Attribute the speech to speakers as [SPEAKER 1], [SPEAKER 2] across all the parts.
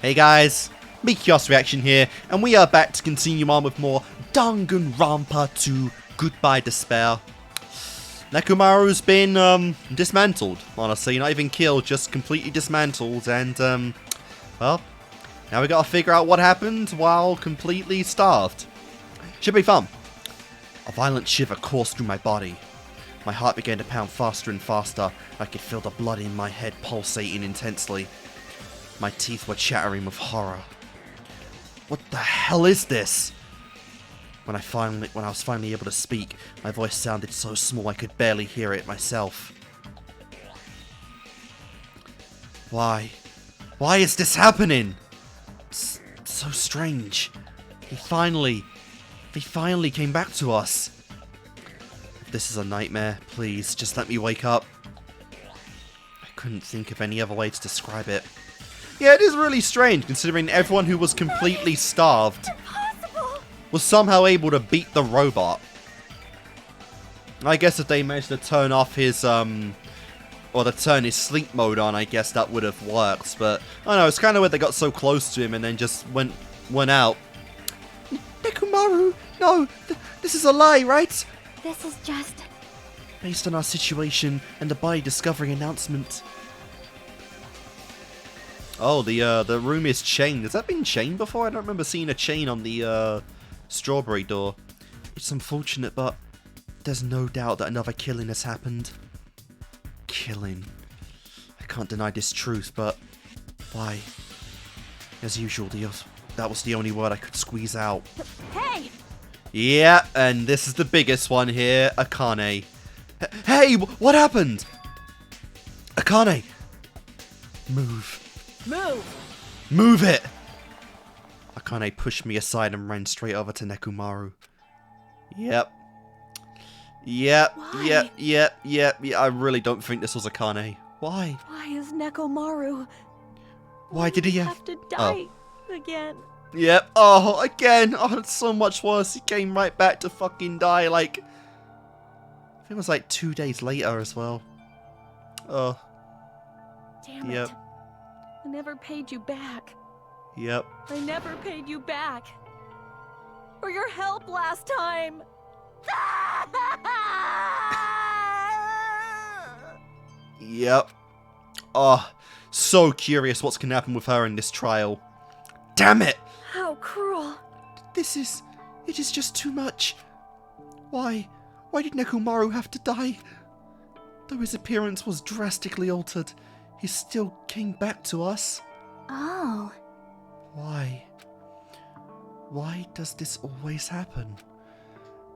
[SPEAKER 1] Hey guys, Kickassreaction here, and we are back to continue on with more Danganronpa 2 Goodbye Despair. Nechumaru's been, dismantled, honestly, not even killed, just completely dismantled, and, well, now we gotta figure out what happened while completely starved. Should be fun. A violent shiver coursed through my body. My heart began to pound faster and faster. I could feel the blood in my head pulsating intensely. My teeth were chattering with horror. What the hell is this? When I was finally able to speak, my voice sounded so small I could barely hear it myself. Why? Why is this happening? It's so strange. He finally came back to us. If this is a nightmare, please, just let me wake up. I couldn't think of any other way to describe it. Yeah, it is really strange, considering everyone who was completely starved was somehow able to beat the robot. I guess if they managed to turn off his, or to turn his sleep mode on, I guess that would have worked, but, I don't know, it's kind of weird they got so close to him and then just went out. Nechumaru, no, this is a lie, right?
[SPEAKER 2] This is just...
[SPEAKER 1] Based on our situation and the body discovery announcement. Oh, the room is chained. Has that been chained before? I don't remember seeing a chain on the, strawberry door. It's unfortunate, but there's no doubt that another killing has happened. Killing. I can't deny this truth, but why? As usual, that was the only word I could squeeze out.
[SPEAKER 2] Hey!
[SPEAKER 1] Yeah, and this is the biggest one here, Akane. Hey, what happened? Akane! Move.
[SPEAKER 2] Move!
[SPEAKER 1] Move it! Akane pushed me aside and ran straight over to Nechumaru. Yep.
[SPEAKER 2] Why?
[SPEAKER 1] Yep. I really don't think this was Akane. Why?
[SPEAKER 2] Why is Nechumaru...
[SPEAKER 1] Why did he
[SPEAKER 2] have to die again?
[SPEAKER 1] Yep. Oh, again. Oh, it's so much worse. He came right back to fucking die, like... I think it was like 2 days later as well. Oh.
[SPEAKER 2] Damn
[SPEAKER 1] Yep.
[SPEAKER 2] it. I never paid you back.
[SPEAKER 1] Yep.
[SPEAKER 2] I never paid you back. For your help last time.
[SPEAKER 1] Yep. Oh, so curious what's gonna happen with her in this trial. Damn it!
[SPEAKER 2] How cruel.
[SPEAKER 1] It is just too much. Why did Nechumaru have to die? Though his appearance was drastically altered, he still came back to us.
[SPEAKER 2] Oh.
[SPEAKER 1] Why? Why does this always happen?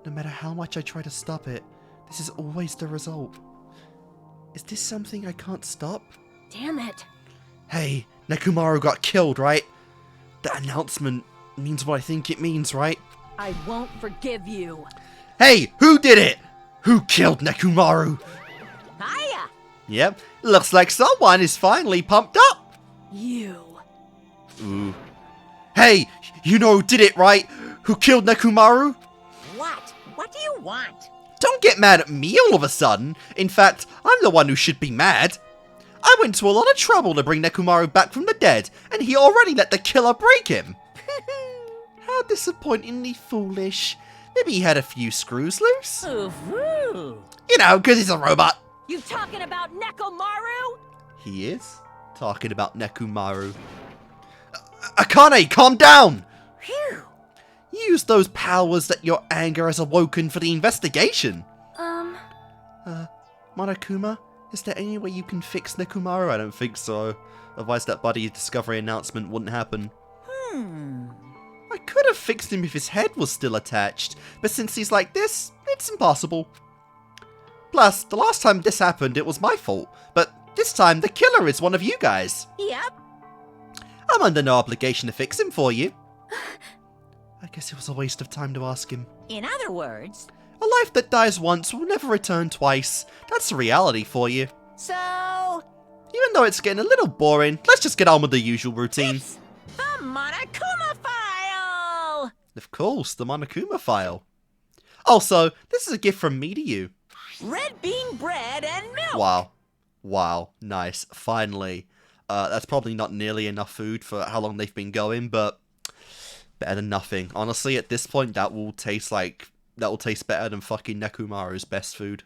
[SPEAKER 1] No matter how much I try to stop it, this is always the result. Is this something I can't stop?
[SPEAKER 2] Damn it.
[SPEAKER 1] Hey, Nechumaru got killed, right? That announcement means what I think it means, right?
[SPEAKER 2] I won't forgive you.
[SPEAKER 1] Hey, who did it? Who killed Nechumaru?
[SPEAKER 2] Hiya!
[SPEAKER 1] Yep, looks like someone is finally pumped up.
[SPEAKER 2] You.
[SPEAKER 1] Ooh. Hey, you know who did it, right? Who killed Nechumaru?
[SPEAKER 3] What? What do you want?
[SPEAKER 1] Don't get mad at me all of a sudden. In fact, I'm the one who should be mad. I went to a lot of trouble to bring Nechumaru back from the dead, and he already let the killer break him. How disappointingly foolish. Maybe he had a few screws loose.
[SPEAKER 3] Ooh.
[SPEAKER 1] You know, because he's a robot.
[SPEAKER 2] You talking about Nechumaru?
[SPEAKER 1] He is talking about Nechumaru. Akane, calm down!
[SPEAKER 3] Phew.
[SPEAKER 1] Use those powers that your anger has awoken for the investigation. Monokuma, is there any way you can fix Nechumaru? I don't think so. Otherwise that buddy discovery announcement wouldn't happen. I could have fixed him if his head was still attached, but since he's like this, it's impossible. Plus, the last time this happened, it was my fault, but this time the killer is one of you guys.
[SPEAKER 3] Yep.
[SPEAKER 1] I'm under no obligation to fix him for you. I guess it was a waste of time to ask him.
[SPEAKER 3] In other words...
[SPEAKER 1] A life that dies once will never return twice. That's the reality for you.
[SPEAKER 3] So...
[SPEAKER 1] Even though it's getting a little boring, let's just get on with the usual routine.
[SPEAKER 3] It's the Monokuma file!
[SPEAKER 1] Of course, the Monokuma file. Also, this is a gift from me to you.
[SPEAKER 3] Red bean bread and milk!
[SPEAKER 1] Wow, nice, finally. That's probably not nearly enough food for how long they've been going, but better than nothing. Honestly, at this point, that will taste better than fucking Nekomaru's best food.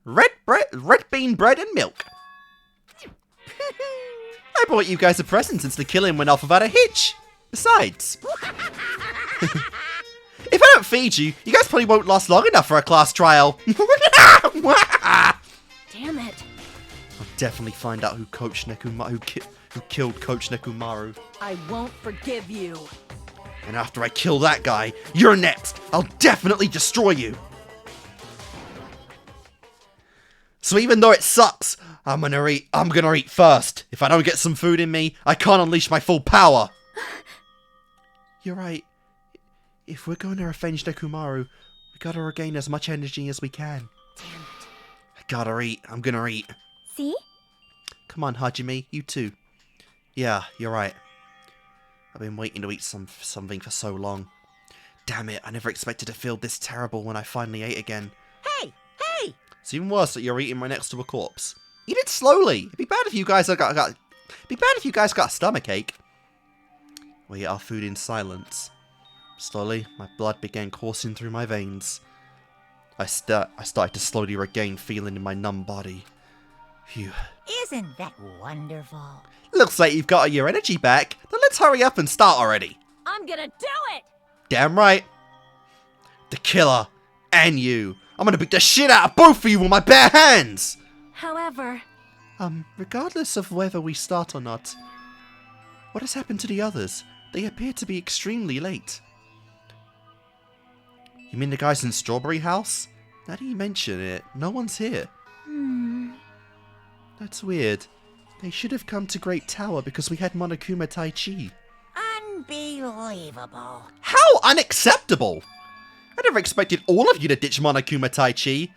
[SPEAKER 1] Red bean bread and milk. I brought you guys a present since the killing went off without a hitch. Besides, if I don't feed you, you guys probably won't last long enough for a class trial.
[SPEAKER 2] Damn it.
[SPEAKER 1] I'll definitely find out who killed Coach Nekomaru.
[SPEAKER 2] I won't forgive you.
[SPEAKER 1] And after I kill that guy, you're next. I'll definitely destroy you. So even though it sucks, I'm gonna eat first. If I don't get some food in me, I can't unleash my full power. You're right. If we're going to revenge Nekomaru, we gotta regain as much energy as we can.
[SPEAKER 2] Damn it.
[SPEAKER 1] I gotta eat. I'm gonna eat.
[SPEAKER 2] See?
[SPEAKER 1] Come on, Hajime. You too. Yeah, you're right. I've been waiting to eat something for so long. Damn it, I never expected to feel this terrible when I finally ate again.
[SPEAKER 3] Hey! Hey!
[SPEAKER 1] It's even worse that you're eating right next to a corpse. Eat it slowly. It'd be bad if you guys got a stomachache. We ate our food in silence. Slowly, my blood began coursing through my veins. I started to slowly regain feeling in my numb body. Phew.
[SPEAKER 3] Isn't that wonderful?
[SPEAKER 1] Looks like you've got your energy back. Then let's hurry up and start already.
[SPEAKER 2] I'm gonna do it!
[SPEAKER 1] Damn right. The killer. And you. I'm gonna beat the shit out of both of you with my bare hands!
[SPEAKER 2] However...
[SPEAKER 1] Regardless of whether we start or not, what has happened to the others? They appear to be extremely late. You mean the guys in Strawberry House? Now that you mention it, no one's here. That's weird. They should have come to Great Tower because we had Monokuma Tai Chi.
[SPEAKER 3] Unbelievable.
[SPEAKER 1] How unacceptable! I never expected all of you to ditch Monokuma Tai Chi.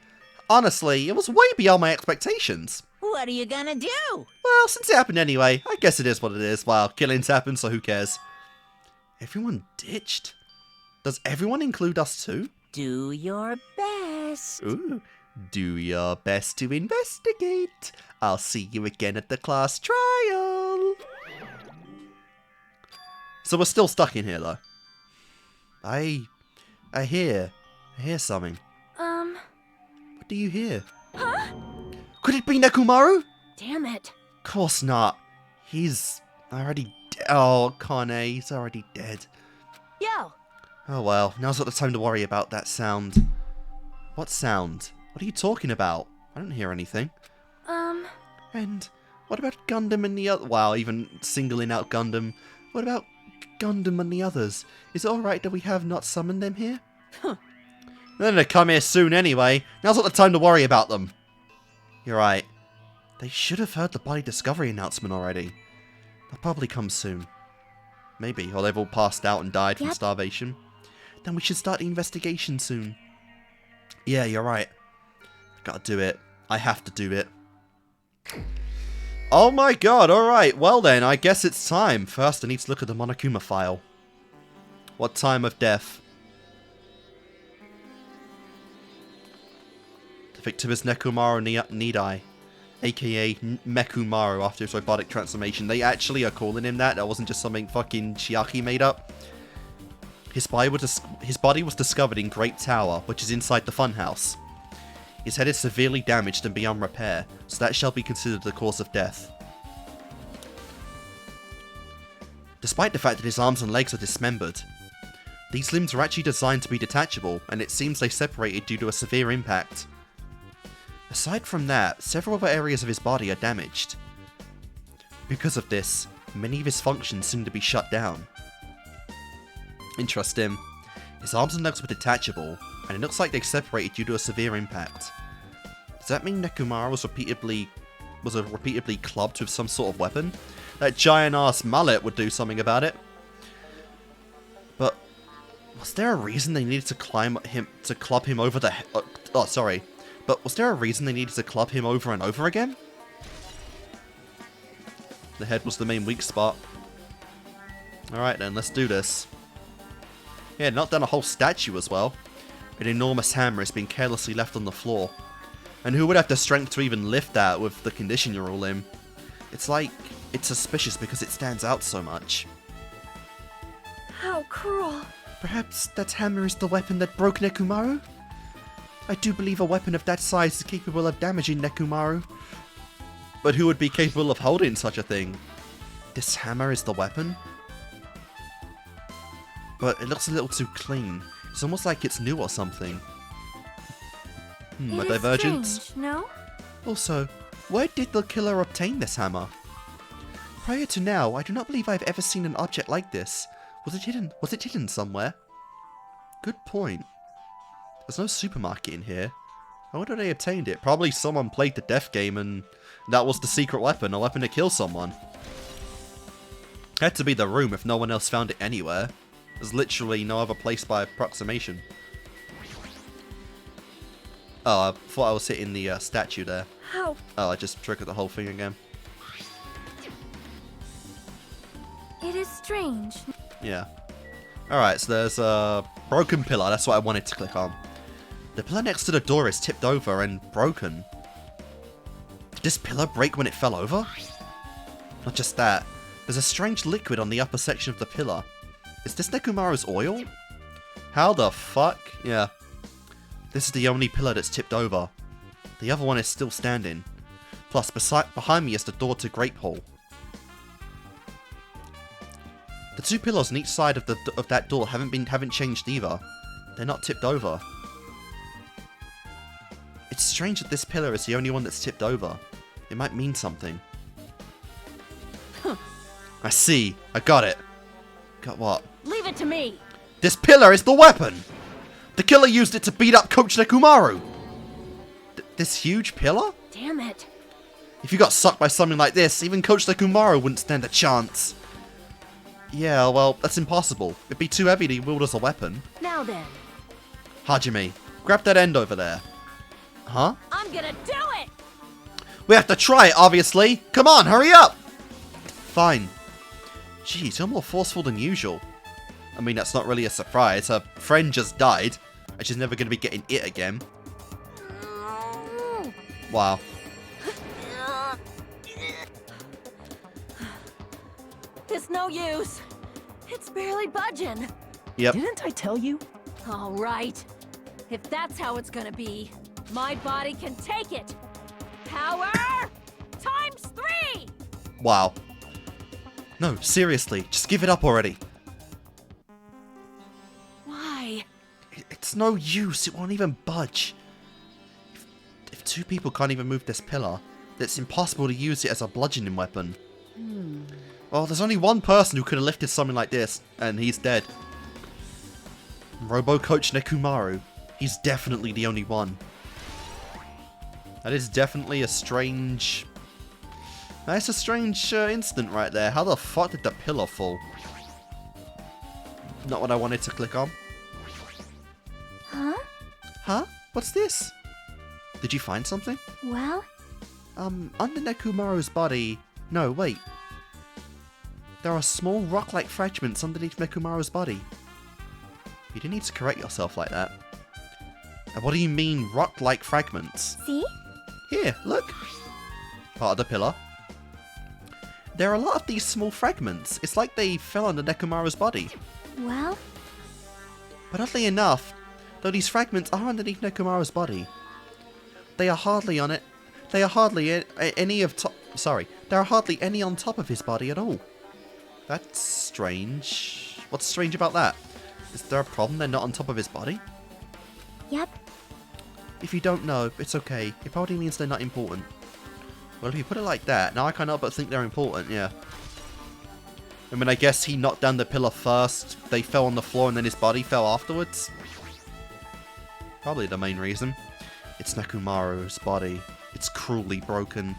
[SPEAKER 1] Honestly, it was way beyond my expectations.
[SPEAKER 3] What are you gonna do?
[SPEAKER 1] Well, since it happened anyway, I guess it is what it is. Well, killings happen, so who cares? Everyone ditched? Does everyone include us too?
[SPEAKER 3] Do your best.
[SPEAKER 1] Ooh, do your best to investigate. I'll see you again at the class trial. So we're still stuck in here, though. I hear something. What do you hear?
[SPEAKER 2] Huh?
[SPEAKER 1] Could it be Nekomaru?
[SPEAKER 2] Damn it.
[SPEAKER 1] Of course not. He's already oh, Kane, he's already dead.
[SPEAKER 2] Yo!
[SPEAKER 1] Oh well, now's not the time to worry about that sound. What sound? What are you talking about? I don't hear anything. And what about Gundam and the other? Wow, even singling out Gundam. What about Gundam and the others? Is it alright that we have not summoned them here? They're gonna come here soon anyway. Now's not the time to worry about them. You're right. They should have heard the body discovery announcement already. They'll probably come soon. Maybe, or they've all passed out and died from starvation. Then we should start the investigation soon. Yeah, you're right. Gotta do it. I have to do it. Oh my god, alright. Well then, I guess it's time. First, I need to look at the Monokuma file. What time of death? The victim is Nekomaru Nidai, aka Mechumaru, after his robotic transformation. They actually are calling him that. That wasn't just something fucking Chiaki made up. His body was discovered in Great Tower, which is inside the funhouse. His head is severely damaged and beyond repair, so that shall be considered the cause of death. Despite the fact that his arms and legs are dismembered, these limbs are actually designed to be detachable, and it seems they separated due to a severe impact. Aside from that, several other areas of his body are damaged. Because of this, many of his functions seem to be shut down. Interesting. His arms and legs were detachable, and it looks like they separated due to a severe impact. Does that mean Nekomaru was repeatedly clubbed with some sort of weapon? That giant-ass mallet would do something about it. But was there a reason they needed to club him over the But was there a reason they needed to club him over and over again? The head was the main weak spot. Alright then, let's do this. Yeah, knocked down a whole statue as well. An enormous hammer has been carelessly left on the floor. And who would have the strength to even lift that with the condition you're all in? It's like it's suspicious because it stands out so much.
[SPEAKER 2] How cruel.
[SPEAKER 1] Perhaps that hammer is the weapon that broke Nechumaru? I do believe a weapon of that size is capable of damaging Nechumaru. But who would be capable of holding such a thing? This hammer is the weapon? But it looks a little too clean. It's almost like it's new or something. A divergence?
[SPEAKER 2] Strange, no?
[SPEAKER 1] Also, where did the killer obtain this hammer? Prior to now, I do not believe I have ever seen an object like this. Was it hidden? Was it hidden somewhere? Good point. There's no supermarket in here. I wonder how they obtained it. Probably someone played the death game and that was the secret weapon, a weapon to kill someone. Had to be the room if no one else found it anywhere. There's literally no other place by approximation. Oh, I thought I was hitting the statue there.
[SPEAKER 2] How?
[SPEAKER 1] Oh, I just triggered the whole thing again.
[SPEAKER 2] It is strange.
[SPEAKER 1] Yeah. Alright, so there's a broken pillar. That's what I wanted to click on. The pillar next to the door is tipped over and broken. Did this pillar break when it fell over? Not just that. There's a strange liquid on the upper section of the pillar. Is this Nechumaru's oil? How the fuck? Yeah. This is the only pillar that's tipped over. The other one is still standing. Plus, behind me is the door to Grape Hall. The two pillars on each side of that door haven't changed either. They're not tipped over. It's strange that this pillar is the only one that's tipped over. It might mean something. I see. I got it. Got what?
[SPEAKER 2] Leave it to me.
[SPEAKER 1] This pillar is the weapon! The killer used it to beat up Coach Nechumaru! This huge pillar?
[SPEAKER 2] Damn it.
[SPEAKER 1] If you got sucked by something like this, even Coach Nechumaru wouldn't stand a chance. Yeah, well, that's impossible. It'd be too heavy to wield as a weapon.
[SPEAKER 2] Now then.
[SPEAKER 1] Hajime, grab that end over there. Huh?
[SPEAKER 2] I'm gonna do it!
[SPEAKER 1] We have to try it, obviously! Come on, hurry up! Fine. Jeez, you're more forceful than usual. I mean, that's not really a surprise. Her friend just died, and she's never going to be getting it again. Wow.
[SPEAKER 2] It's no use. It's barely budging.
[SPEAKER 1] Yep.
[SPEAKER 4] Didn't I tell you?
[SPEAKER 2] All right. If that's how it's gonna be, my body can take it. Power times 3!
[SPEAKER 1] Wow. No, seriously, just give it up already.
[SPEAKER 2] Why?
[SPEAKER 1] It's no use, it won't even budge. If two people can't even move this pillar, then it's impossible to use it as a bludgeoning weapon. Well, there's only one person who could have lifted something like this, and he's dead. Robo Coach Nechumaru. He's definitely the only one. That is definitely a strange... That's a strange incident right there. How the fuck did the pillar fall? Not what I wanted to click on.
[SPEAKER 2] Huh?
[SPEAKER 1] Huh? What's this? Did you find something?
[SPEAKER 2] Well?
[SPEAKER 1] Under Nechumaru's body... No, wait. There are small rock-like fragments underneath Nechumaru's body. You didn't need to correct yourself like that. And what do you mean, rock-like fragments?
[SPEAKER 2] See?
[SPEAKER 1] Here, look. Part of the pillar. There are a lot of these small fragments. It's like they fell under Nechumaru's body.
[SPEAKER 2] Well?
[SPEAKER 1] But oddly enough, though these fragments are underneath Nechumaru's body, they are hardly on it. They are hardly any of top. Sorry, there are hardly any on top of his body at all. That's strange. What's strange about that? Is there a problem they're not on top of his body?
[SPEAKER 2] Yep.
[SPEAKER 1] If you don't know, it's okay. It probably means they're not important. Well, if you put it like that, now I can't help but think they're important, yeah. I mean, I guess he knocked down the pillar first, they fell on the floor, and then his body fell afterwards? Probably the main reason. It's Nechumaru's body. It's cruelly broken.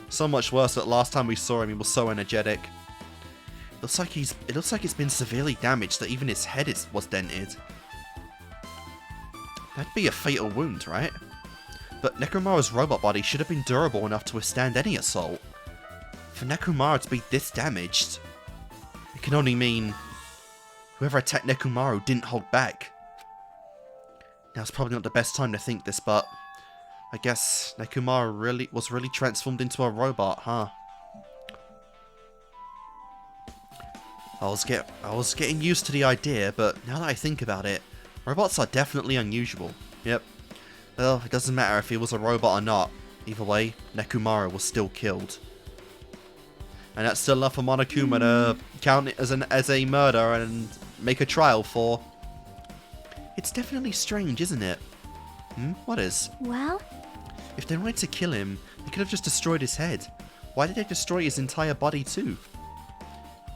[SPEAKER 1] So much worse that last time we saw him, he was so energetic. It looks like it's been severely damaged, that even his head was dented. That'd be a fatal wound, right? But Nechumaru's robot body should have been durable enough to withstand any assault. For Nechumaru to be this damaged, it can only mean whoever attacked Nechumaru didn't hold back. Now it's probably not the best time to think this, but I guess Nechumaru was really transformed into a robot, huh? I was getting used to the idea, but now that I think about it, robots are definitely unusual. Yep. Well, it doesn't matter if he was a robot or not. Either way, Nechumaru was still killed. And that's still enough for Monokuma to count it as a murder and make a trial for. It's definitely strange, isn't it? What is?
[SPEAKER 2] Well?
[SPEAKER 1] If they wanted to kill him, they could have just destroyed his head. Why did they destroy his entire body too?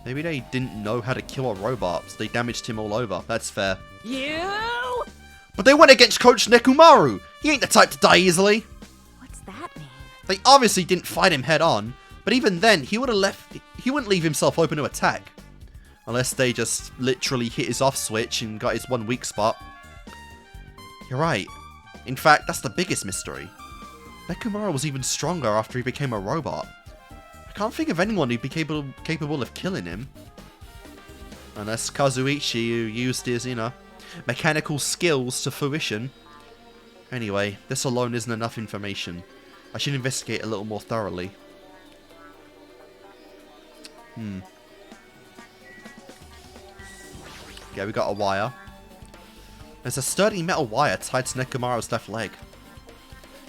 [SPEAKER 1] Maybe they didn't know how to kill a robot, so they damaged him all over. That's fair.
[SPEAKER 2] You?
[SPEAKER 1] But they went against Coach Nechumaru! He ain't the type to die easily!
[SPEAKER 2] What's that mean?
[SPEAKER 1] They obviously didn't fight him head on, but even then, he wouldn't leave himself open to attack. Unless they just literally hit his off switch and got his one weak spot. You're right. In fact, that's the biggest mystery. Nechumaru was even stronger after he became a robot. I can't think of anyone who'd be capable of killing him. Unless Kazuichi, who used his, mechanical skills to fruition. Anyway, this alone isn't enough information. I should investigate a little more thoroughly. Yeah, we got a wire. There's a sturdy metal wire tied to Nechumaru's left leg.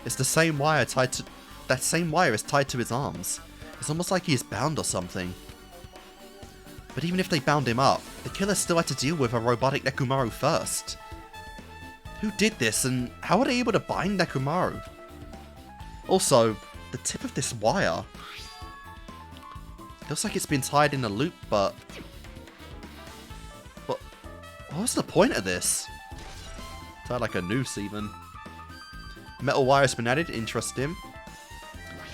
[SPEAKER 1] It's the same wire that same wire is tied to his arms. It's almost like he's bound or something. But even if they bound him up, the killer still had to deal with a robotic Nechumaru first. Who did this, and how were they able to bind Nechumaru? Also, the tip of this wire looks like it's been tied in a loop, but what was the point of this? Tied like a noose, even. Metal wire has been added, interesting.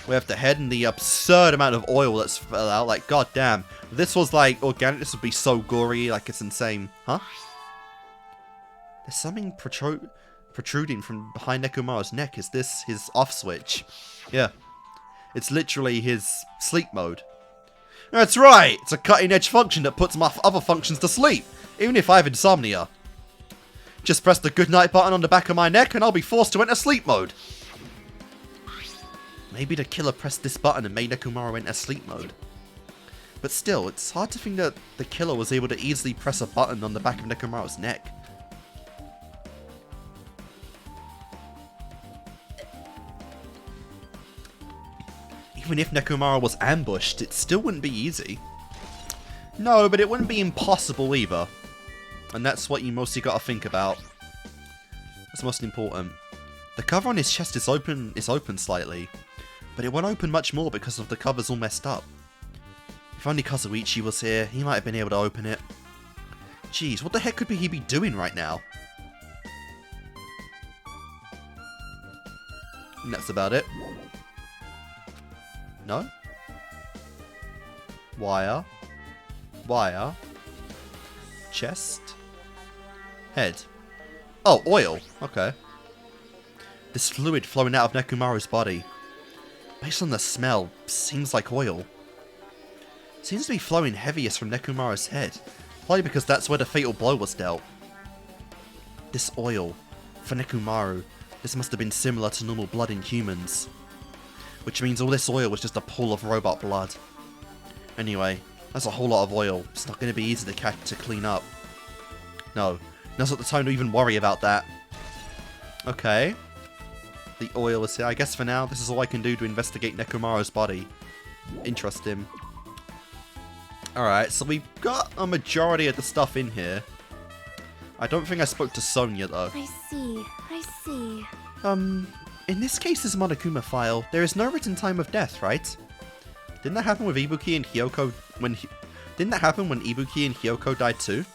[SPEAKER 1] We have the head and the absurd amount of oil that's fell out. Like, goddamn. If this was like organic, this would be so gory, like it's insane. Huh? There's something protruding from behind Nechumaru's neck. Is this his off switch? Yeah. It's literally his sleep mode. That's right! It's a cutting edge function that puts my other functions to sleep, even if I have insomnia. Just press the goodnight button on the back of my neck and I'll be forced to enter sleep mode. Maybe the killer pressed this button and made Nechumaru enter sleep mode. But still, it's hard to think that the killer was able to easily press a button on the back of Nechumaru's neck. Even if Nechumaru was ambushed, it still wouldn't be easy. No, but it wouldn't be impossible either. And that's what you mostly gotta think about. That's most important. The cover on his chest is open slightly, but it won't open much more because of the cover's all messed up. If only Kazuichi was here, he might have been able to open it. Jeez, what the heck could he be doing right now? And that's about it. No? Wire. Wire. Chest. Head. Oh, oil. Okay. This fluid flowing out of Nechumaru's body. Based on the smell, seems like oil. Seems to be flowing heaviest from Nechumaru's head. Probably because that's where the fatal blow was dealt. This oil. For Nechumaru, this must have been similar to normal blood in humans. Which means all this oil was just a pool of robot blood. Anyway, that's a whole lot of oil. It's not going to be easy to clean up. No, now's not the time to even worry about that. Okay. The oil is here. I guess for now, this is all I can do to investigate Nechumaru's body. Interesting. Alright, so we've got a majority of the stuff in here. I don't think I spoke to Sonya, though.
[SPEAKER 2] I see.
[SPEAKER 1] In this case's Monokuma file, there is no written time of death, right? Didn't that happen with Ibuki and Hyoko Didn't that happen when Ibuki and Hyoko died too?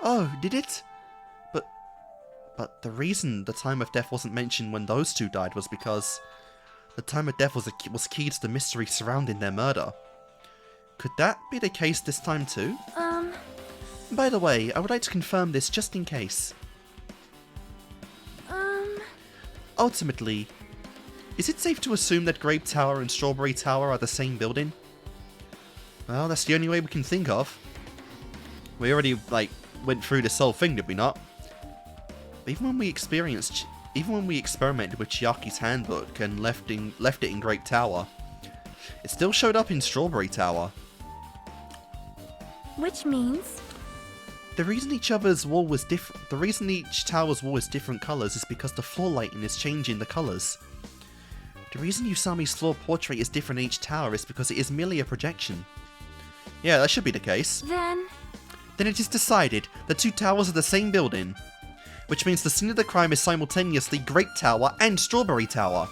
[SPEAKER 1] Oh, did it? But the reason the time of death wasn't mentioned when those two died was because the time of death was key to the mystery surrounding their murder. Could that be the case this time too? By the way, I would like to confirm this just in case. Ultimately, is it safe to assume that Grape Tower and Strawberry Tower are the same building? Well, that's the only way we can think of. We already, went through this whole thing, did we not? Even when we experienced even when we experimented with Chiaki's handbook and left it in Grape Tower, it still showed up in Strawberry Tower.
[SPEAKER 2] Which means?
[SPEAKER 1] The reason each tower's wall is different colours is because the floor lighting is changing the colours. The reason Usami's floor portrait is different in each tower is because it is merely a projection. Yeah, that should be the case.
[SPEAKER 2] Then
[SPEAKER 1] it is decided the two towers are the same building, which means the scene of the crime is simultaneously Grape Tower and Strawberry Tower.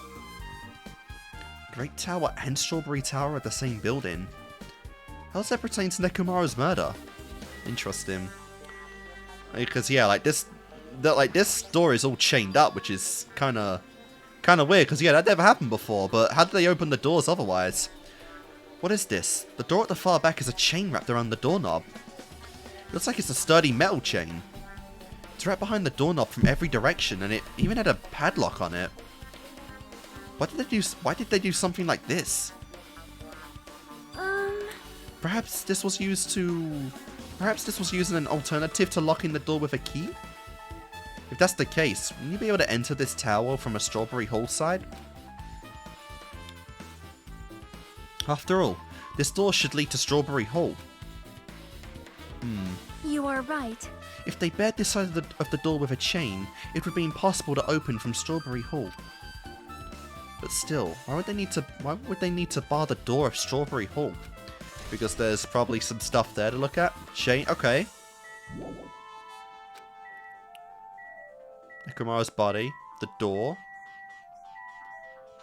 [SPEAKER 1] Grape Tower and Strawberry Tower are the same building? How does that pertain to Nekomaru's murder? Interesting. Because yeah, this door is all chained up, which is kind of weird. Because yeah, that never happened before. But how did they open the doors otherwise? What is this? The door at the far back is a chain wrapped around the doorknob. It looks like it's a sturdy metal chain. It's wrapped behind the doorknob from every direction, and it even had a padlock on it. Why did they do something like this? Perhaps this was used as an alternative to locking the door with a key? If that's the case, wouldn't you be able to enter this tower from a Strawberry Hall side? After all, this door should lead to Strawberry Hall.
[SPEAKER 2] you are right.
[SPEAKER 1] If they barred this side of the door with a chain, it would be impossible to open from Strawberry Hall. But still, why would they need to bar the door of Strawberry Hall? Because there's probably some stuff there to look at. Chain, okay. Nekomaru's body, the door.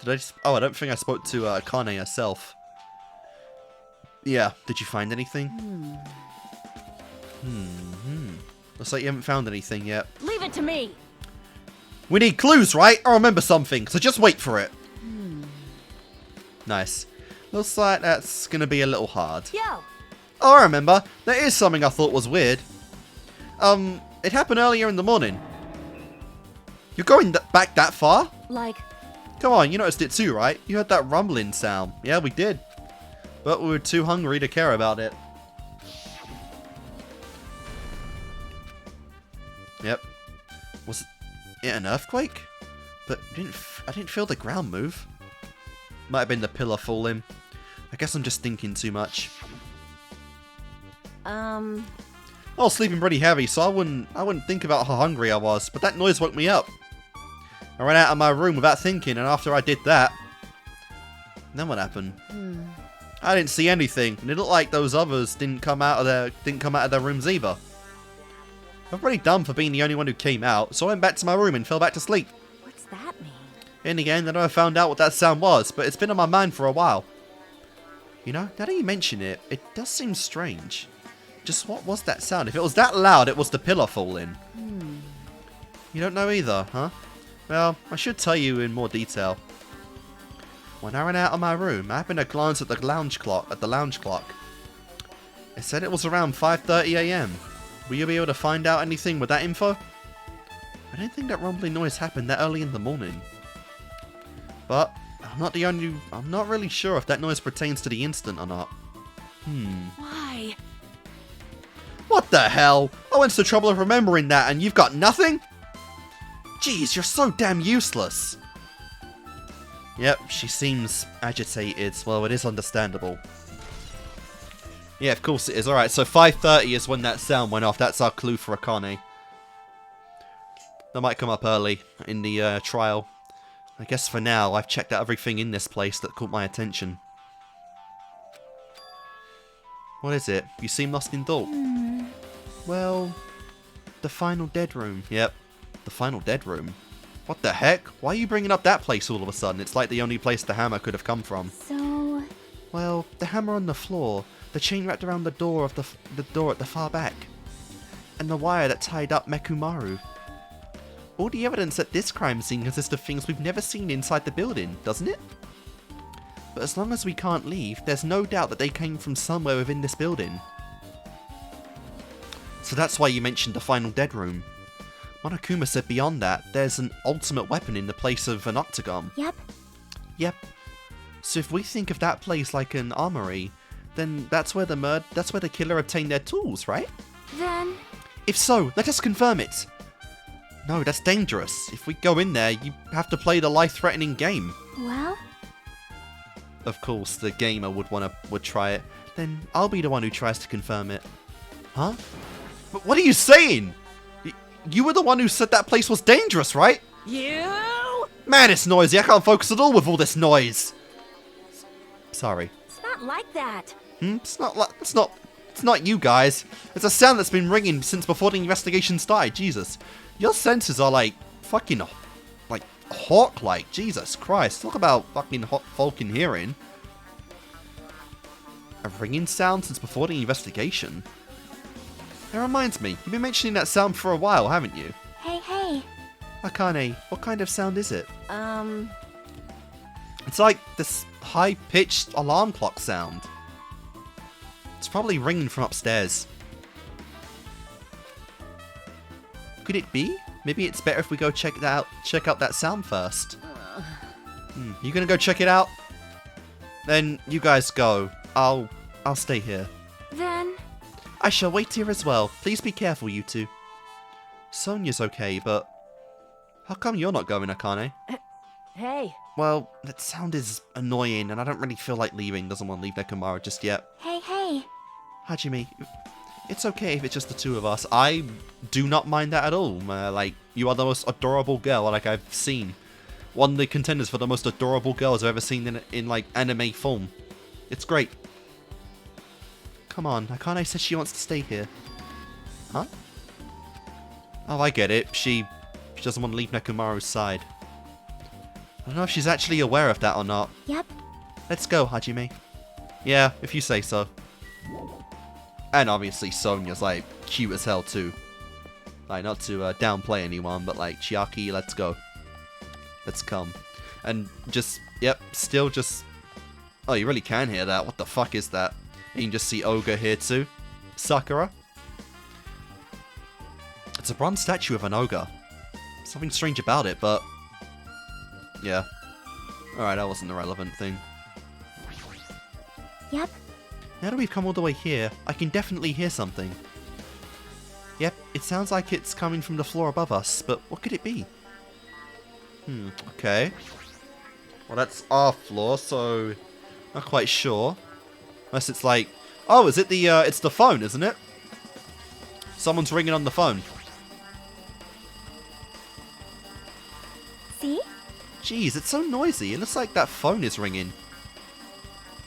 [SPEAKER 1] Did I just... Oh, I don't think I spoke to Akane herself. Yeah, did you find anything? Looks like you haven't found anything yet.
[SPEAKER 2] Leave it to me.
[SPEAKER 1] We need clues, right? I remember something, so just wait for it. Nice. Looks like that's gonna be a little hard.
[SPEAKER 2] Yo.
[SPEAKER 1] Oh, I remember. There is something I thought was weird. It happened earlier in the morning. You're going back that far?
[SPEAKER 2] Like,
[SPEAKER 1] Come on, you noticed it too, right? You heard that rumbling sound. Yeah, we did. But we were too hungry to care about it. Yep. Was it an earthquake? But I didn't feel the ground move. Might have been the pillar falling. I guess I'm just thinking too much. I was sleeping pretty heavy, so I wouldn't think about how hungry I was, but that noise woke me up. I ran out of my room without thinking, and after I did that... Then what happened? I didn't see anything, and it looked like those others didn't come out of their rooms either. I'm pretty dumb for being the only one who came out, so I went back to my room and fell back to sleep.
[SPEAKER 2] what's that mean?
[SPEAKER 1] In the end, I never found out what that sound was, but it's been on my mind for a while. You know, now that you mention it, it does seem strange. Just what was that sound? If it was that loud, it was the pillar falling. You don't know either, huh? Well, I should tell you in more detail. When I ran out of my room, I happened to glance at the lounge clock. It said it was around 5:30 AM. Will you be able to find out anything with that info? I don't think that rumbling noise happened that early in the morning. But I'm not really sure if that noise pertains to the incident or not.
[SPEAKER 2] Why?
[SPEAKER 1] What the hell? I went to the trouble of remembering that and you've got nothing? Jeez, you're so damn useless. Yep, she seems agitated. Well, it is understandable. Yeah, of course it is. Alright, so 5:30 is when that sound went off. That's our clue for Akane. That might come up early in the trial. I guess for now, I've checked out everything in this place that caught my attention. What is it? You seem lost in thought. Well, the final dead room. Yep, the final dead room. What the heck? Why are you bringing up that place all of a sudden? It's like the only place the hammer could have come from.
[SPEAKER 2] So...
[SPEAKER 1] Well, the hammer on the floor, the chain wrapped around the door of the door at the far back, and the wire that tied up Mechumaru. All the evidence at this crime scene consists of things we've never seen inside the building, doesn't it? But as long as we can't leave, there's no doubt that they came from somewhere within this building. So that's why you mentioned the final dead room. Monokuma said beyond that, there's an ultimate weapon in the place of an octagon. Yep. So if we think of that place like an armory, then that's where the killer obtained their tools, right?
[SPEAKER 2] Then...
[SPEAKER 1] If so, let us confirm it. No, that's dangerous. If we go in there, you have to play the life-threatening game.
[SPEAKER 2] Well,
[SPEAKER 1] Of course, the gamer would try it. Then I'll be the one who tries to confirm it. Huh? But what are you saying? You were the one who said that place was dangerous, right?
[SPEAKER 2] you...
[SPEAKER 1] Man, it's noisy. I can't focus at all with all this noise. Sorry.
[SPEAKER 2] It's not like that.
[SPEAKER 1] It's not you guys. It's a sound that's been ringing since before the investigation started. Jesus. Your senses are like fucking like hawk-like. Jesus Christ. Talk about fucking hot Falcon hearing. A ringing sound since before the investigation. That reminds me, you've been mentioning that sound for a while, haven't you?
[SPEAKER 2] Hey.
[SPEAKER 1] Akane, what kind of sound is it? It's like this high-pitched alarm clock sound. It's probably ringing from upstairs. Could it be? Maybe it's better if we go check out that sound first. You gonna go check it out? Then you guys go. I'll stay here.
[SPEAKER 2] Then...
[SPEAKER 1] I shall wait here as well. Please be careful, you two. Sonia's okay, but how come you're not going, Akane?
[SPEAKER 2] Hey.
[SPEAKER 1] Well, that sound is annoying, and I don't really feel like leaving. Doesn't want to leave Nekomaru just yet.
[SPEAKER 2] Hey.
[SPEAKER 1] Hajime, it's okay if it's just the two of us. I do not mind that at all. Like, you are the most adorable girl like I've seen. One of the contenders for the most adorable girls I've ever seen in like anime form. It's great. Come on, Akane says she wants to stay here. Huh? Oh, I get it. She doesn't want to leave Nekomaru's side. I don't know if she's actually aware of that or not.
[SPEAKER 2] Yep.
[SPEAKER 1] Let's go, Hajime. Yeah, if you say so. And obviously Sonia's like cute as hell too. Like, not to downplay anyone, but like, Chiaki, let's go. Let's come. And just, yep, still just... Oh, you really can hear that. What the fuck is that? You can just see Oga here too. Sakura. It's a bronze statue of an ogre. Something strange about it, but... Yeah. Alright, that wasn't the relevant thing.
[SPEAKER 2] Yep.
[SPEAKER 1] Now that we've come all the way here, I can definitely hear something. Yep, it sounds like it's coming from the floor above us, but what could it be? Okay. Well, that's our floor, so... Not quite sure. Unless it's like... Oh, is it the, it's the phone, isn't it? Someone's ringing on the phone.
[SPEAKER 2] See?
[SPEAKER 1] Jeez, it's so noisy. It looks like that phone is ringing.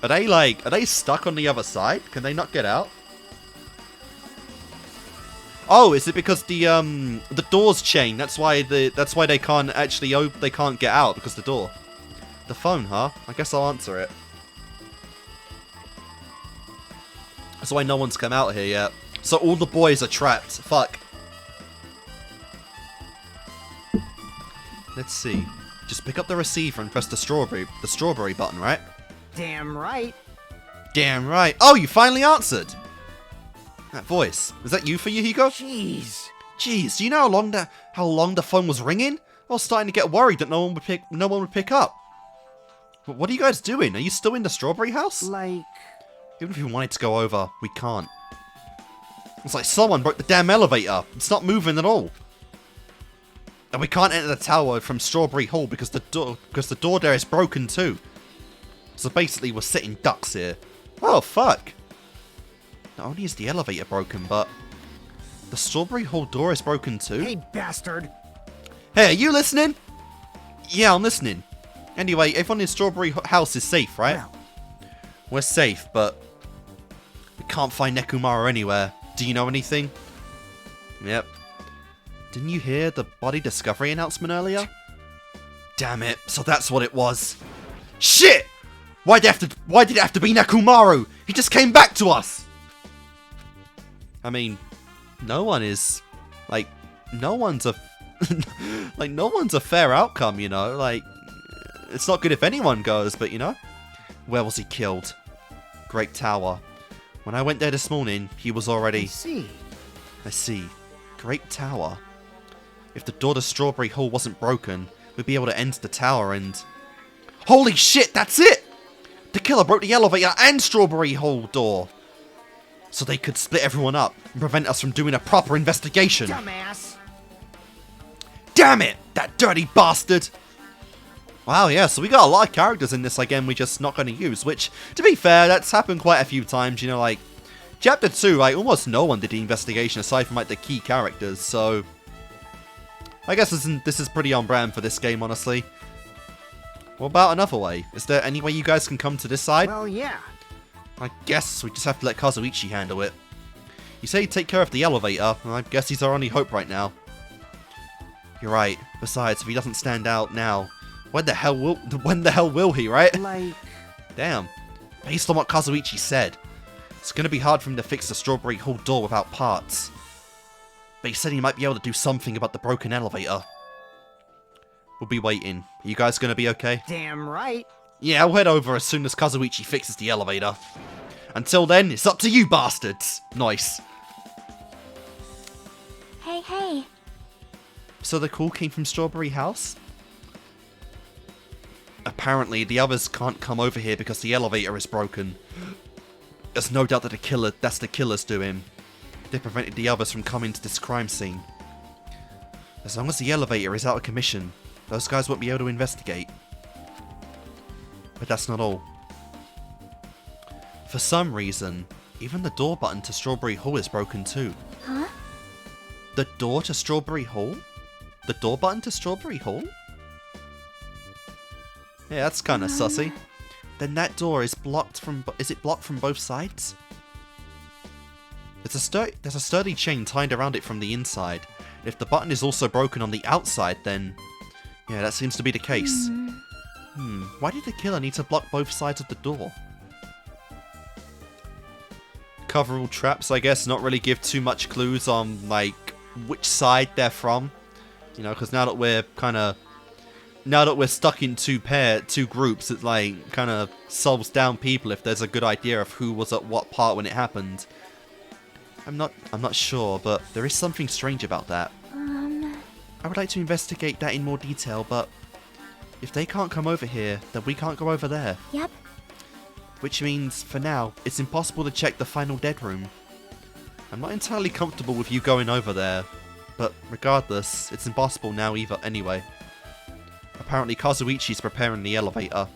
[SPEAKER 1] Are they stuck on the other side? Can they not get out? Oh, is it because the door's chained? That's why they can't actually they can't get out because the door. The phone, huh? I guess I'll answer it. That's why no one's come out here yet. So all the boys are trapped. Fuck. Let's see. Just pick up the receiver and press the strawberry button, right?
[SPEAKER 4] Damn right.
[SPEAKER 1] Damn right. Oh, you finally answered. That voice. Is that you for Yuhiko? Jeez, do you know how long the phone was ringing? I was starting to get worried that no one would pick up. But what are you guys doing? Are you still in the strawberry house?
[SPEAKER 4] Like...
[SPEAKER 1] Even if we wanted to go over, we can't. It's like someone broke the damn elevator. It's not moving at all. And we can't enter the tower from Strawberry Hall because the door there is broken too. So basically we're sitting ducks here. Oh fuck. Not only is the elevator broken, but the Strawberry Hall door is broken too.
[SPEAKER 4] Hey, bastard.
[SPEAKER 1] Hey, are you listening? Yeah, I'm listening. Anyway, everyone in Strawberry House is safe, right?
[SPEAKER 4] Well,
[SPEAKER 1] we're safe, but we can't find Nekomaru anywhere. Do you know anything? Yep. Didn't you hear the body discovery announcement earlier? Damn it, so that's what it was. Shit! Why did it have to be Nekomaru? He just came back to us! I mean, no one is... Like, no one's a... like, no one's a fair outcome, you know? Like, it's not good if anyone goes, but, you know? Where was he killed? Great Tower. When I went there this morning, he was already... I see. Great Tower. If the door to Strawberry Hall wasn't broken, we'd be able to enter the tower and... Holy shit, that's it! The killer broke the elevator and Strawberry Hall door. So they could split everyone up and prevent us from doing a proper investigation.
[SPEAKER 4] dumbass.
[SPEAKER 1] Damn it! That dirty bastard! Wow, yeah, so we got a lot of characters in this again we're just not going to use, which, to be fair, that's happened quite a few times, you know, like, Chapter 2, like, almost no one did the investigation aside from, like, the key characters, so... I guess this is pretty on brand for this game, honestly. What about another way? Is there any way you guys can come to this side?
[SPEAKER 4] Well, yeah.
[SPEAKER 1] I guess we just have to let Kazuichi handle it. You say he'd take care of the elevator, and I guess he's our only hope right now. You're right. Besides, if he doesn't stand out now, when the hell will he, right?
[SPEAKER 4] Like...
[SPEAKER 1] Damn. Based on what Kazuichi said, it's gonna be hard for him to fix the Strawberry Hall door without parts. But he said he might be able to do something about the broken elevator. We'll be waiting. Are you guys gonna be okay?
[SPEAKER 4] Damn right.
[SPEAKER 1] Yeah, I'll head over as soon as Kazuichi fixes the elevator. Until then, it's up to you bastards! Nice.
[SPEAKER 2] Hey.
[SPEAKER 1] So the call came from Strawberry House? Apparently, the others can't come over here because the elevator is broken. There's no doubt that that's the killer's doing. They prevented the others from coming to this crime scene. As long as the elevator is out of commission, those guys won't be able to investigate. But that's not all. For some reason, even the door button to Strawberry Hall is broken too.
[SPEAKER 2] Huh?
[SPEAKER 1] The door to Strawberry Hall? The door button to Strawberry Hall? Yeah, that's kind of sussy. Then that door is blocked from... Is it blocked from both sides? There's a sturdy chain tied around it from the inside. If the button is also broken on the outside, then... Yeah, that seems to be the case. Why did the killer need to block both sides of the door? Cover all traps, I guess, not really give too much clues on, like, which side they're from. You know, because now that we're kind of... Now that we're stuck in two groups, it, like, kind of solves down people if there's a good idea of who was at what part when it happened. I'm not sure, but there is something strange about that. I would like to investigate that in more detail, but if they can't come over here, then we can't go over there.
[SPEAKER 2] Yep.
[SPEAKER 1] Which means, for now, it's impossible to check the final dead room. I'm not entirely comfortable with you going over there, but regardless, it's impossible now anyway. Apparently Kazuichi's preparing the elevator.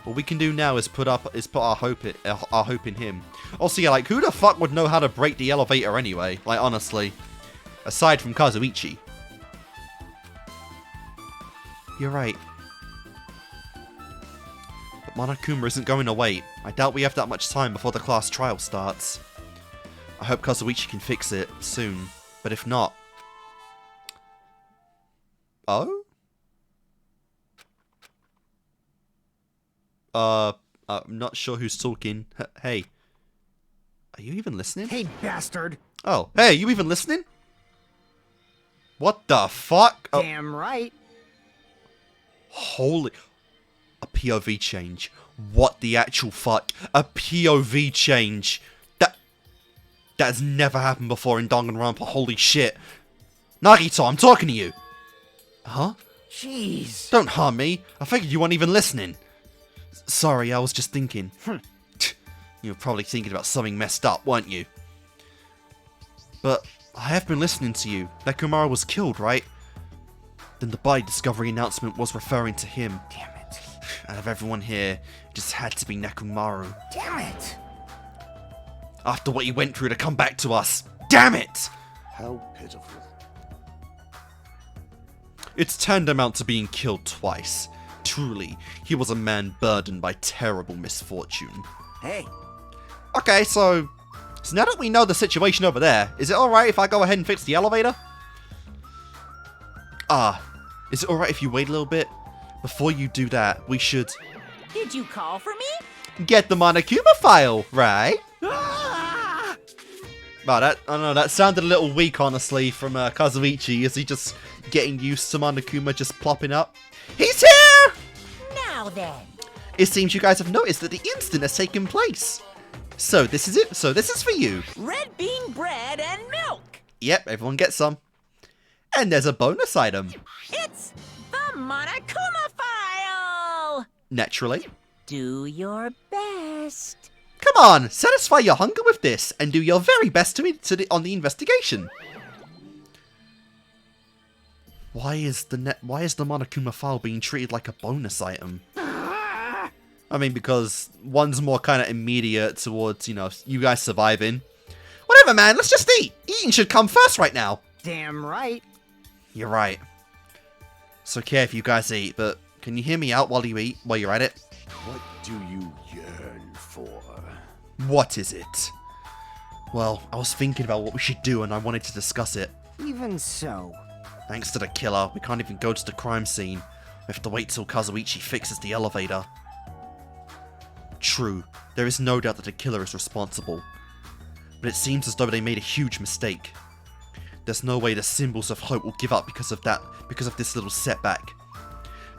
[SPEAKER 1] What we can do now is put our hope in him. Also, yeah, like, who the fuck would know how to break the elevator anyway? Like, honestly. Aside from Kazuichi. You're right. But Monokuma isn't going to wait. I doubt we have that much time before the class trial starts. I hope Kazuichi can fix it soon. But if not... Oh? I'm not sure who's talking. Hey. Are you even listening?
[SPEAKER 4] Hey, bastard.
[SPEAKER 1] Oh, hey, are you even listening? What the fuck? Oh.
[SPEAKER 4] Damn right.
[SPEAKER 1] Holy... A POV change. What the actual fuck? A POV change. That has never happened before in Danganronpa. Holy shit. Nagito, I'm talking to you. Huh?
[SPEAKER 4] Jeez.
[SPEAKER 1] Don't harm me. I figured you weren't even listening. Sorry, I was just thinking. You were probably thinking about something messed up, weren't you? But I have been listening to you. Mechumaru was killed, right? Then the body discovery announcement was referring to him.
[SPEAKER 4] Damn it.
[SPEAKER 1] Out of everyone here, it just had to be Mechumaru.
[SPEAKER 4] Damn it.
[SPEAKER 1] After what he went through to come back to us. Damn it!
[SPEAKER 5] How pitiful.
[SPEAKER 1] It's tantamount to being killed twice. Truly, he was a man burdened by terrible misfortune.
[SPEAKER 4] Hey.
[SPEAKER 1] Okay, so now that we know the situation over there, is it alright if I go ahead and fix the elevator? Is it alright if you wait a little bit? Before you do that, we should...
[SPEAKER 3] Did you call for me?
[SPEAKER 1] Get the Monokuma file, right?
[SPEAKER 4] Ah!
[SPEAKER 1] Wow, I don't know, that sounded a little weak, honestly, from Kazuichi. Is he just getting used to Monokuma just plopping up? He's here!
[SPEAKER 3] Now then.
[SPEAKER 1] It seems you guys have noticed that the incident has taken place. So this is it. So this is for you.
[SPEAKER 3] Red bean bread and milk.
[SPEAKER 1] Yep, everyone gets some. And there's a bonus item.
[SPEAKER 3] It's the Monokuma file.
[SPEAKER 1] Naturally.
[SPEAKER 3] Do your best.
[SPEAKER 1] Come on, satisfy your hunger with this and do your very best on the investigation. Why is the Monokuma file being treated like a bonus item? I mean, because one's more kind of immediate towards, you know, you guys surviving. Whatever, man, let's just eat! Eating should come first right now!
[SPEAKER 4] Damn right.
[SPEAKER 1] You're right. It's okay if you guys eat, but can you hear me out while you eat, while you're at it?
[SPEAKER 5] What do you yearn for?
[SPEAKER 1] What is it? Well, I was thinking about what we should do and I wanted to discuss it.
[SPEAKER 4] Even so.
[SPEAKER 1] Thanks to the killer, we can't even go to the crime scene. We have to wait till Kazuichi fixes the elevator. True, there is no doubt that the killer is responsible. But it seems as though they made a huge mistake. There's no way the symbols of hope will give up because of this little setback.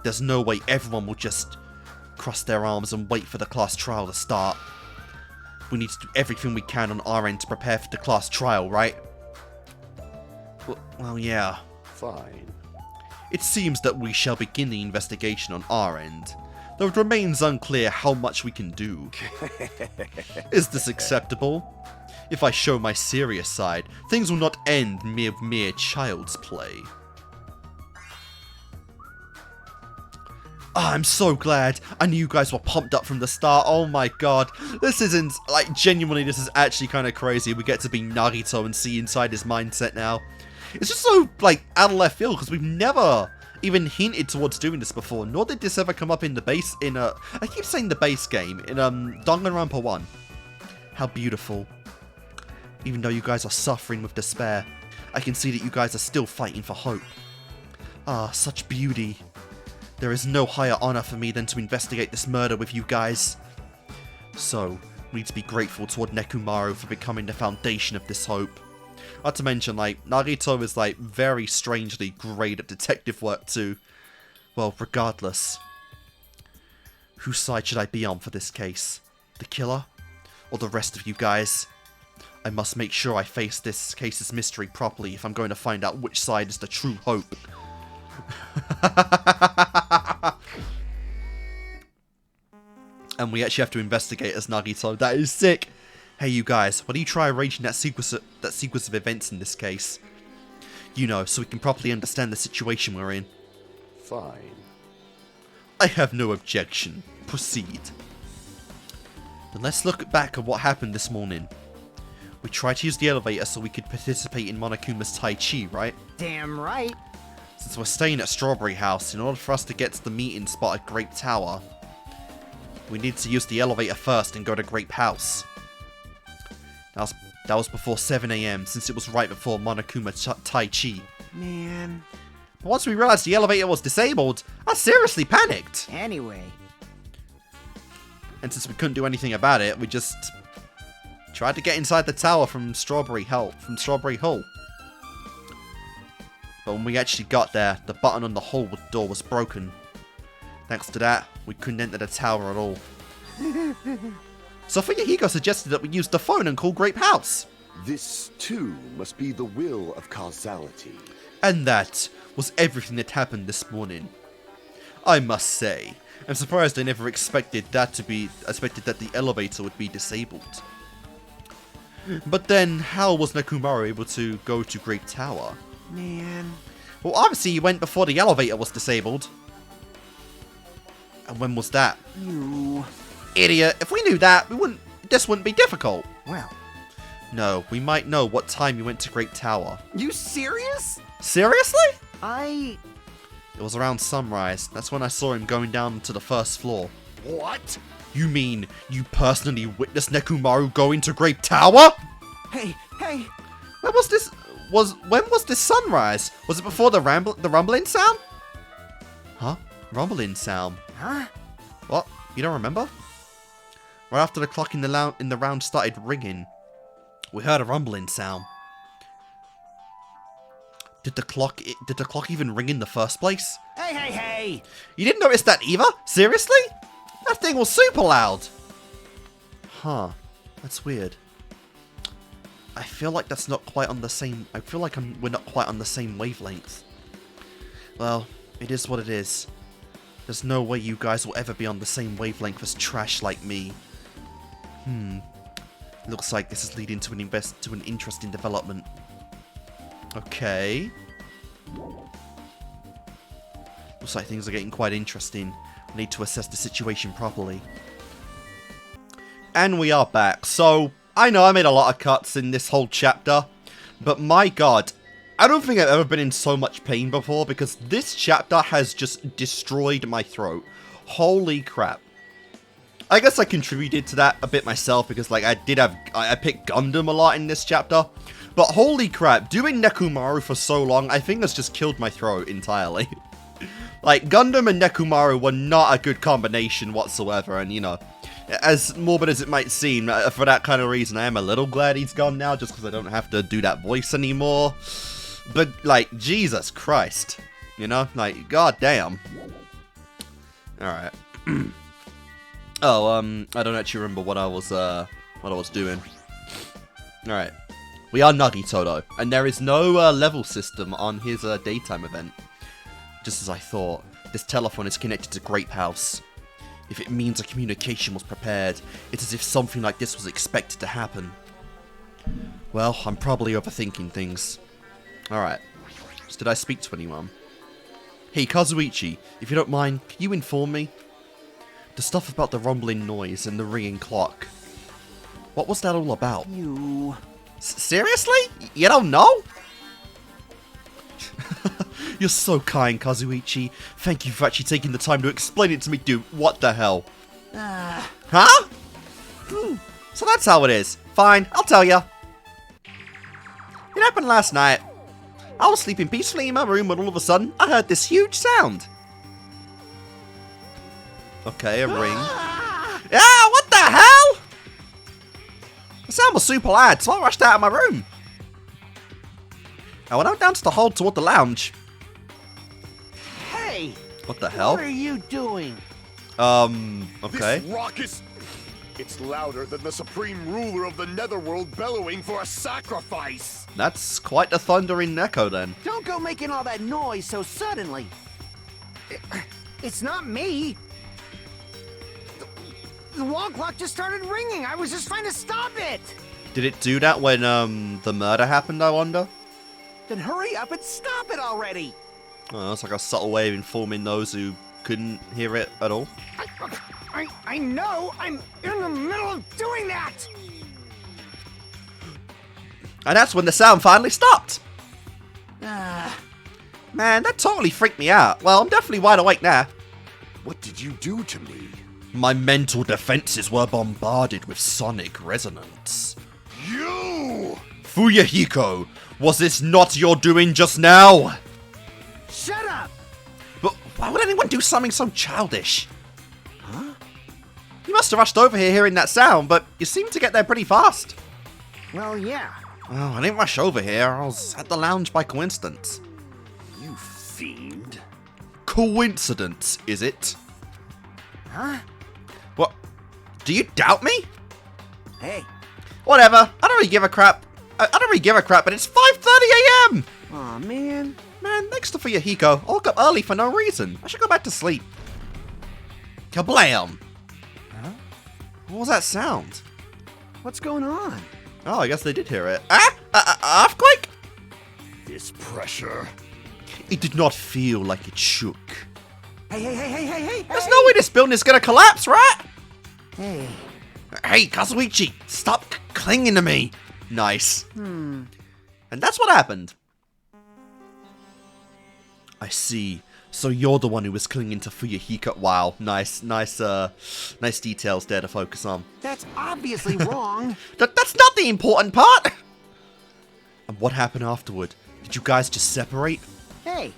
[SPEAKER 1] There's no way everyone will just cross their arms and wait for the class trial to start. We need to do everything we can on our end to prepare for the class trial, right? Well, yeah.
[SPEAKER 5] Fine.
[SPEAKER 1] It seems that we shall begin the investigation on our end, though it remains unclear how much we can do. Is this acceptable? If I show my serious side, things will not end mere child's play. I'm so glad. I knew you guys were pumped up from the start. Oh my god. This isn't, like, genuinely, this is actually kind of crazy. We get to be Nagito and see inside his mindset now. It's just so, like, out of left field, because we've never even hinted towards doing this before, nor did this ever come up in the base, I keep saying the base game, in, Danganronpa 1. How beautiful. Even though you guys are suffering with despair, I can see that you guys are still fighting for hope. Ah, such beauty. There is no higher honor for me than to investigate this murder with you guys. So, we need to be grateful toward Mechumaru for becoming the foundation of this hope. Not to mention, like, Nagito is, like, very strangely great at detective work too. Well, regardless. Whose side should I be on for this case? The killer? Or the rest of you guys? I must make sure I face this case's mystery properly if I'm going to find out which side is the true hope. And we actually have to investigate as Nagito. That is sick. Hey, you guys, why don't you try arranging that sequence of events in this case? You know, so we can properly understand the situation we're in.
[SPEAKER 5] Fine.
[SPEAKER 1] I have no objection. Proceed. Then let's look back at what happened this morning. We tried to use the elevator so we could participate in Monokuma's Tai Chi, right?
[SPEAKER 4] Damn right.
[SPEAKER 1] Since we're staying at Strawberry House, in order for us to get to the meeting spot at Grape Tower, we need to use the elevator first and go to Grape House. That was before 7 AM, since it was right before Monokuma Tai Chi.
[SPEAKER 4] Man.
[SPEAKER 1] But once we realized the elevator was disabled, I seriously panicked.
[SPEAKER 4] Anyway.
[SPEAKER 1] And since we couldn't do anything about it, we just tried to get inside the tower from Strawberry Hall. But when we actually got there, the button on the hall door was broken. Thanks to that, we couldn't enter the tower at all. So Fuyuhiko suggested that we use the phone and call Grape House.
[SPEAKER 5] This, too, must be the will of causality.
[SPEAKER 1] And that was everything that happened this morning. I must say, I'm surprised I never expected that the elevator would be disabled. But then, how was Nekomaru able to go to Grape Tower?
[SPEAKER 4] Man.
[SPEAKER 1] Well, obviously he went before the elevator was disabled. And when was that?
[SPEAKER 4] You.
[SPEAKER 1] Idiot, if we knew that, this wouldn't be difficult.
[SPEAKER 4] Well.
[SPEAKER 1] No, we might know what time you went to Grape Tower.
[SPEAKER 4] You serious?
[SPEAKER 1] Seriously?
[SPEAKER 4] It
[SPEAKER 1] was around sunrise. That's when I saw him going down to the first floor.
[SPEAKER 5] What?
[SPEAKER 1] You mean you personally witnessed Nekomaru going to Grape Tower?
[SPEAKER 4] Hey.
[SPEAKER 1] When was this sunrise? Was it before the rumbling sound? Huh? Rumbling sound?
[SPEAKER 4] Huh?
[SPEAKER 1] What? You don't remember? Right after the clock in the round started ringing, we heard a rumbling sound. Did the clock even ring in the first place?
[SPEAKER 4] Hey!
[SPEAKER 1] You didn't notice that either? Seriously? That thing was super loud. Huh. That's weird. I feel like that's not quite on the same... I feel like we're not quite on the same wavelength. Well, it is what it is. There's no way you guys will ever be on the same wavelength as trash like me. Looks like this is leading to an interesting development. Okay. Looks like things are getting quite interesting. I need to assess the situation properly. And we are back. So, I know I made a lot of cuts in this whole chapter, but my god, I don't think I've ever been in so much pain before, because this chapter has just destroyed my throat. Holy crap. I guess I contributed to that a bit myself, because like I picked Gundam a lot in this chapter, but holy crap, doing Nekomaru for so long, I think has just killed my throat entirely. Like, Gundam and Nekomaru were not a good combination whatsoever, and you know, as morbid as it might seem, for that kind of reason, I am a little glad he's gone now, just because I don't have to do that voice anymore. But, like, Jesus Christ. You know? Like, goddamn. Alright. Oh, I don't actually remember what I was doing. Alright. We are Nagito, though, and there is no level system on his daytime event. Just as I thought, this telephone is connected to Grape House. If it means a communication was prepared, it's as if something like this was expected to happen. Well, I'm probably overthinking things. Alright. So did I speak to anyone? Hey, Kazuichi, if you don't mind, can you inform me? The stuff about the rumbling noise and the ringing clock. What was that all about?
[SPEAKER 4] You...
[SPEAKER 1] Seriously? You don't know? You're so kind, Kazuichi. Thank you for actually taking the time to explain it to me, dude. What the hell? Huh? So that's how it is. Fine, I'll tell ya. It happened last night. I was sleeping peacefully in my room when all of a sudden I heard this huge sound. Okay, a ring. Yeah, what the hell? The sound was super loud, so I rushed out of my room. I went down to the hall toward the lounge.
[SPEAKER 4] Hey!
[SPEAKER 1] What the hell?
[SPEAKER 4] What are you doing?
[SPEAKER 1] Okay.
[SPEAKER 5] This raucous... It's louder than the supreme ruler of the netherworld bellowing for a sacrifice.
[SPEAKER 1] That's quite the thundering echo then.
[SPEAKER 4] Don't go making all that noise so suddenly.
[SPEAKER 6] It's not me. The wall clock just started ringing. I was just trying to stop it.
[SPEAKER 1] Did it do that when, the murder happened, I wonder?
[SPEAKER 4] Then hurry up and stop it already!
[SPEAKER 1] Oh, it's like a subtle way of informing those who couldn't hear it at all.
[SPEAKER 6] I know. I'm in the middle of doing that.
[SPEAKER 1] And that's when the sound finally stopped. Man, that totally freaked me out. Well, I'm definitely wide awake now.
[SPEAKER 5] What did you do to me?
[SPEAKER 1] My mental defenses were bombarded with sonic resonance.
[SPEAKER 5] You!
[SPEAKER 1] Fuyahiko, was this not your doing just now?
[SPEAKER 6] Shut up.
[SPEAKER 1] But why would anyone do something so childish? Huh? You must have rushed over here hearing that sound, but you seemed to get there pretty fast.
[SPEAKER 6] Well, yeah.
[SPEAKER 1] Oh, I didn't rush over here. I was at the lounge by coincidence.
[SPEAKER 5] You fiend.
[SPEAKER 1] Coincidence, is it?
[SPEAKER 6] Huh?
[SPEAKER 1] What? Do you doubt me?
[SPEAKER 4] Hey.
[SPEAKER 1] Whatever. I don't really give a crap. I don't really give a crap, but it's 5:30 a.m.
[SPEAKER 4] Aw, man.
[SPEAKER 1] Man, thanks to Fuyahiko, I woke up early for no reason. I should go back to sleep. Kablam!
[SPEAKER 4] Huh?
[SPEAKER 1] What was that sound?
[SPEAKER 4] What's going on?
[SPEAKER 1] Oh, I guess they did hear it. Earthquake?
[SPEAKER 5] This pressure.
[SPEAKER 1] It did not feel like it shook.
[SPEAKER 4] Hey!
[SPEAKER 1] There's no way this building is gonna collapse, right?
[SPEAKER 4] Hey.
[SPEAKER 1] Hey, Kazuichi, stop clinging to me. Nice. And that's what happened. I see. So you're the one who was clinging to Fuyahiko. Wow, nice details there to focus on.
[SPEAKER 4] That's obviously wrong.
[SPEAKER 1] That's not the important part! And what happened afterward? Did you guys just separate?
[SPEAKER 4] Hey.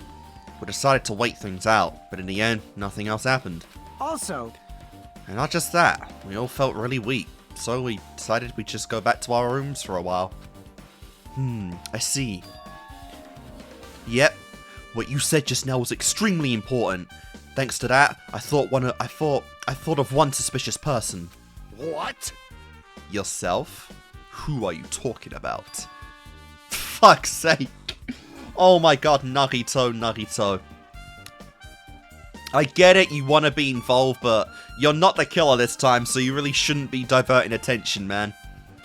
[SPEAKER 1] We decided to wait things out, but in the end, nothing else happened.
[SPEAKER 6] Also,
[SPEAKER 1] And not just that, we all felt really weak, so we decided we'd just go back to our rooms for a while. I see. Yep, what you said just now was extremely important. Thanks to that, I thought of one suspicious person.
[SPEAKER 5] What?
[SPEAKER 1] Yourself? Who are you talking about? Fuck's sake. Oh my god, Nagito. I get it, you want to be involved, but you're not the killer this time, so you really shouldn't be diverting attention, man.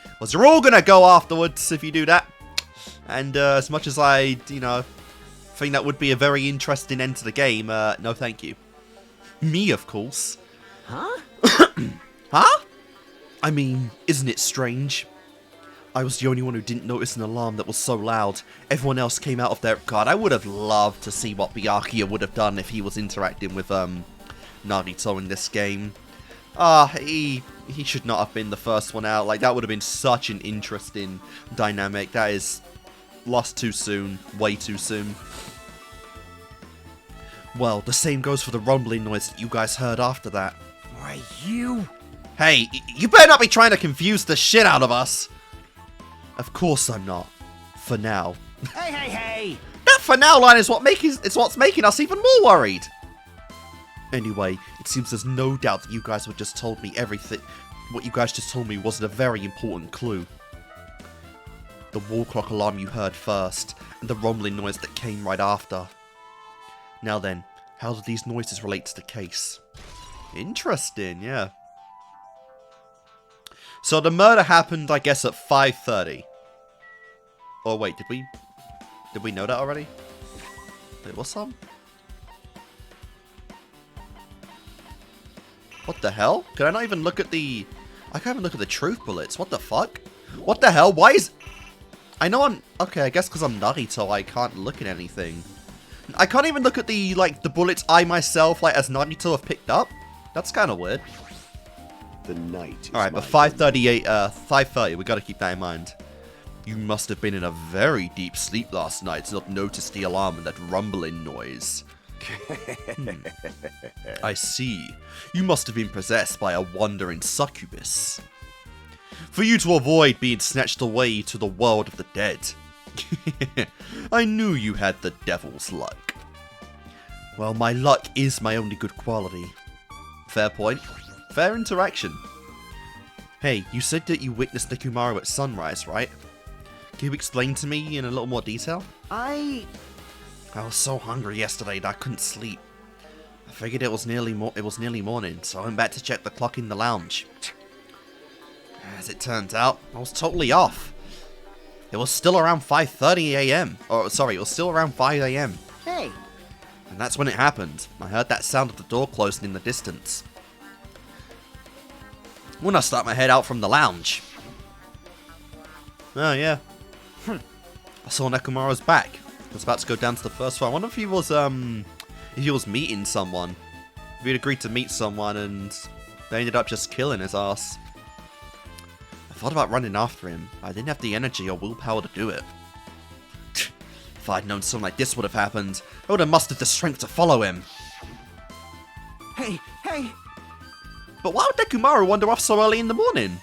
[SPEAKER 1] Because you're all gonna go afterwards if you do that. And as much as I, think that would be a very interesting end to the game. No thank you. Me, of course.
[SPEAKER 4] Huh?
[SPEAKER 1] Huh? I mean, isn't it strange? I was the only one who didn't notice an alarm that was so loud. Everyone else came out of their... God, I would have loved to see what Byakuya would have done if he was interacting with Nagito in this game. He should not have been the first one out. Like, that would have been such an interesting dynamic. That is lost too soon. Way too soon. Well, the same goes for the rumbling noise that you guys heard after that.
[SPEAKER 4] Why, you...
[SPEAKER 1] Hey, you better not be trying to confuse the shit out of us! Of course I'm not. For now.
[SPEAKER 4] Hey, hey, hey!
[SPEAKER 1] That for now line is what's making us even more worried! Anyway, it seems there's no doubt that you guys just told me everything. What you guys just told me was a very important clue. The wall clock alarm you heard first, and the rumbling noise that came right after. Now then, how do these noises relate to the case? Interesting, yeah. So the murder happened, I guess, at 5:30. Oh wait, did we know that already? Wait, what's up? What the hell? Can I not even look at the... I can't even look at the truth bullets. What the fuck? What the hell? Why is... I know I'm... Okay, I guess because I'm Nagito, I can't look at anything. I can't even look at the, like, the bullets I myself, like, as Nagito have picked up. That's kind of weird.
[SPEAKER 5] The night.
[SPEAKER 1] Alright, but 5:30, we gotta keep that in mind. You must have been in a very deep sleep last night to not notice the alarm and that rumbling noise. I see. You must have been possessed by a wandering succubus. For you to avoid being snatched away to the world of the dead. I knew you had the devil's luck. Well, my luck is my only good quality. Fair point. Fair interaction. Hey, you said that you witnessed Mechumaru at sunrise, right? Can you explain to me in a little more detail? I was so hungry yesterday that I couldn't sleep. I figured it was nearly morning, so I went back to check the clock in the lounge. As it turns out, I was totally off. It was still around 5:30 AM. Or, sorry, it was still around 5 AM.
[SPEAKER 4] Hey!
[SPEAKER 1] And that's when it happened. I heard that sound of the door closing in the distance. When I stuck my head out from the lounge. Oh, yeah. I saw Nekomaru's back. He was about to go down to the first floor. I wonder if he was meeting someone. If he'd agreed to meet someone and they ended up just killing his ass. I thought about running after him. I didn't have the energy or willpower to do it. If I'd known something like this would have happened, I would have mustered the strength to follow him.
[SPEAKER 4] Hey, hey!
[SPEAKER 1] But why would Nekomaru wander off so early in the morning?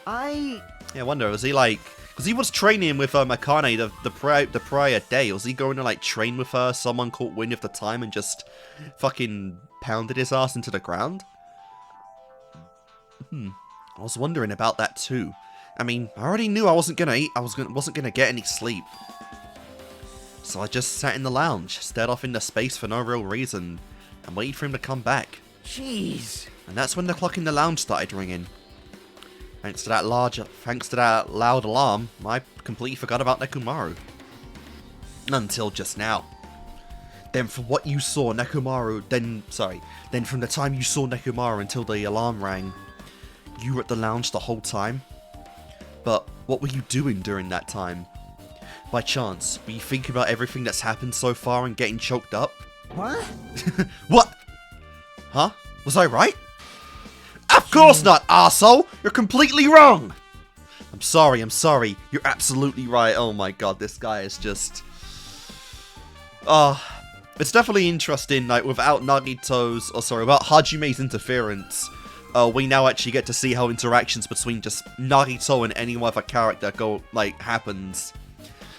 [SPEAKER 4] I
[SPEAKER 1] wonder, was he like... Because he was training with Akane the prior day. Was he going to like train with her? Someone caught wind of the time and just fucking pounded his ass into the ground? I was wondering about that too. I mean, I already knew I wasn't gonna eat. Wasn't gonna get any sleep. So I just sat in the lounge, stared off into space for no real reason, and waited for him to come back.
[SPEAKER 4] Jeez.
[SPEAKER 1] And that's when the clock in the lounge started ringing. Thanks to that loud alarm, I completely forgot about Nekomaru. Until just now. Then from what you saw, then from the time you saw Nekomaru until the alarm rang, you were at the lounge the whole time? But what were you doing during that time? By chance, were you thinking about everything that's happened so far and getting choked up?
[SPEAKER 4] What?
[SPEAKER 1] What? Huh? Was I right? Of course not, arsehole! You're completely wrong! I'm sorry. You're absolutely right. Oh my god, this guy is just... it's definitely interesting, like, without Hajime's interference, we now actually get to see how interactions between just Nagito and any other character happens.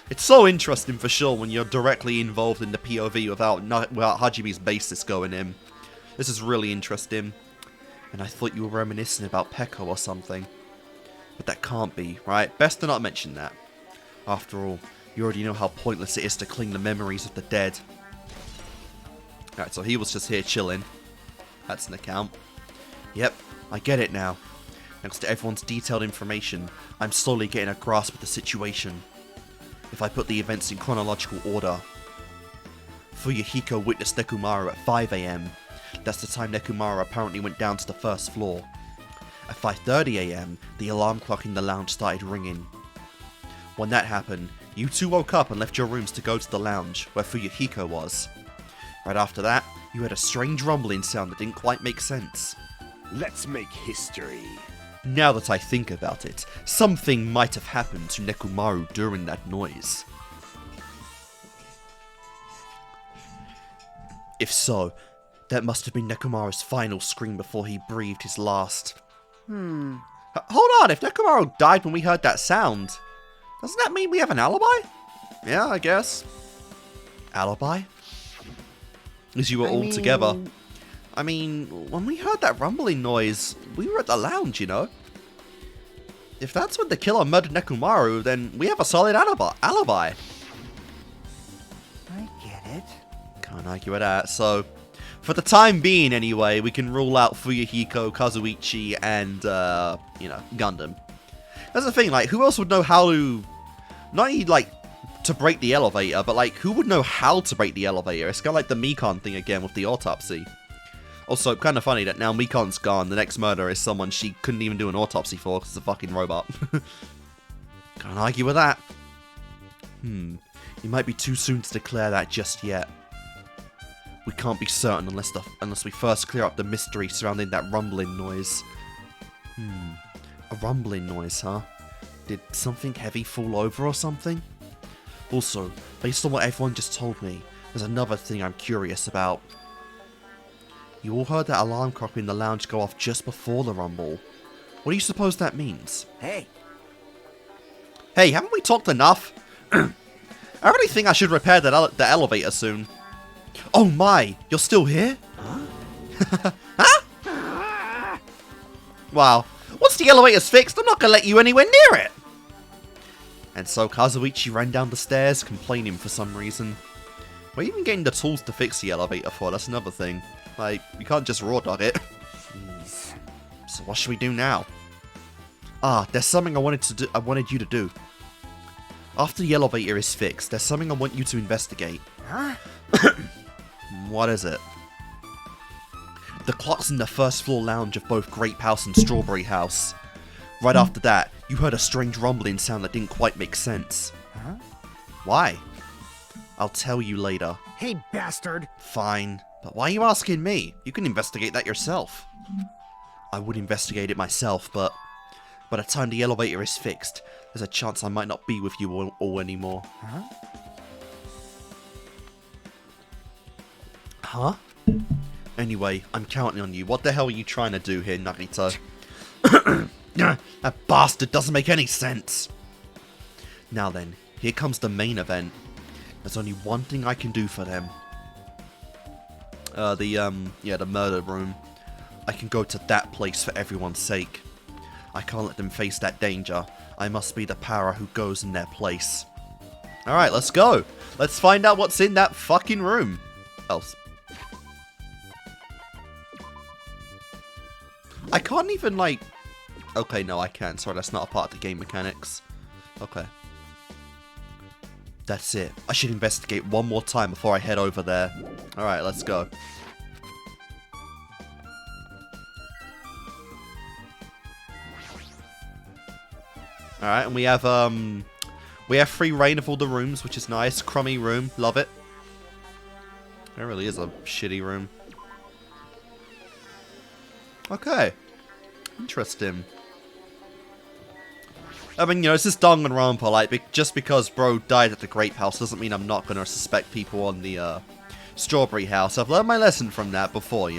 [SPEAKER 1] It's so interesting for sure when you're directly involved in the POV without Hajime's basis going in. This is really interesting. And I thought you were reminiscing about Peko or something. But that can't be, right? Best to not mention that. After all, you already know how pointless it is to cling to memories of the dead. Alright, so he was just here chilling. That's an account. Yep, I get it now. Thanks to everyone's detailed information, I'm slowly getting a grasp of the situation. if I put the events in chronological order. Fuyuhiko witnessed Nekomaru at 5 AM. That's the time Nekomaru apparently went down to the first floor. At 5:30 AM, the alarm clock in the lounge started ringing. When that happened, you two woke up and left your rooms to go to the lounge, where Fuyuhiko was. Right after that, you heard a strange rumbling sound that didn't quite make sense.
[SPEAKER 5] Let's make history.
[SPEAKER 1] Now that I think about it, something might have happened to Nekomaru during that noise. If so, that must have been Nekomaru's final scream before he breathed his last. Hold on, if Nekomaru died when we heard that sound, doesn't that mean we have an alibi? Yeah, I guess. Alibi? As you were all together. I mean, when we heard that rumbling noise, we were at the lounge, you know? If that's when the killer murdered Nekomaru, then we have a solid alibi.
[SPEAKER 4] I get it.
[SPEAKER 1] Can't argue with that. So, for the time being anyway, we can rule out Fuyuhiko, Kazuichi, and, Gundam. That's the thing, like, who else would know how to... Not only, like, to break the elevator, but, like, who would know how to break the elevator? It's kind of like the Mikon thing again with the autopsy. Also, kind of funny that now Mikon's gone, the next murderer is someone she couldn't even do an autopsy for because it's a fucking robot. Can't argue with that. It might be too soon to declare that just yet. We can't be certain unless we first clear up the mystery surrounding that rumbling noise. A rumbling noise, huh? Did something heavy fall over or something? Also, based on what everyone just told me, there's another thing I'm curious about. You all heard that alarm clock in the lounge go off just before the rumble. What do you suppose that means?
[SPEAKER 4] Hey,
[SPEAKER 1] Hey, haven't we talked enough? I really think I should repair the elevator soon. Oh my, you're still here? Huh? Wow, once the elevator's fixed, I'm not gonna let you anywhere near it! And so Kazuichi ran down the stairs, complaining for some reason. We're even getting the tools to fix the elevator for, that's another thing. Like, you can't just raw dog it.
[SPEAKER 4] jeez.
[SPEAKER 1] So what should we do now? Ah, there's something I wanted you to do. After the elevator is fixed, there's something I want you to investigate.
[SPEAKER 4] Huh?
[SPEAKER 1] What is it? The clocks in the first floor lounge of both Grape House and Strawberry House. Right after that, you heard a strange rumbling sound that didn't quite make sense.
[SPEAKER 4] Huh?
[SPEAKER 1] Why? I'll tell you later.
[SPEAKER 6] Hey, bastard!
[SPEAKER 1] Fine, but why are you asking me? You can investigate that yourself. I would investigate it myself, but by the time the elevator is fixed, there's a chance I might not be with you all anymore.
[SPEAKER 4] Huh?
[SPEAKER 1] Huh? Anyway, I'm counting on you. What the hell are you trying to do here, Nagito? That bastard doesn't make any sense. Now then, here comes the main event. There's only one thing I can do for them. The murder room. I can go to that place for everyone's sake. I can't let them face that danger. I must be the power who goes in their place. Alright, let's go. Let's find out what's in that fucking room. Else. I can't even, like... Okay, no, I can. Sorry, that's not a part of the game mechanics. Okay. That's it. I should investigate one more time before I head over there. Alright, let's go. Alright, and we have free reign of all the rooms, which is nice. Crummy room, love it. It really is a shitty room. Okay. Interesting. I mean, this is Danganronpa, like, just because bro died at the Grape House doesn't mean I'm not gonna suspect people on the, Strawberry House. I've learned my lesson from that before,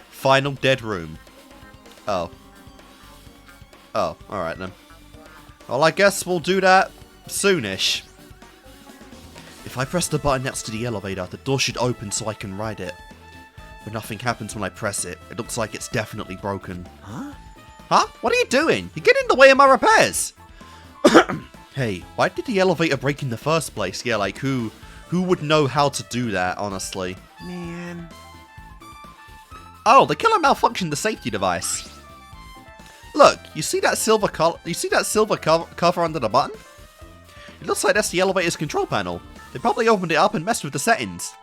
[SPEAKER 1] Final dead room. Oh. Oh, alright then. Well, I guess we'll do that soonish. If I press the button next to the elevator, the door should open so I can ride it. But nothing happens when I press it. It looks like it's definitely broken.
[SPEAKER 4] Huh?
[SPEAKER 1] Huh? What are you doing? You're getting in the way of my repairs! Hey, why did the elevator break in the first place? Yeah, like, who would know how to do that, honestly?
[SPEAKER 4] Man.
[SPEAKER 1] Oh, the killer malfunctioned the safety device. Look, you see that silver cover under the button? It looks like that's the elevator's control panel. They probably opened it up and messed with the settings.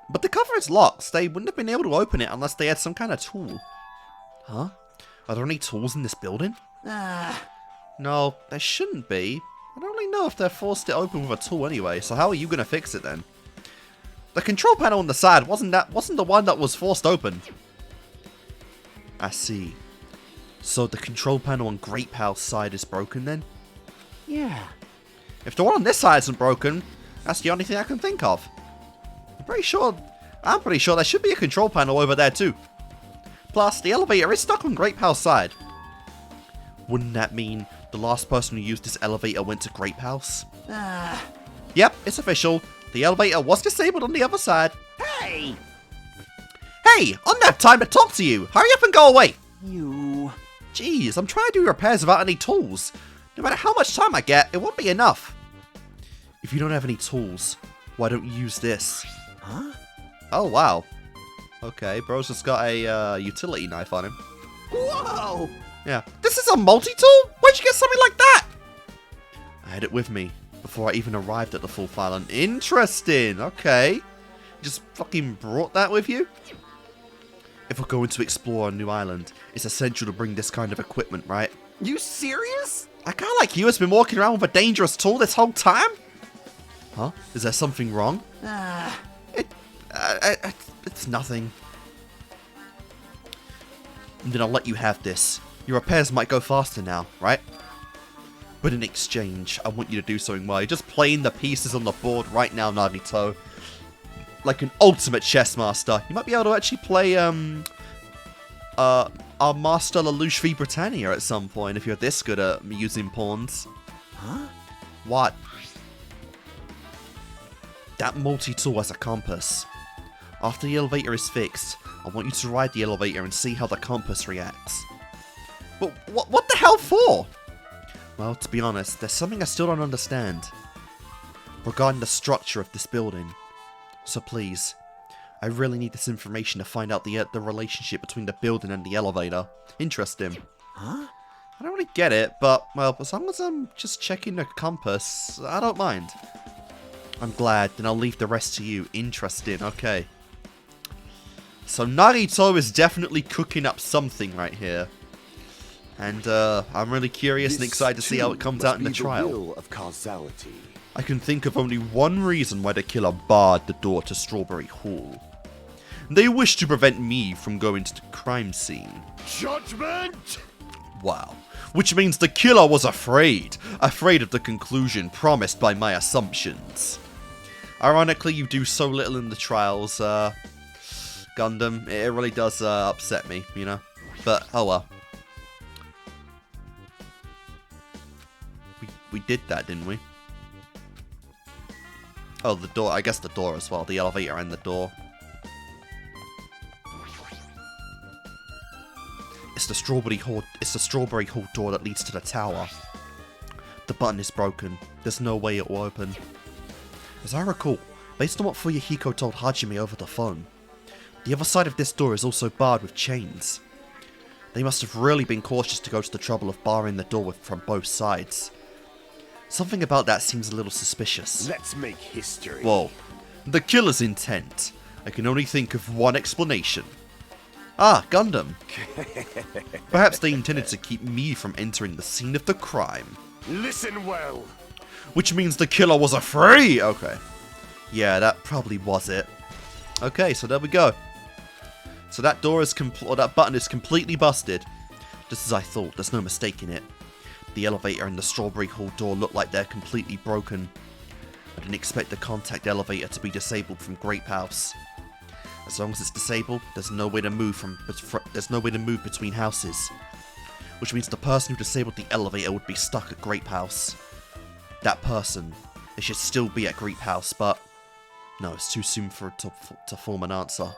[SPEAKER 1] But the cover is locked. They wouldn't have been able to open it unless they had some kind of tool. Huh? Are there any tools in this building? No, there shouldn't be. I don't really know if they're forced it open with a tool anyway, so how are you going to fix it then? The control panel on the side wasn't the one that was forced open. I see. So the control panel on Great Pal's side is broken then?
[SPEAKER 6] Yeah.
[SPEAKER 1] If the one on this side isn't broken, that's the only thing I can think of. I'm pretty sure there should be a control panel over there too. Plus, the elevator is stuck on Great Pal's side. Wouldn't that mean the last person who used this elevator went to Great Pal's? Yep, it's official. The elevator was disabled on the other side.
[SPEAKER 6] Hey!
[SPEAKER 1] Hey, I don't have time to talk to you. Hurry up and go away.
[SPEAKER 6] You...
[SPEAKER 1] Jeez, I'm trying to do repairs without any tools. No matter how much time I get, it won't be enough. If you don't have any tools, why don't you use this?
[SPEAKER 6] Huh?
[SPEAKER 1] Oh, wow. Okay, bro's just got a utility knife on him.
[SPEAKER 6] Whoa!
[SPEAKER 1] Yeah. This is a multi-tool? Where'd you get something like that? I had it with me before I even arrived at the Full Island. Interesting. Okay. You just fucking brought that with you? If we're going to explore a new island, it's essential to bring this kind of equipment, right?
[SPEAKER 6] You serious?
[SPEAKER 1] A guy like you has been walking around with a dangerous tool this whole time? Huh? Is there something wrong? It's nothing. Then I'll let you have this. Your repairs might go faster now, right? But in exchange, I want you to do something while you're just playing the pieces on the board right now, Nagito. Like an ultimate chess master. You might be able to actually play, our Master Lelouch v Britannia at some point if you're this good at using pawns.
[SPEAKER 6] Huh?
[SPEAKER 1] What? That multi-tool has a compass. After the elevator is fixed, I want you to ride the elevator and see how the compass reacts. But what the hell for? Well, to be honest, there's something I still don't understand regarding the structure of this building. So please, I really need this information to find out the relationship between the building and the elevator. Interesting.
[SPEAKER 6] Huh?
[SPEAKER 1] I don't really get it, but, well, as long as I'm just checking the compass, I don't mind. I'm glad, then I'll leave the rest to you. Interesting, okay. So Nagito is definitely cooking up something right here. And, I'm really curious and excited to see how it comes out in the trial.
[SPEAKER 5] The will of causality.
[SPEAKER 1] I can think of only one reason why the killer barred the door to Strawberry Hall. They wish to prevent me from going to the crime scene.
[SPEAKER 5] Judgment!
[SPEAKER 1] Wow. Which means the killer was afraid. Afraid of the conclusion promised by my assumptions. Ironically, you do so little in the trials, Gundam. It really does upset me, you know? But, oh well. We did that, didn't we? Oh, the door. I guess the door as well. The elevator and the door. It's the Strawberry Hall. It's the Strawberry Hall door that leads to the tower. The button is broken. There's no way it will open. As I recall, based on what Fuyuhiko told Hajime over the phone, the other side of this door is also barred with chains. They must have really been cautious to go to the trouble of barring the door from both sides. Something about that seems a little suspicious.
[SPEAKER 5] Let's make history.
[SPEAKER 1] Whoa. The killer's intent. I can only think of one explanation. Ah, Gundam. Perhaps they intended to keep me from entering the scene of the crime.
[SPEAKER 5] Listen well.
[SPEAKER 1] Which means the killer was afraid. Okay. Yeah, that probably was it. Okay, so there we go. So that door is that button is completely busted. Just as I thought, there's no mistaking it. The elevator and the Strawberry Hall door look like they're completely broken. I didn't expect the contact elevator to be disabled from Grape House. As long as it's disabled, there's no way to move between houses. Which means the person who disabled the elevator would be stuck at Grape House. That person, they should still be at Grape House, but no, it's too soon for it to form an answer.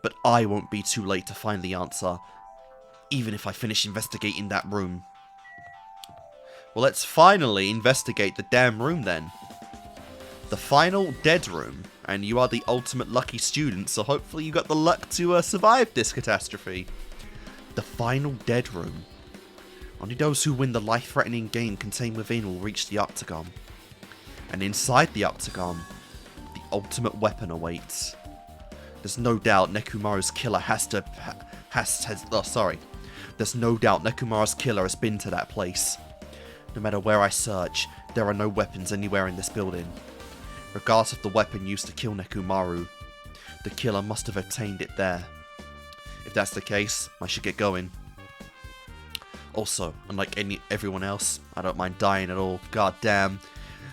[SPEAKER 1] But I won't be too late to find the answer, even if I finish investigating that room. Well, let's finally investigate the damn room then. The final dead room, and you are the ultimate lucky student, so hopefully you got the luck to survive this catastrophe. The final dead room. Only those who win the life-threatening game contained within will reach the Octagon. And inside the Octagon, the ultimate weapon awaits. There's no doubt Nekomaru's killer There's no doubt Nekomaru's killer has been to that place. No matter where I search, there are no weapons anywhere in this building. Regardless of the weapon used to kill Nekomaru, the killer must have obtained it there. If that's the case, I should get going. Also, unlike everyone else, I don't mind dying at all. God damn.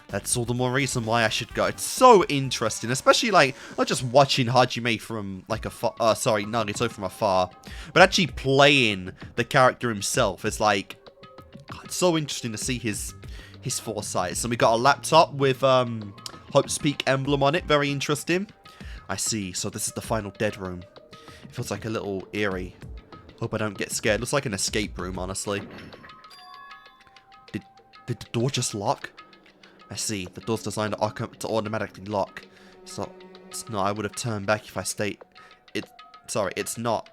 [SPEAKER 1] That's all the more reason why I should go. It's so interesting, especially like not just watching Hajime from like Nagito from afar, but actually playing the character himself. It's like it's so interesting to see his foresight. So we got a laptop with Hope's Peak emblem on it. Very interesting. I see. So this is the final dead room. It feels like a little eerie. Hope I don't get scared. Looks like an escape room, honestly. Did the door just lock? I see. The door's designed to automatically lock. It's not. I would have turned back if I stayed. It's not.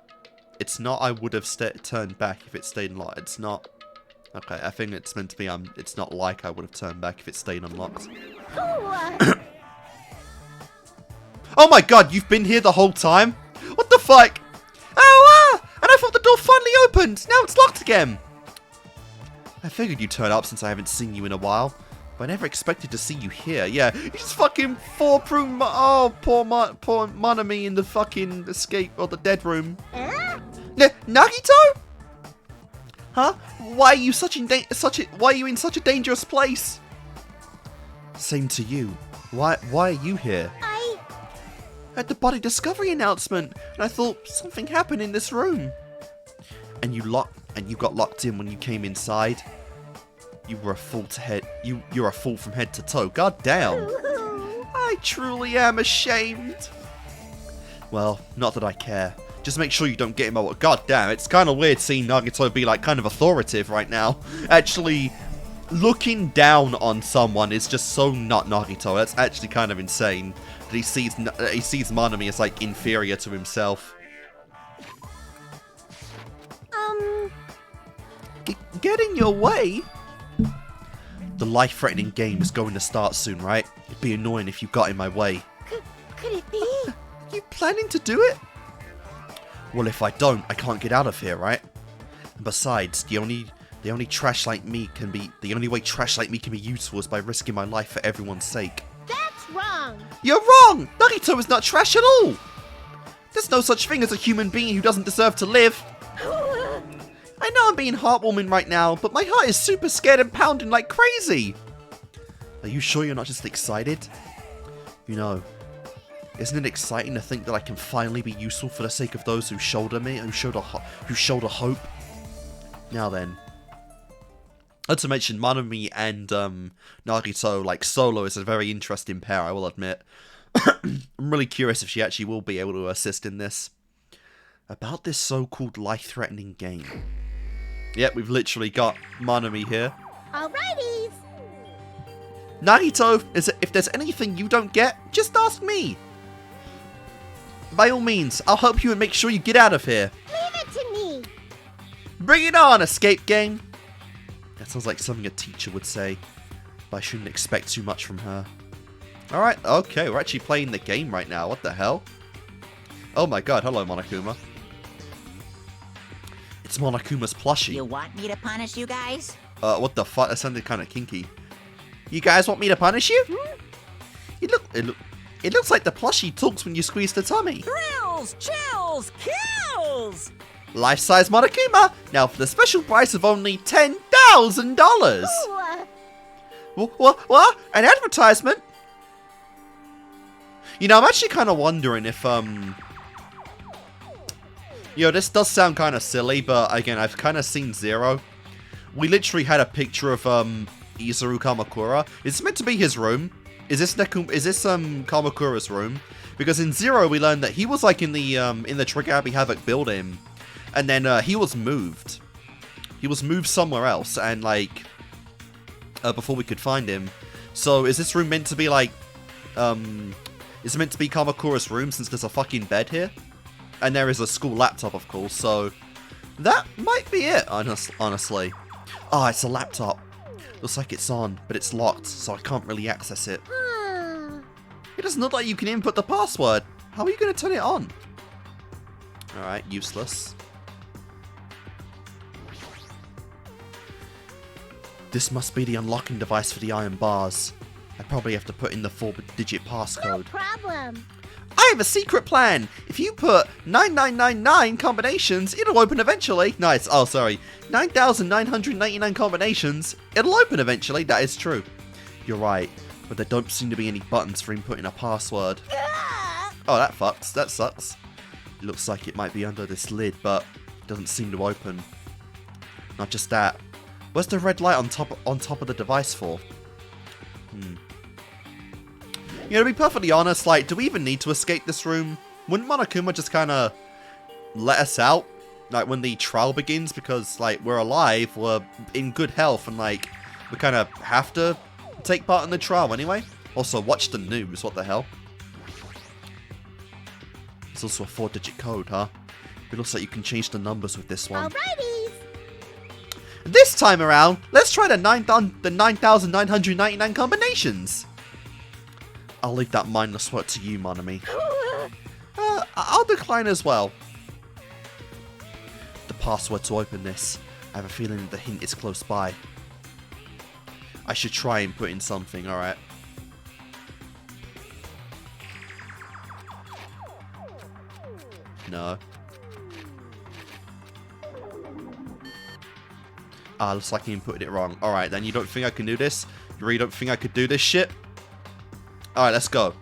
[SPEAKER 1] It's not. I would have turned back if it stayed locked. It's not. Okay, I think it's meant to be. It's not like I would have turned back if it stayed unlocked. Oh my god! You've been here the whole time. What the fuck? Oh, and I thought the door finally opened. Now it's locked again. I figured you'd turn up since I haven't seen you in a while. But I never expected to see you here. Yeah, you just fucking poor Monami in the fucking escape or the dead room. Nagito? Huh? Why are you why are you in such a dangerous place? Same to you. Why are you here? I had the body discovery announcement, and I thought something happened in this room. And you got locked in when you came inside. You were a fool you're a fool from head to toe. God damn. I truly am ashamed. Well, not that I care. Just make sure you don't get him over. God damn, it's kind of weird seeing Nagito be like kind of authoritative right now. Actually, looking down on someone is just so not Nagito. That's actually kind of insane. That he sees Monami as like inferior to himself. Get in your way? The life-threatening game is going to start soon, right? It'd be annoying if you got in my way.
[SPEAKER 2] Could it be?
[SPEAKER 1] You planning to do it? Well, if I don't, I can't get out of here, right? And besides, the only way trash like me can be useful is by risking my life for everyone's sake.
[SPEAKER 2] That's wrong.
[SPEAKER 1] You're wrong! Nagito is not trash at all! There's no such thing as a human being who doesn't deserve to live. I know I'm being heartwarming right now, but my heart is super scared and pounding like crazy. Are you sure you're not just excited? You know, isn't it exciting to think that I can finally be useful for the sake of those who shoulder me, who shoulder hope? Now then. Not to mention, Manami and Nagito, like solo, is a very interesting pair, I will admit. I'm really curious if she actually will be able to assist in this. About this so-called life-threatening game. Yep, we've literally got Manami here.
[SPEAKER 2] Alrighties.
[SPEAKER 1] Nagito, if there's anything you don't get, just ask me. By all means, I'll help you and make sure you get out of here.
[SPEAKER 2] Leave it to me.
[SPEAKER 1] Bring it on, escape game. That sounds like something a teacher would say, but I shouldn't expect too much from her. Alright, okay, we're actually playing the game right now. What the hell? Oh my god, hello, Monokuma. It's Monokuma's plushie.
[SPEAKER 3] You want me to punish you guys?
[SPEAKER 1] What the fuck? That sounded kind of kinky. You guys want me to punish you? It looks like the plushie talks when you squeeze the tummy.
[SPEAKER 3] Thrills, chills, kills!
[SPEAKER 1] Life-size Monokuma, now for the special price of only $10,000. What? An advertisement? You know, I'm actually kind of wondering if, you know, this does sound kind of silly, but again, I've kind of seen Zero. We literally had a picture of, Izuru Kamakura. Is this meant to be his room? Is this Kamakura's room? Because in Zero, we learned that he was, like, in the Trigger Happy Havoc building. And then, he was moved. He was moved somewhere else, and, like, before we could find him. So, is this room meant to be, like, is it meant to be Kamakura's room since there's a fucking bed here? And there is a school laptop, of course, so that might be it, honestly. Ah, it's a laptop. Looks like it's on, but it's locked, so I can't really access it. It doesn't look like you can input the password. How are you going to turn it on? Alright, useless. This must be the unlocking device for the iron bars. I probably have to put in the 4-digit passcode.
[SPEAKER 7] Problem.
[SPEAKER 1] I have a secret plan! If you put 9999 combinations, it'll open eventually. Nice. Oh, sorry. 9,999 combinations, it'll open eventually. That is true. You're right. But there don't seem to be any buttons for inputting a password. Oh, that fucks. That sucks. It looks like it might be under this lid, but it doesn't seem to open. Not just that. Where's the red light on top of the device for? You know, to be perfectly honest, like, do we even need to escape this room? Wouldn't Monokuma just kind of let us out? Like, when the trial begins? Because, like, we're alive, we're in good health, and, like, we kind of have to take part in the trial anyway. Also, watch the news, what the hell? There's also a 4-digit code, huh? It looks like you can change the numbers with this one.
[SPEAKER 7] Alrighty.
[SPEAKER 1] This time around, let's try the 9,999 combinations. I'll leave that mindless work to you, Monami. I'll decline as well. The password to open this. I have a feeling that the hint is close by. I should try and put in something, alright. No. Ah, looks like I inputted it wrong. Alright, then you don't think I can do this? You really don't think I could do this shit? Alright, let's go.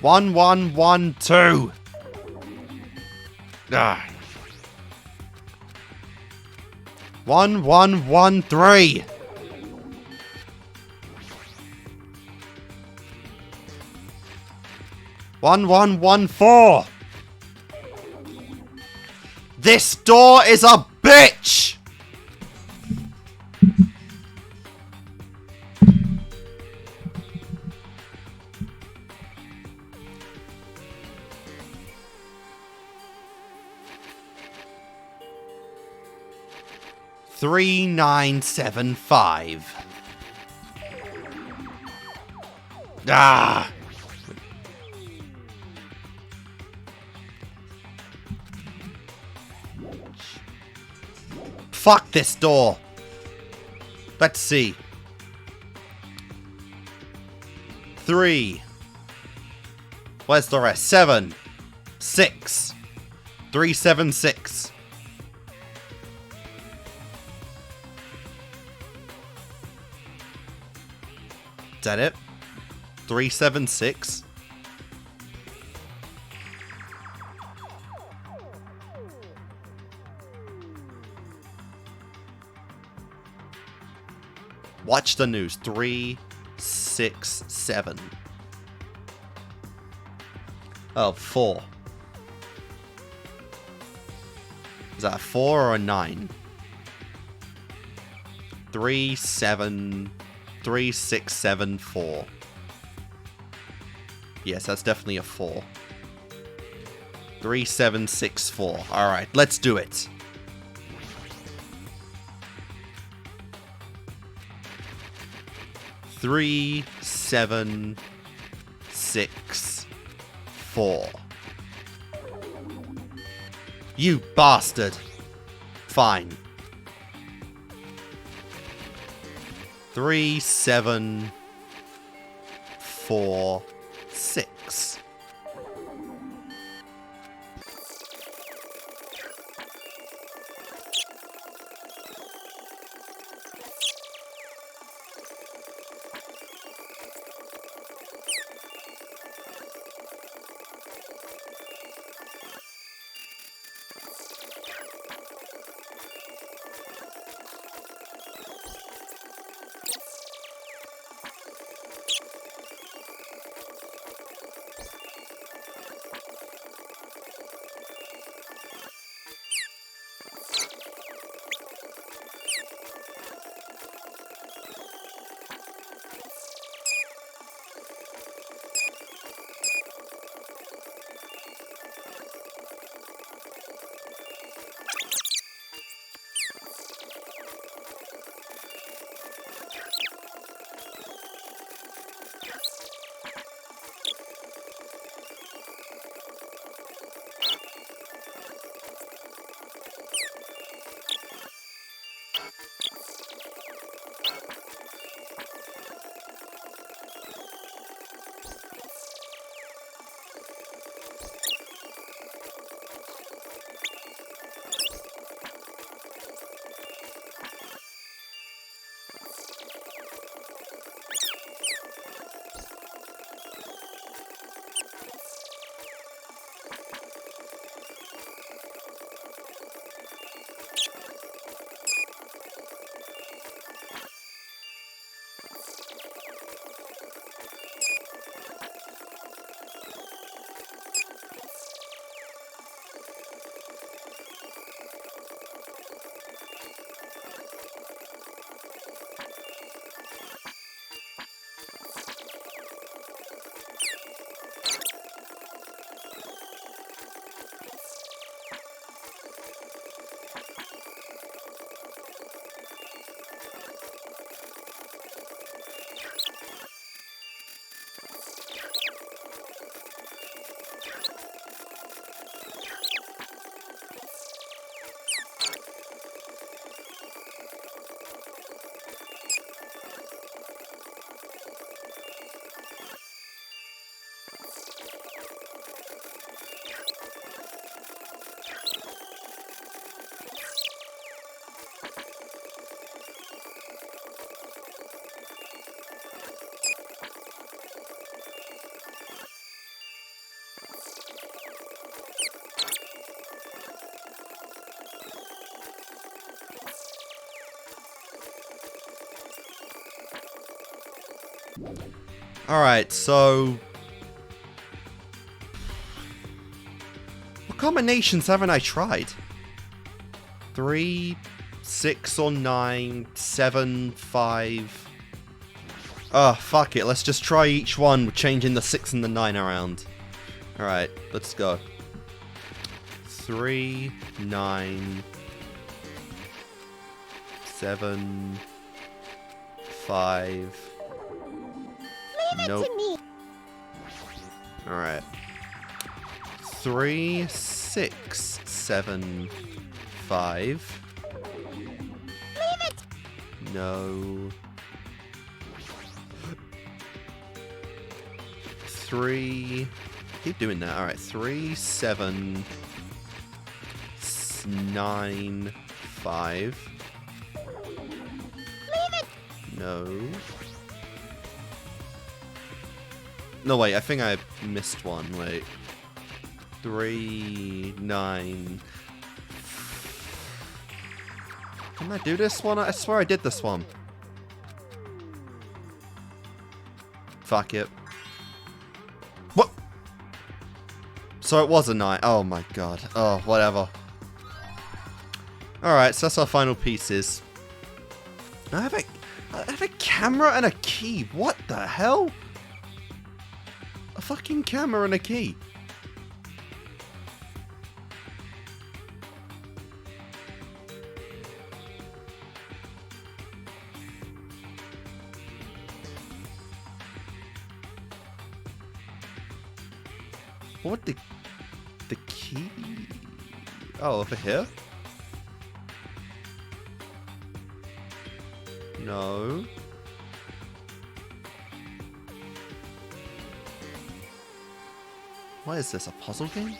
[SPEAKER 1] One, one, one, two. Ah. 1113. One, 1114. This door is a bitch. Three, 975. Ah. Fuck this door. Let's see. 3. Where's the rest? 7. 6. 376. Is that it? 376. Watch the news. 367. Oh, 4. Is that a 4 or a 9? 3674. Yes, that's definitely a 4. 3764. Alright, let's do it. Three, 7, 6, 4. You bastard. Fine. 3, 7, 4, 6. Alright, so... what combinations haven't I tried? 3, 6 or 9, 7, 5... oh, fuck it. Let's just try each one, changing the 6 and the 9 around. Alright, let's go. 3, 9... 7... 5... nope. Alright. 3, 6, 7, 5. No. 3. Keep doing that. Alright. 3, 7, 9, 5. No. No, wait. I think I missed one. Wait. 3, 9. Can I do this one? I swear I did this one. Fuck it. What? So it was a 9. Oh my god. Oh, whatever. Alright, so that's our final pieces. I have a camera and a key. What the hell? A fucking camera and a key. What the key? Oh, over here? No. What is this? A puzzle game?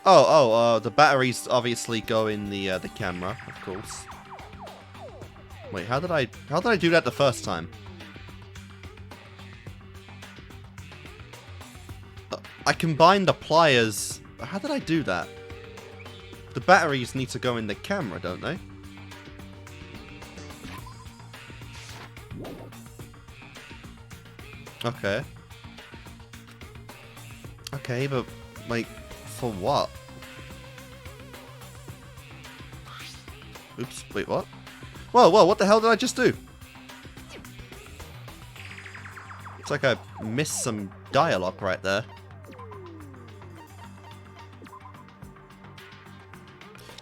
[SPEAKER 1] The batteries obviously go in the camera, of course. Wait, how did I do that the first time? I combined the pliers. How did I do that? The batteries need to go in the camera, don't they? Okay. Okay, but, like, for what? Oops, wait, what? Whoa, what the hell did I just do? It's like I missed some dialogue right there.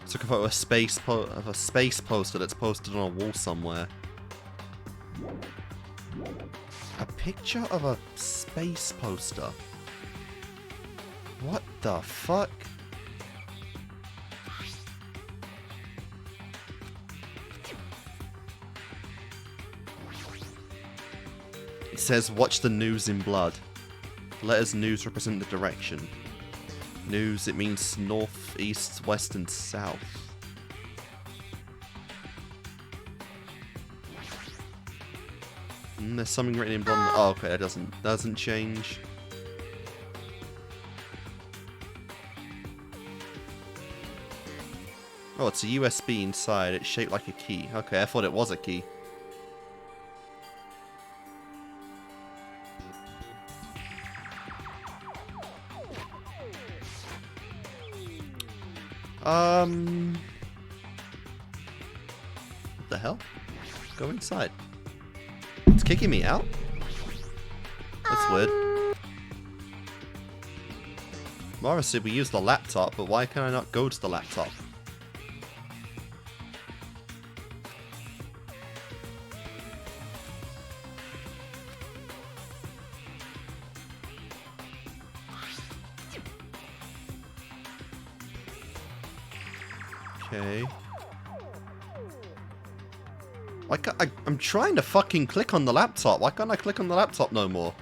[SPEAKER 1] Took a photo of a space poster that's posted on a wall somewhere. A picture of a space poster. What the fuck? It says, watch the news in blood. Letters news represent the direction. News, it means north, east, west, and south. There's something written in blonde. Oh, okay, that doesn't change. Oh, it's a USB inside. It's shaped like a key. Okay, I thought it was a key. What the hell? Go inside. It's kicking me out? That's weird. Mara said we use the laptop, but why can I not go to the laptop? Okay. I'm trying to fucking click on the laptop. Why can't I click on the laptop no more?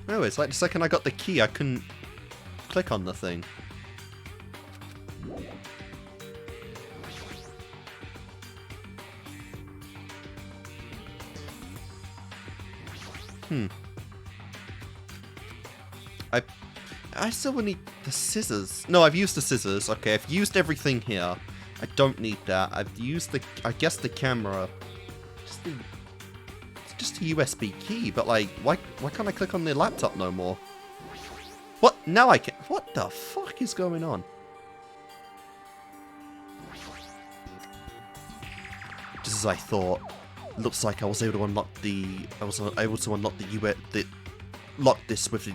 [SPEAKER 1] No, it's like the second I got the key, I couldn't click on the thing. I still would need the scissors. No, I've used the scissors. Okay, I've used everything here. I don't need that. I've used the, I guess the camera. It's just a USB key, but like, why can't I click on the laptop no more? What? Now I can. What the fuck is going on? Just as I thought. Looks like I was able to unlock the. I was able to unlock lock this with the.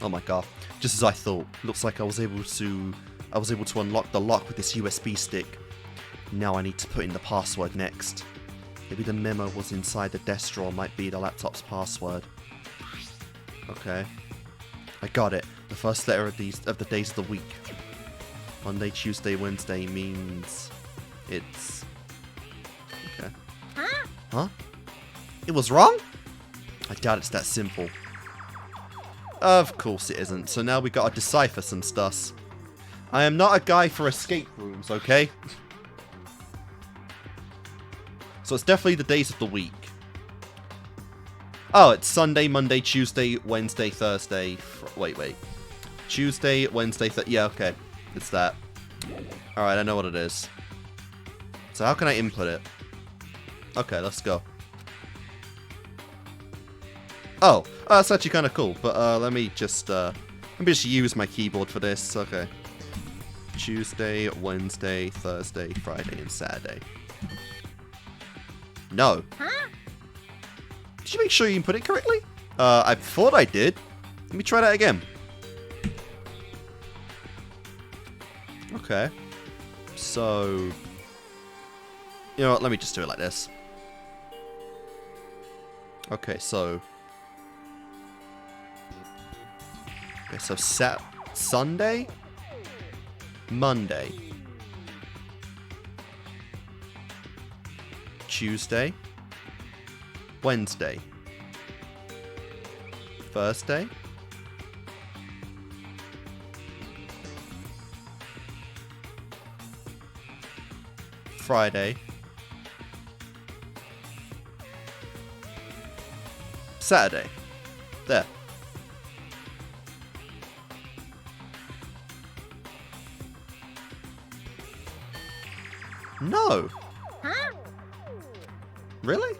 [SPEAKER 1] Oh my god! Just as I thought. Looks like I was able to unlock the lock with this USB stick. Now I need to put in the password next. Maybe the memo was inside the desk drawer. Might be the laptop's password. Okay. I got it. The first letter of the days of the week. Monday, Tuesday, Wednesday means it's. Okay. Huh? It was wrong? I doubt it's that simple. Of course it isn't. So now we gotta decipher some stuff. I am not a guy for escape rooms, okay? So it's definitely the days of the week. Oh, it's Sunday, Monday, Tuesday, Wednesday, Thursday. Wait. Tuesday, Wednesday, yeah, okay. It's that. Alright, I know what it is. So how can I input it? Okay, let's go. Oh, that's actually kind of cool. But let me just use my keyboard for this. Okay. Tuesday, Wednesday, Thursday, Friday, and Saturday. No.
[SPEAKER 3] Huh?
[SPEAKER 1] Did you make sure you input it correctly? I thought I did. Let me try that again. Okay. So, you know what? Let me just do it like this. Okay, so. Okay, so Sunday, Monday, Tuesday, Wednesday, Thursday, Friday, Saturday. There. No.
[SPEAKER 3] Huh?
[SPEAKER 1] Really?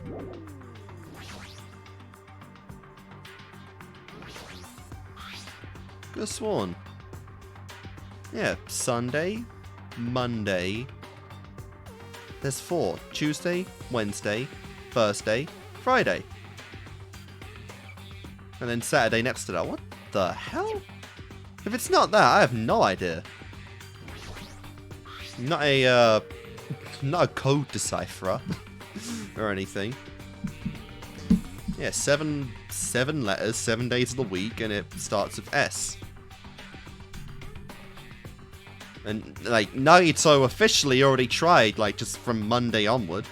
[SPEAKER 1] Could have sworn. Yeah, Sunday, Monday. There's 4. Tuesday, Wednesday, Thursday, Friday. And then Saturday next to that. What the hell? If it's not that, I have no idea. Not a code decipherer or anything. Yeah, seven letters, 7 days of the week, and it starts with S. And like Nagito officially already tried, like just from Monday onward.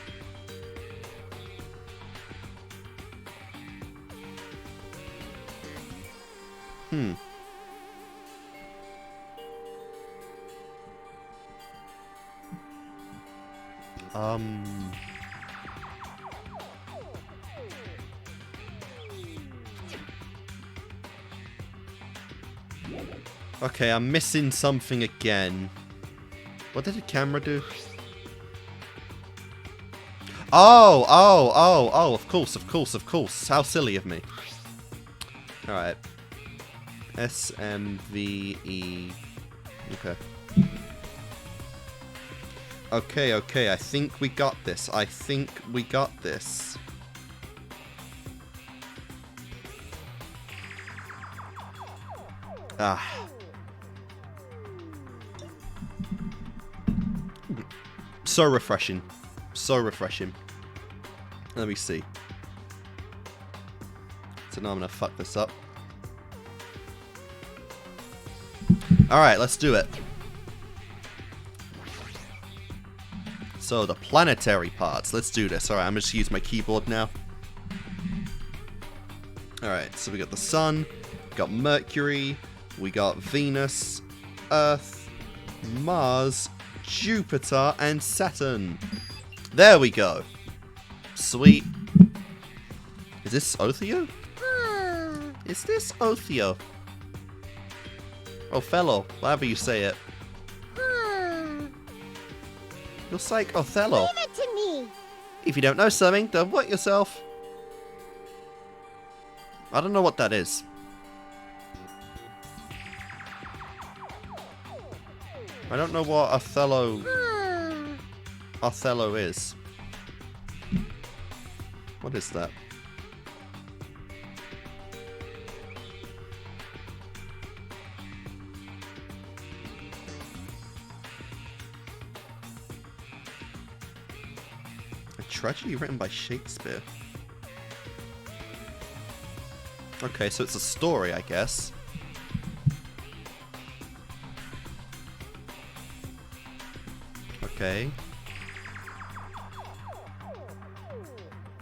[SPEAKER 1] Okay, I'm missing something again. What did the camera do? Oh, of course. How silly of me. Alright. SMVE. Okay, I think we got this. Ah. So refreshing. Let me see. So now I'm gonna fuck this up. Alright, let's do it. So, the planetary parts. Let's do this. Alright, I'm gonna just use my keyboard now. Alright, so we got the Sun, we got Mercury, we got Venus, Earth, Mars, Jupiter, and Saturn. There we go. Sweet. Is this Othio? Is this Othio? Othello, however you say it. Looks like Othello.
[SPEAKER 7] Leave it to me.
[SPEAKER 1] If you don't know something, don't work yourself. I don't know what that is. I don't know what Othello is. What is that? A tragedy written by Shakespeare. Okay, so it's a story, I guess. Okay.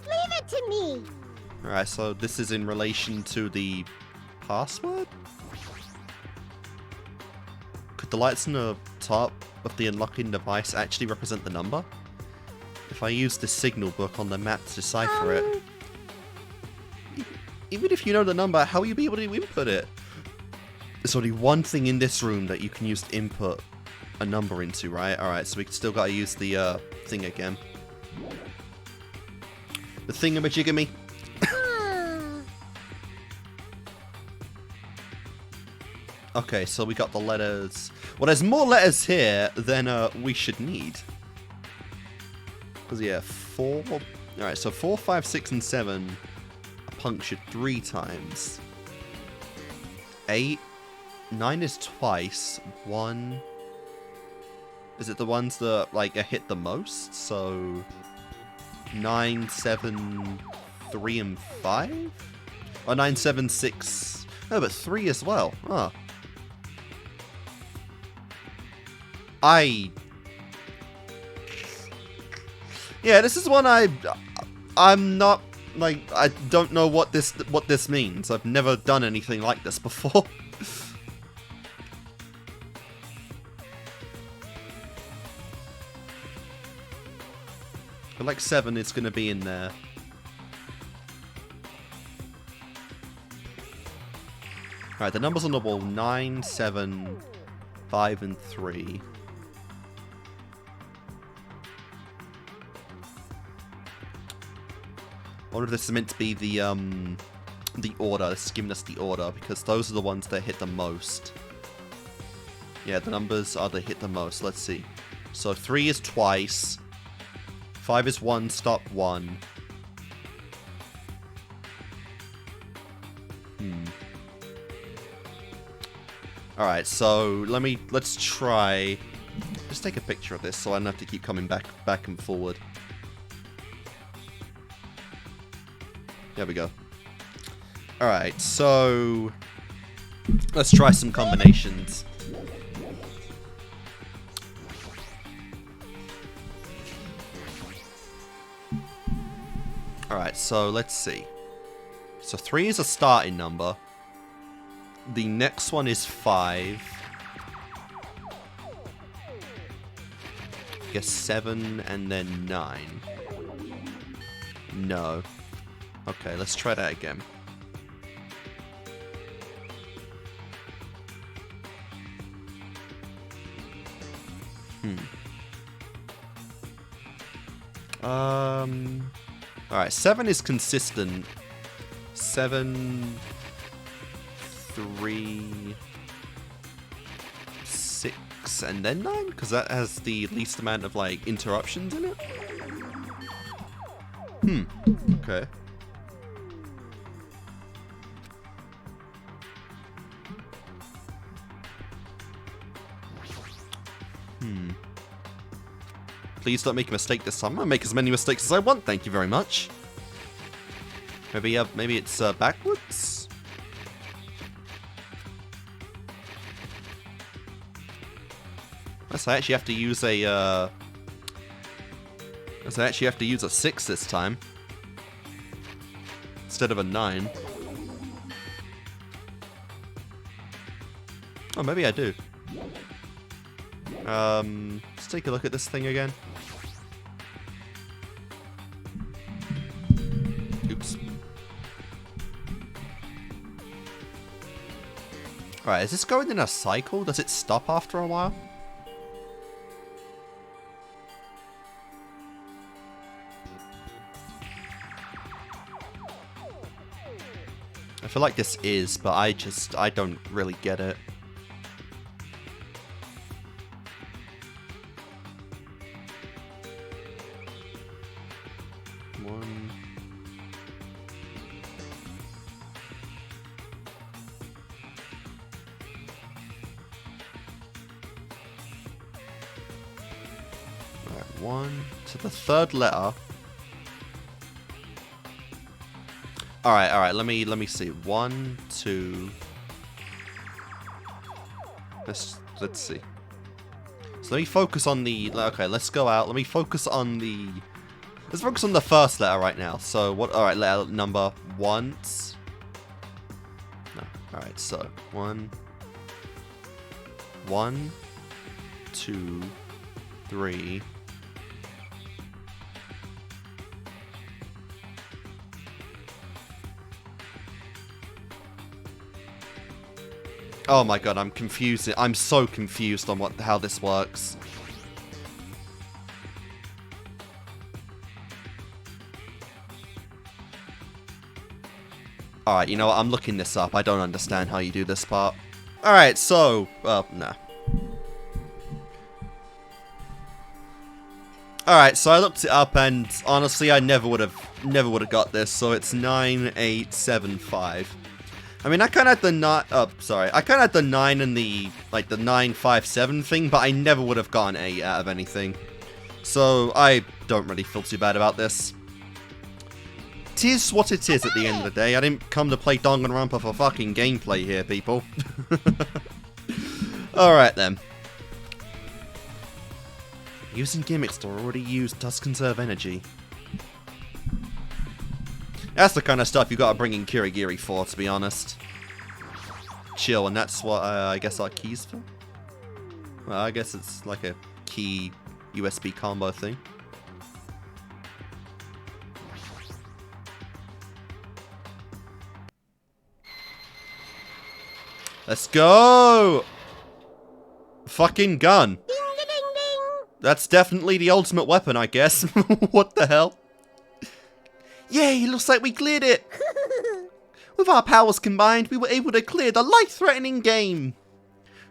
[SPEAKER 7] Leave it to me.
[SPEAKER 1] Alright, so this is in relation to the password? Could the lights on the top of the unlocking device actually represent the number? If I use the signal book on the map to decipher it... Even if you know the number, how will you be able to input it? There's only one thing in this room that you can use to input a number into, right? Alright, so we still gotta use the thing again. The thingamajigamy. Okay, so we got the letters. Well, there's more letters here than we should need. Because, yeah, 4... Alright, so 4, 5, 6, and 7 are punctured 3 times. 8. 9 is twice. 1... Is it the ones that, like, are hit the most? So... 9, 7, 3, and 5? Or 9, 7, 6... Oh, but 3 as well. Huh. Yeah, this is one I'm not, like, I don't know what this means. I've never done anything like this before. But like 7 is going to be in there. Alright, the numbers on the wall, 9, 7, 5, and 3. I wonder if this is meant to be the order. This is giving us the order, because those are the ones that hit the most. Yeah, the numbers are that hit the most. Let's see. So 3 is twice. 5 is 1, stop 1. Alright, so let's try. Just take a picture of this so I don't have to keep coming back and forward. There we go. Alright, so let's try some combinations. Alright, so let's see. So 3 is a starting number. The next one is 5. I guess 7 and then 9. No. Okay, let's try that again. Alright, 7 is consistent. 7, 3, 6, and then 9? Because that has the least amount of, like, interruptions in it? Okay. Please don't make a mistake this time. I'll make as many mistakes as I want, thank you very much. Maybe it's backwards? Unless I actually have to use a unless I actually have to use a 6 this time. Instead of a 9. Oh, maybe I do. Let's take a look at this thing again. Oops. Alright, is this going in a cycle? Does it stop after a while? I feel like this is, but I don't really get it. One. Right, 1 to the 3rd letter. Alright, let me see. 1, 2. Let's see. So let me focus on the okay, let's go out. Let me focus on the let's focus on the first letter right now. So what alright, letter number 1. No. Alright, so 1 1 2 3. Oh my god, I'm confused. I'm so confused on how this works. Alright, you know what? I'm looking this up. I don't understand how you do this part. Alright, so... nah. Alright, so I looked it up and honestly I never would have got this, so it's 9875. I mean, I kind of had the I kind of had the 9 and the 957 thing, but I never would have gotten 8 out of anything. So I don't really feel too bad about this. Tis what it is at the end of the day. I didn't come to play Danganronpa for fucking gameplay here, people. Alright then. Using gimmicks that are already used does conserve energy. That's the kind of stuff you gotta bring in Kirigiri for, to be honest. Chill, and that's what I guess our keys for? Well, I guess it's like a key USB combo thing. Let's go! Fucking gun.
[SPEAKER 7] Ding, ding, ding.
[SPEAKER 1] That's definitely the ultimate weapon, I guess. What the hell? Yay, looks like we cleared it! With our powers combined, we were able to clear the life-threatening game!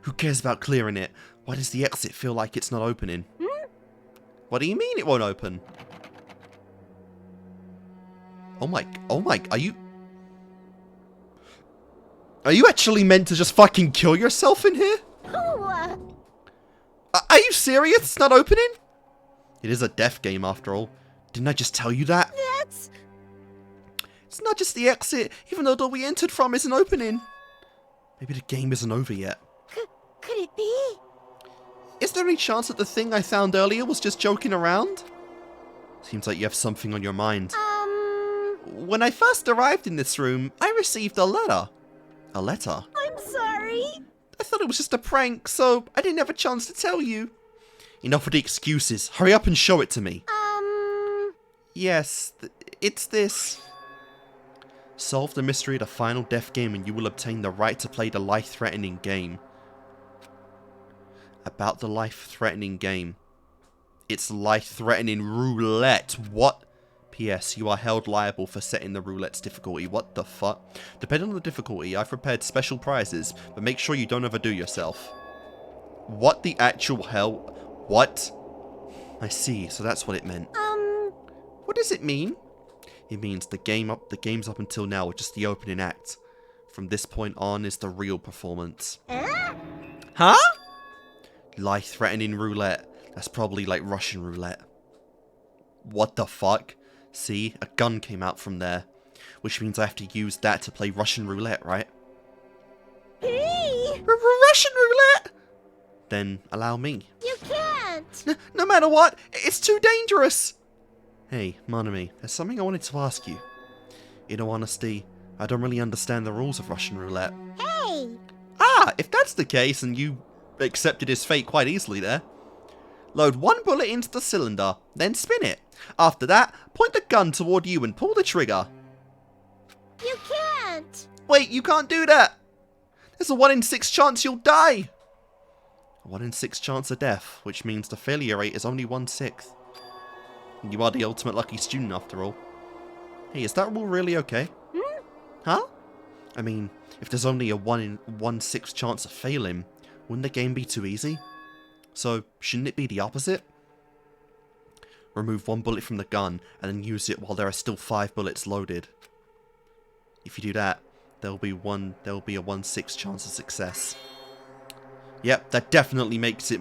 [SPEAKER 1] Who cares about clearing it? Why does the exit feel like it's not opening? What do you mean it won't open? Oh my, are you... Are you actually meant to just fucking kill yourself in here?
[SPEAKER 7] Oh,
[SPEAKER 1] Are you serious? It's not opening? It is a death game after all. Didn't I just tell you that?
[SPEAKER 7] that's...
[SPEAKER 1] It's not just the exit, even though the door we entered from isn't opening. Maybe the game isn't over yet.
[SPEAKER 7] Could it be?
[SPEAKER 1] Is there any chance that the thing I found earlier was just joking around? Seems like you have something on your mind. When I first arrived in this room, I received a letter. A letter?
[SPEAKER 7] I'm sorry.
[SPEAKER 1] I thought it was just a prank, so I didn't have a chance to tell you. Enough with the excuses. Hurry up and show it to me. Yes, it's this. Solve the mystery of the final death game and you will obtain the right to play the life-threatening game. About the life-threatening game. It's life-threatening roulette. What? P.S. You are held liable for setting the roulette's difficulty. What the fuck? Depending on the difficulty, I've prepared special prizes, but make sure you don't overdo yourself. What the actual hell? What? I see, so that's what it meant. What does it mean? It means the game's up until now was just the opening act. From this point on is the real performance. Huh? Life-threatening roulette. That's probably like Russian roulette. What the fuck? See, a gun came out from there. Which means I have to use that to play Russian roulette, right?
[SPEAKER 7] Hey!
[SPEAKER 1] Russian roulette? Then allow me.
[SPEAKER 7] You can't!
[SPEAKER 1] No matter what, it's too dangerous! Hey, Manami, there's something I wanted to ask you. In all honesty, I don't really understand the rules of Russian roulette.
[SPEAKER 7] Hey!
[SPEAKER 1] Ah, if that's the case, and you accepted his fate quite easily there. Load one bullet into the cylinder, then spin it. After that, point the gun toward you and pull the trigger.
[SPEAKER 7] You can't!
[SPEAKER 1] Wait, you can't do that! There's a 1 in 6 chance you'll die. A 1 in 6 chance of death, which means the failure rate is only 1/6. You are the ultimate lucky student after all. Hey, is that rule really okay? Huh? I mean, if there's only a 1 in 1/6 chance of failing, wouldn't the game be too easy? So, shouldn't it be the opposite? Remove 1 bullet from the gun, and then use it while there are still 5 bullets loaded. If you do that, there'll be a 1/6 chance of success. Yep, that definitely makes it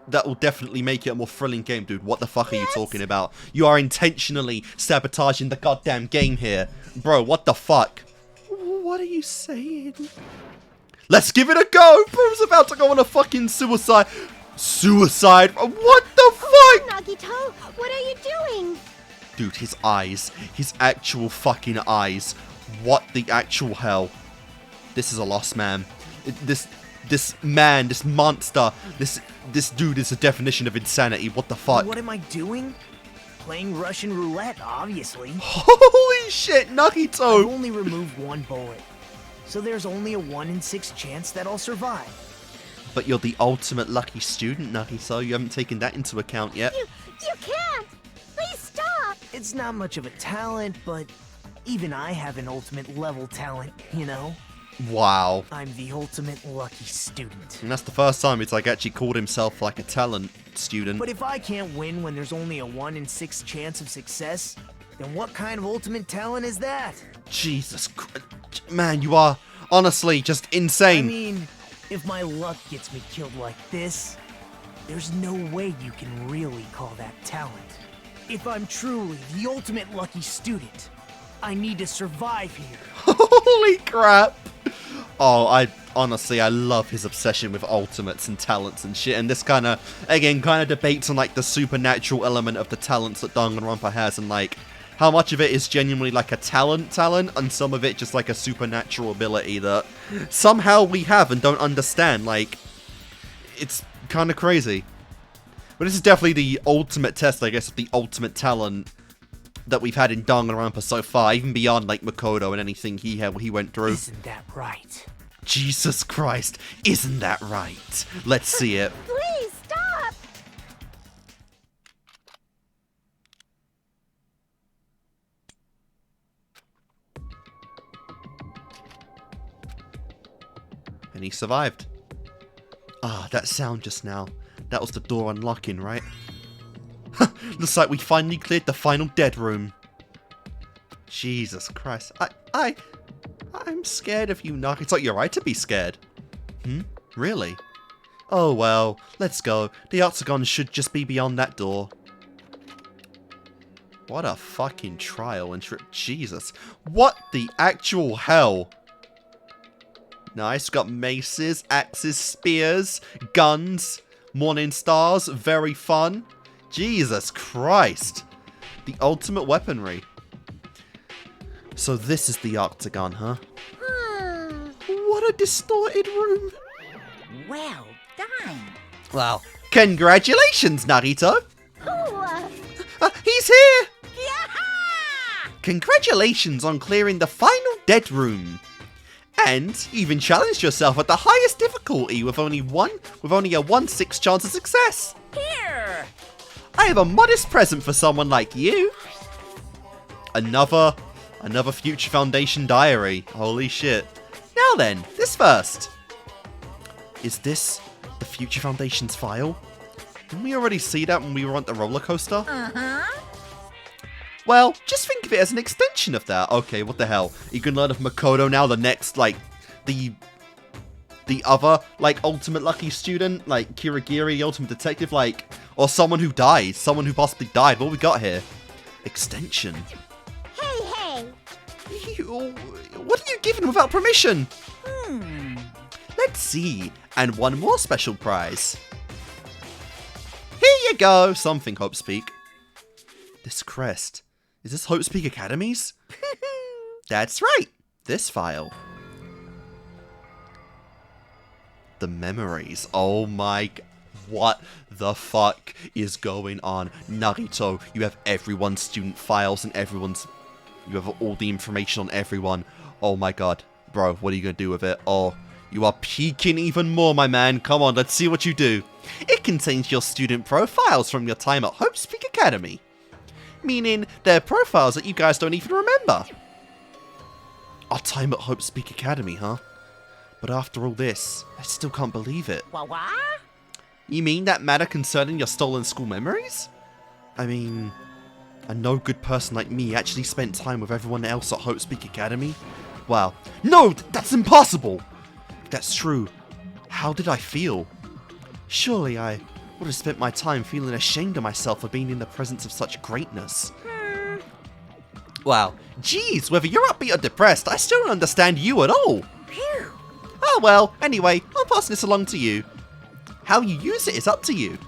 [SPEAKER 1] that will definitely make it a more thrilling game, dude. What the fuck are you talking about? You are intentionally sabotaging the goddamn game here. Bro, what the fuck? What are you saying? Let's give it a go! Bro's about to go on a fucking suicide. Suicide? What the fuck?
[SPEAKER 7] Nagito, what are you doing?
[SPEAKER 1] Dude, his eyes. His actual fucking eyes. What the actual hell? This is a lost man. This man, this monster, this dude is a definition of insanity. What the fuck?
[SPEAKER 3] What am I doing? Playing Russian roulette, obviously.
[SPEAKER 1] Holy shit, Nagito!
[SPEAKER 3] I've only removed 1 bullet, so there's only a 1 in 6 chance that I'll survive.
[SPEAKER 1] But you're the ultimate lucky student, Nagito. You haven't taken that into account yet.
[SPEAKER 7] You can't! Please stop!
[SPEAKER 3] It's not much of a talent, but even I have an ultimate level talent, you know?
[SPEAKER 1] Wow.
[SPEAKER 3] I'm the ultimate lucky student.
[SPEAKER 1] And that's the first time it's like actually called himself like a talent student.
[SPEAKER 3] But if I can't win when there's only a 1 in 6 chance of success, then what kind of ultimate talent is that?
[SPEAKER 1] Jesus Christ. Man, you are honestly just insane.
[SPEAKER 3] I mean, if my luck gets me killed like this, there's no way you can really call that talent. If I'm truly the ultimate lucky student, I need to survive here.
[SPEAKER 1] Holy crap. Oh, I love his obsession with ultimates and talents and shit. And this kind of, again, debates on like the supernatural element of the talents that Danganronpa has, and like how much of it is genuinely like a talent, and some of it just like a supernatural ability that somehow we have and don't understand. Like, it's kind of crazy. But this is definitely the ultimate test, I guess, of the ultimate talent that we've had in Danganronpa so far, even beyond like Makoto and anything he went through.
[SPEAKER 3] Isn't that right?
[SPEAKER 1] Jesus Christ, isn't that right? Let's see it.
[SPEAKER 7] Please stop!
[SPEAKER 1] And he survived. Ah, that sound just now. That was the door unlocking, right? Looks like we finally cleared the final dead room. Jesus Christ. I'm scared of you, Nagito. You're right to be scared. Really? Oh well, let's go. The octagon should just be beyond that door. What a fucking trial and trip. Jesus. What the actual hell? Nice. Got maces, axes, spears, guns, morning stars. Very fun. Jesus Christ. The ultimate weaponry. So this is the octagon, huh? What a distorted room.
[SPEAKER 3] Well done.
[SPEAKER 1] Wow. Congratulations, Nagito.
[SPEAKER 7] Who,
[SPEAKER 1] He's here.
[SPEAKER 3] Yaha!
[SPEAKER 1] Congratulations on clearing the final dead room. And you even challenged yourself at the highest difficulty with only a 1/6 chance of success.
[SPEAKER 3] Here!
[SPEAKER 1] I have a modest present for someone like you. Another Future Foundation diary. Holy shit. Now then, this first. Is this the Future Foundation's file? Didn't we already see that when we were on the roller coaster? Well, just think of it as an extension of that. Okay, what the hell? You can learn of Makoto now, the next, like, the other, like, ultimate lucky student, like Kirigiri, ultimate detective, like, or someone who died, someone who possibly died. What we got here? Extension.
[SPEAKER 7] hey!
[SPEAKER 1] What are you giving without permission? Let's see. And one more special prize. Here you go. Something, Hopespeak. This crest. Is this Hopespeak Academies? That's right. This file. The memories. Oh my... What the fuck is going on? Nagito, you have everyone's student files and you have all the information on everyone. Oh my god. Bro, what are you going to do with it? Oh, You are peeking even more, my man. Come on, let's see what you do. It contains your student profiles from your time at Hope Speak Academy. Meaning, they're profiles that you guys don't even remember. Our time at Hope Speak Academy, huh? But after all this, I still can't believe it.
[SPEAKER 8] What?
[SPEAKER 1] You mean that matter concerning your stolen school memories? I mean, a no good person like me actually spent time with everyone else at Hope Speak Academy? Wow. No, that's impossible! If that's true, how did I feel? Surely I would have spent my time feeling ashamed of myself for being in the presence of such greatness. Wow. Geez, whether you're upbeat or depressed, I still don't understand you at all.
[SPEAKER 8] Phew.
[SPEAKER 1] Oh well, anyway, I'm passing this along to you. How you use it is up to you.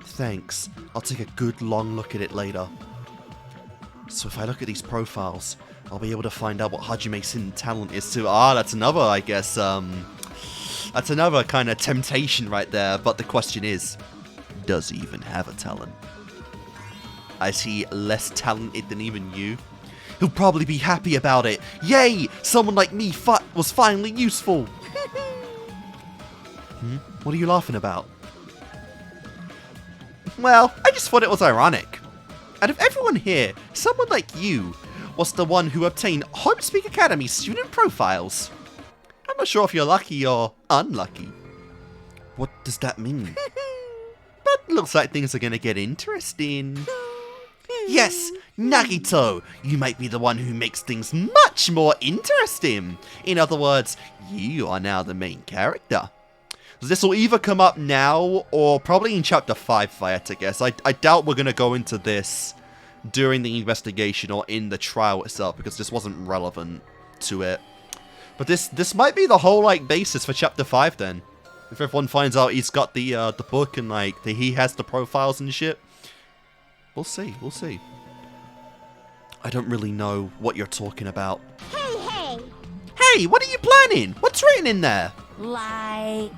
[SPEAKER 1] Thanks. I'll take a good long look at it later. So if I look at these profiles, I'll be able to find out what Hajime's hidden talent is too. Ah, that's another, I guess, that's another kind of temptation right there. But the question is, does he even have a talent? Is he less talented than even you? He'll probably be happy about it. Yay! Someone like me was finally useful. What are you laughing about? Well, I just thought it was ironic. Out of everyone here, someone like you was the one who obtained Hope Speak Academy student profiles. I'm not sure if you're lucky or unlucky. What does that mean? But looks like things are gonna get interesting. Yes, Nagito, you might be the one who makes things much more interesting. In other words, you are now the main character. So this will either come up now or probably in Chapter 5, if I had to guess. I doubt we're going to go into this during the investigation or in the trial itself because this wasn't relevant to it. But this might be the whole like basis for Chapter 5 then. If everyone finds out he's got the book and like he has the profiles and shit. We'll see, we'll see. I don't really know what you're talking about.
[SPEAKER 7] Hey!
[SPEAKER 1] Hey, what are you planning? What's written in there?
[SPEAKER 8] Like...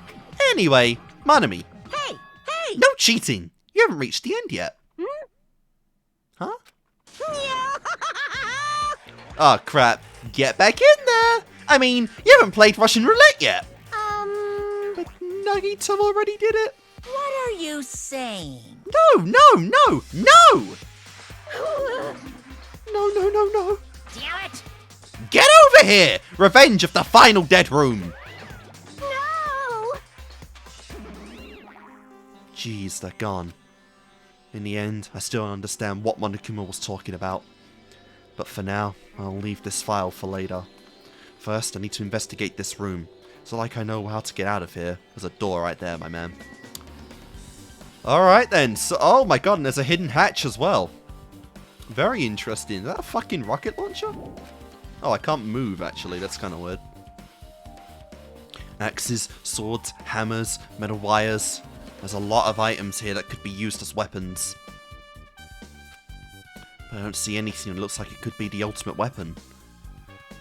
[SPEAKER 1] Anyway, Manami.
[SPEAKER 8] Hey!
[SPEAKER 1] No cheating! You haven't reached the end yet. Huh? Oh crap. Get back in there! I mean, you haven't played Russian roulette yet. But Nagito already did it.
[SPEAKER 8] What are you saying?
[SPEAKER 1] No! No!
[SPEAKER 8] Damn it!
[SPEAKER 1] Get over here! Revenge of the final dead room!
[SPEAKER 7] No!
[SPEAKER 1] Jeez, they're gone. In the end, I still don't understand what Monokuma was talking about. But for now, I'll leave this file for later. First, I need to investigate this room, so like I know how to get out of here. There's a door right there, my man. Alright then, so, oh my god, and there's a hidden hatch as well. Very interesting. Is that a fucking rocket launcher? Oh, I can't move actually, that's kind of weird. Axes, swords, hammers, metal wires. There's a lot of items here that could be used as weapons. But I don't see anything that looks like it could be the ultimate weapon.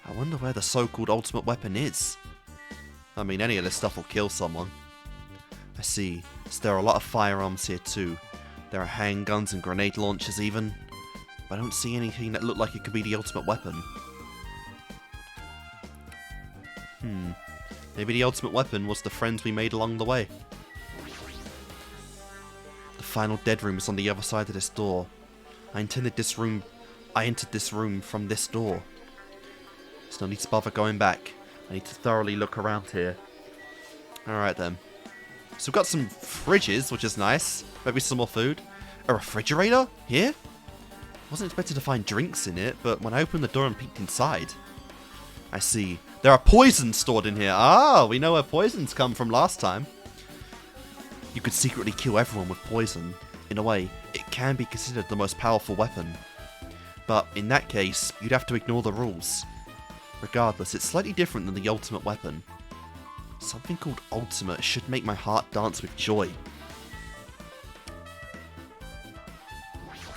[SPEAKER 1] I wonder where the so-called ultimate weapon is. I mean, any of this stuff will kill someone. I see. So there are a lot of firearms here too. There are handguns and grenade launchers even. But I don't see anything that looked like it could be the ultimate weapon. Maybe the ultimate weapon was the friends we made along the way. The final dead room is on the other side of this door. I entered this room from this door. There's no need to bother going back. I need to thoroughly look around here. Alright then. So we've got some fridges, which is nice. Maybe some more food. A refrigerator? Here? Wasn't expected to find drinks in it, but when I opened the door and peeked inside... I see. There are poisons stored in here. Ah, we know where poisons come from last time. You could secretly kill everyone with poison. In a way, it can be considered the most powerful weapon. But in that case, you'd have to ignore the rules. Regardless, it's slightly different than the ultimate weapon. Something called ultimate should make my heart dance with joy.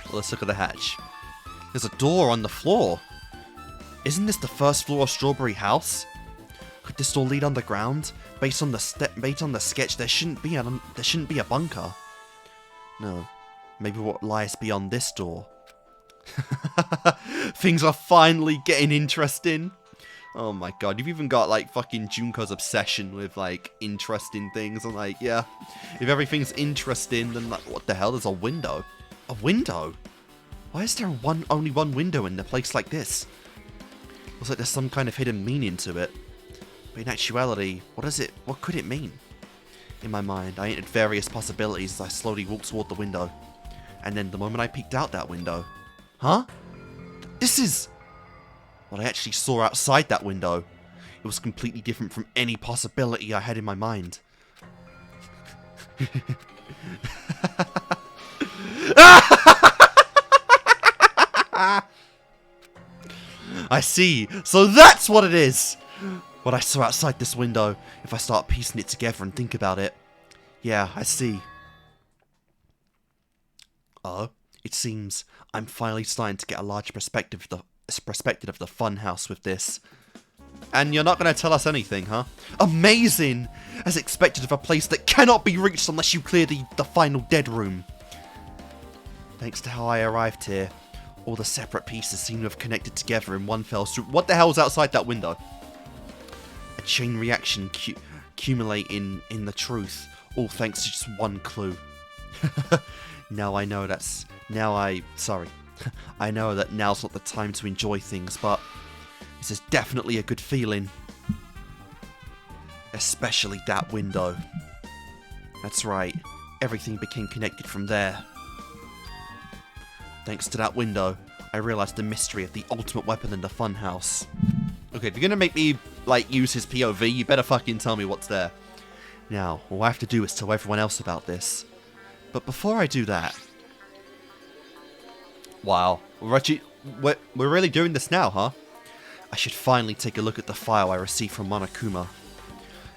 [SPEAKER 1] Well, let's look at the hatch. There's a door on the floor. Isn't this the first floor of Strawberry House? Could this door lead underground? Based on the sketch, there shouldn't be a bunker. No, maybe what lies beyond this door. Things are finally getting interesting. Oh my god, you've even got like fucking Junko's obsession with like interesting things. I'm like, yeah, if everything's interesting, then like, what the hell? There's a window. A window? Why is there only one window in a place like this? Looks like there's some kind of hidden meaning to it. But in actuality, what could it mean? In my mind, I entered various possibilities as I slowly walked toward the window. And then the moment I peeked out that window... Huh? This is... What I actually saw outside that window. It was completely different from any possibility I had in my mind. I see. So that's what it is. What I saw outside this window. If I start piecing it together and think about it. Yeah, I see. It seems I'm finally starting to get a large perspective of the funhouse with this. And you're not going to tell us anything, huh? Amazing! As expected of a place that cannot be reached unless you clear the final dead room. Thanks to how I arrived here, all the separate pieces seem to have connected together in one fell swoop. What the hell's outside that window? A chain reaction accumulating in the truth, all thanks to just one clue. Now I know that's... I know that now's not the time to enjoy things, but this is definitely a good feeling. Especially that window. That's right, everything became connected from there. Thanks to that window, I realized the mystery of the ultimate weapon in the funhouse. Okay, if you're gonna make me, like, use his POV, you better fucking tell me what's there. Now, all I have to do is tell everyone else about this. But before I do that... Wow, we're really doing this now, huh? I should finally take a look at the file I received from Monokuma.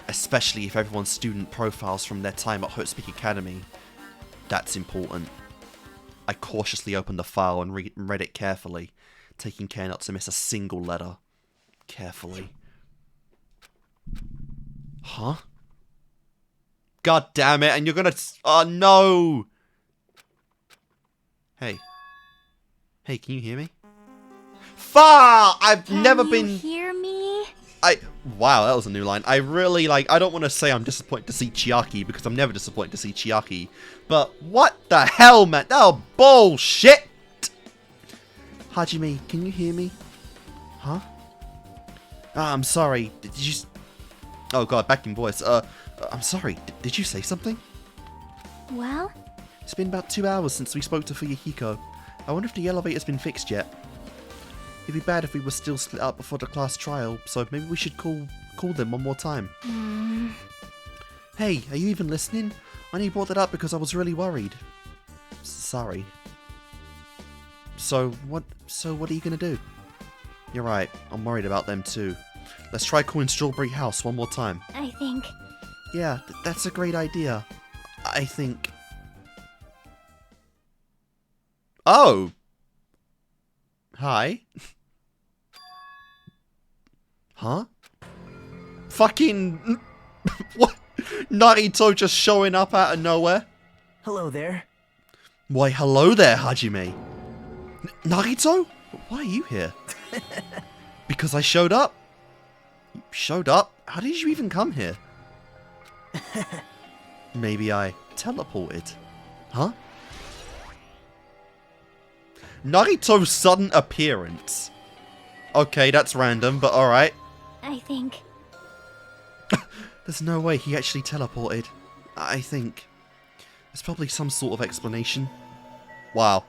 [SPEAKER 1] Especially if everyone's student profiles from their time at Hotspeak Academy. That's important. I cautiously opened the file and read it carefully, taking care not to miss a single letter. Carefully. Huh? God damn it, and you're gonna... Oh, no! Hey. Hey, can you hear me? Far! I've never been...
[SPEAKER 7] Can you hear me?
[SPEAKER 1] Wow, that was a new line. I really, like... I don't want to say I'm disappointed to see Chiaki, because I'm never disappointed to see Chiaki. But what the hell, man? Oh, bullshit! Hajime, can you hear me? Huh? I'm sorry. Did you... Oh, God, back in voice. I'm sorry. Did you say something?
[SPEAKER 7] Well?
[SPEAKER 1] It's been about 2 hours since we spoke to Fuyuhiko. I wonder if the elevator's been fixed yet. It'd be bad if we were still split up before the class trial, so maybe we should call them one more time. Hey, are you even listening? I only brought that up because I was really worried. Sorry. So what are you gonna do? You're right, I'm worried about them too. Let's try calling Strawberry House one more time.
[SPEAKER 7] I think...
[SPEAKER 1] Yeah, that's a great idea. I think... Oh! Hi? Huh? Fucking... What? Nagito just showing up out of nowhere?
[SPEAKER 3] Hello there.
[SPEAKER 1] Why, hello there, Hajime. Nagito? Why are you here? Because I showed up? You showed up? How did you even come here? Maybe I teleported. Huh? Nagito's sudden appearance. Okay, that's random, but alright.
[SPEAKER 7] I think...
[SPEAKER 1] There's no way he actually teleported. I think... There's probably some sort of explanation. Wow.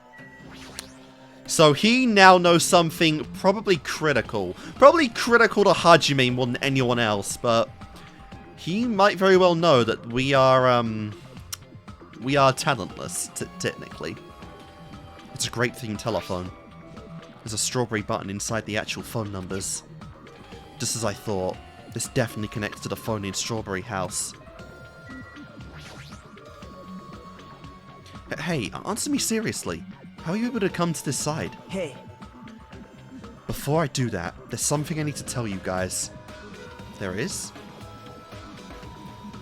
[SPEAKER 1] So he now knows something probably critical. Probably critical to Hajime more than anyone else, but... He might very well know that we are talentless, technically. It's a great thing telephone. There's a strawberry button inside the actual phone numbers. Just as I thought, this definitely connects to the phone in Strawberry House. Hey, answer me seriously. How are you able to come to this side?
[SPEAKER 3] Hey.
[SPEAKER 1] Before I do that, there's something I need to tell you guys. There is?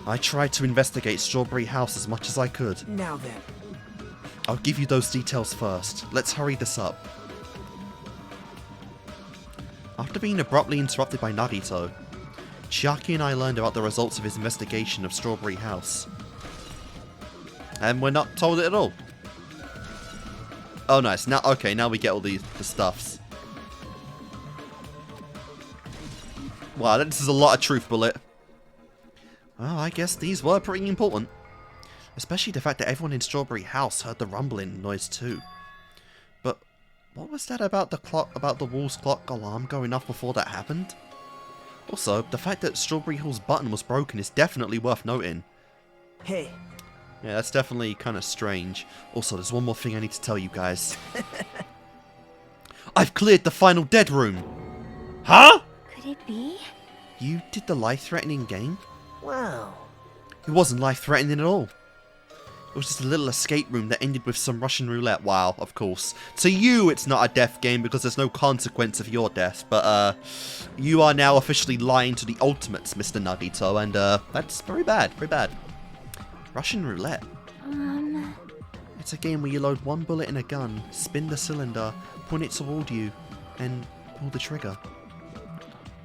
[SPEAKER 1] I tried to investigate Strawberry House as much as I could.
[SPEAKER 3] Now then.
[SPEAKER 1] I'll give you those details first. Let's hurry this up. After being abruptly interrupted by Nagito, Chiaki and I learned about the results of his investigation of Strawberry House. And we're not told it at all. Oh, nice. Now, okay, now we get all the stuffs. Wow, this is a lot of truth, Bullet. Well, I guess these were pretty important. Especially the fact that everyone in Strawberry House heard the rumbling noise too. But what was that about the clock, about the wall's clock alarm going off before that happened? Also, the fact that Strawberry Hill's button was broken is definitely worth noting.
[SPEAKER 3] Hey.
[SPEAKER 1] Yeah, that's definitely kind of strange. Also, there's one more thing I need to tell you guys. I've cleared the final dead room! Huh?
[SPEAKER 7] Could it be?
[SPEAKER 1] You did the life-threatening game?
[SPEAKER 3] Wow.
[SPEAKER 1] It wasn't life-threatening at all. It was just a little escape room that ended with some Russian roulette. Wow, of course. To you, it's not a death game because there's no consequence of your death. But, you are now officially lying to the ultimates, Mr. Nagito. And, that's very bad. Very bad. Russian roulette. It's a game where you load one bullet in a gun, spin the cylinder, point it toward you, and pull the trigger.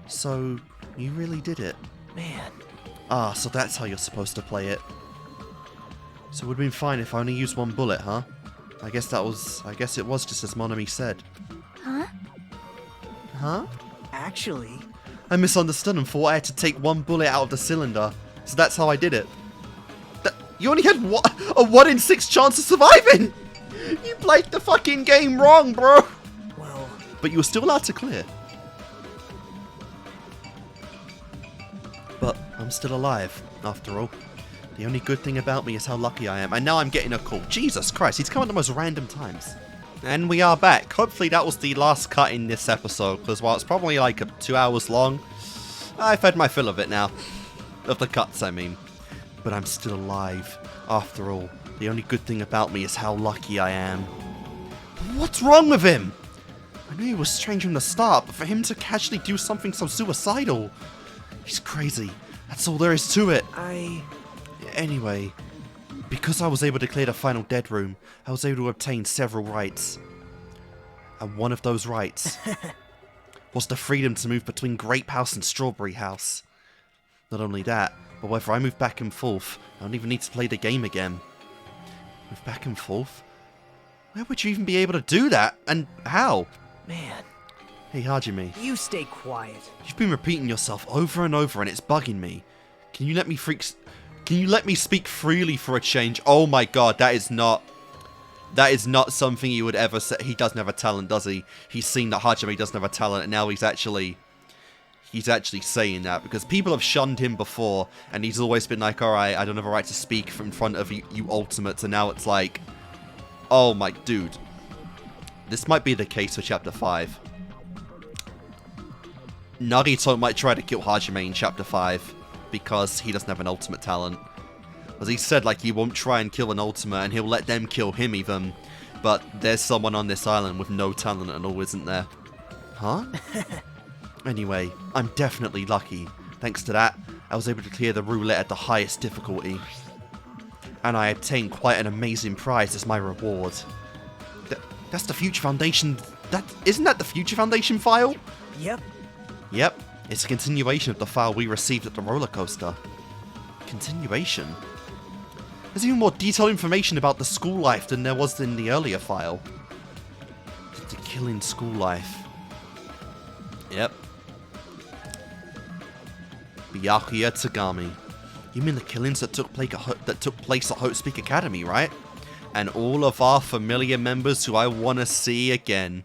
[SPEAKER 1] So, you really did it.
[SPEAKER 3] Man.
[SPEAKER 1] Ah, so that's how you're supposed to play it. So it would have been fine if I only used one bullet, huh? I guess it was just as Monami said.
[SPEAKER 7] Huh?
[SPEAKER 1] Huh?
[SPEAKER 3] Actually...
[SPEAKER 1] I misunderstood and thought I had to take one bullet out of the cylinder. So that's how I did it. You only had a 1 in 6 chance of surviving! You played the fucking game wrong, bro!
[SPEAKER 3] Well...
[SPEAKER 1] But you were still allowed to clear. But I'm still alive, after all. The only good thing about me is how lucky I am. And now I'm getting a call. Jesus Christ, he's come at the most random times. And we are back. Hopefully that was the last cut in this episode, because while it's probably like 2 hours long, I've had my fill of it now. Of the cuts, I mean. But I'm still alive. After all, the only good thing about me is how lucky I am. What's wrong with him? I knew he was strange from the start, but for him to casually do something so suicidal... He's crazy. That's all there is to it. Anyway, because I was able to clear the final dead room, I was able to obtain several rights. And one of those rights was the freedom to move between Grape House and Strawberry House. Not only that, but whether I move back and forth, I don't even need to play the game again. Move back and forth? Where would you even be able to do that? And how?
[SPEAKER 3] Man.
[SPEAKER 1] Hey, Hajime.
[SPEAKER 3] You stay quiet.
[SPEAKER 1] You've been repeating yourself over and over and it's bugging me. Can you let me speak freely for a change? Oh my god, that is not something he would ever say. He doesn't have a talent, does he? He's seen that Hajime doesn't have a talent and now he's actually saying that because people have shunned him before and he's always been like, alright, I don't have a right to speak in front of you ultimates, and now it's like, oh my dude. This might be the case for Chapter 5. Nagito might try to kill Hajime in Chapter 5 because he doesn't have an ultimate talent. As he said, like, he won't try and kill an ultimate and he'll let them kill him even. But there's someone on this island with no talent at all, isn't there? Huh? Anyway, I'm definitely lucky. Thanks to that, I was able to clear the roulette at the highest difficulty. And I obtained quite an amazing prize as my reward. That's the Future Foundation... Isn't that the Future Foundation file?
[SPEAKER 3] Yep.
[SPEAKER 1] Yep, it's a continuation of the file we received at the roller coaster. Continuation? There's even more detailed information about the school life than there was in the earlier file. The killing school life. Yep. Byakuya Tsugami. You mean the killings that took place at Hope Speak Academy, right? And all of our familiar members who I want to see again.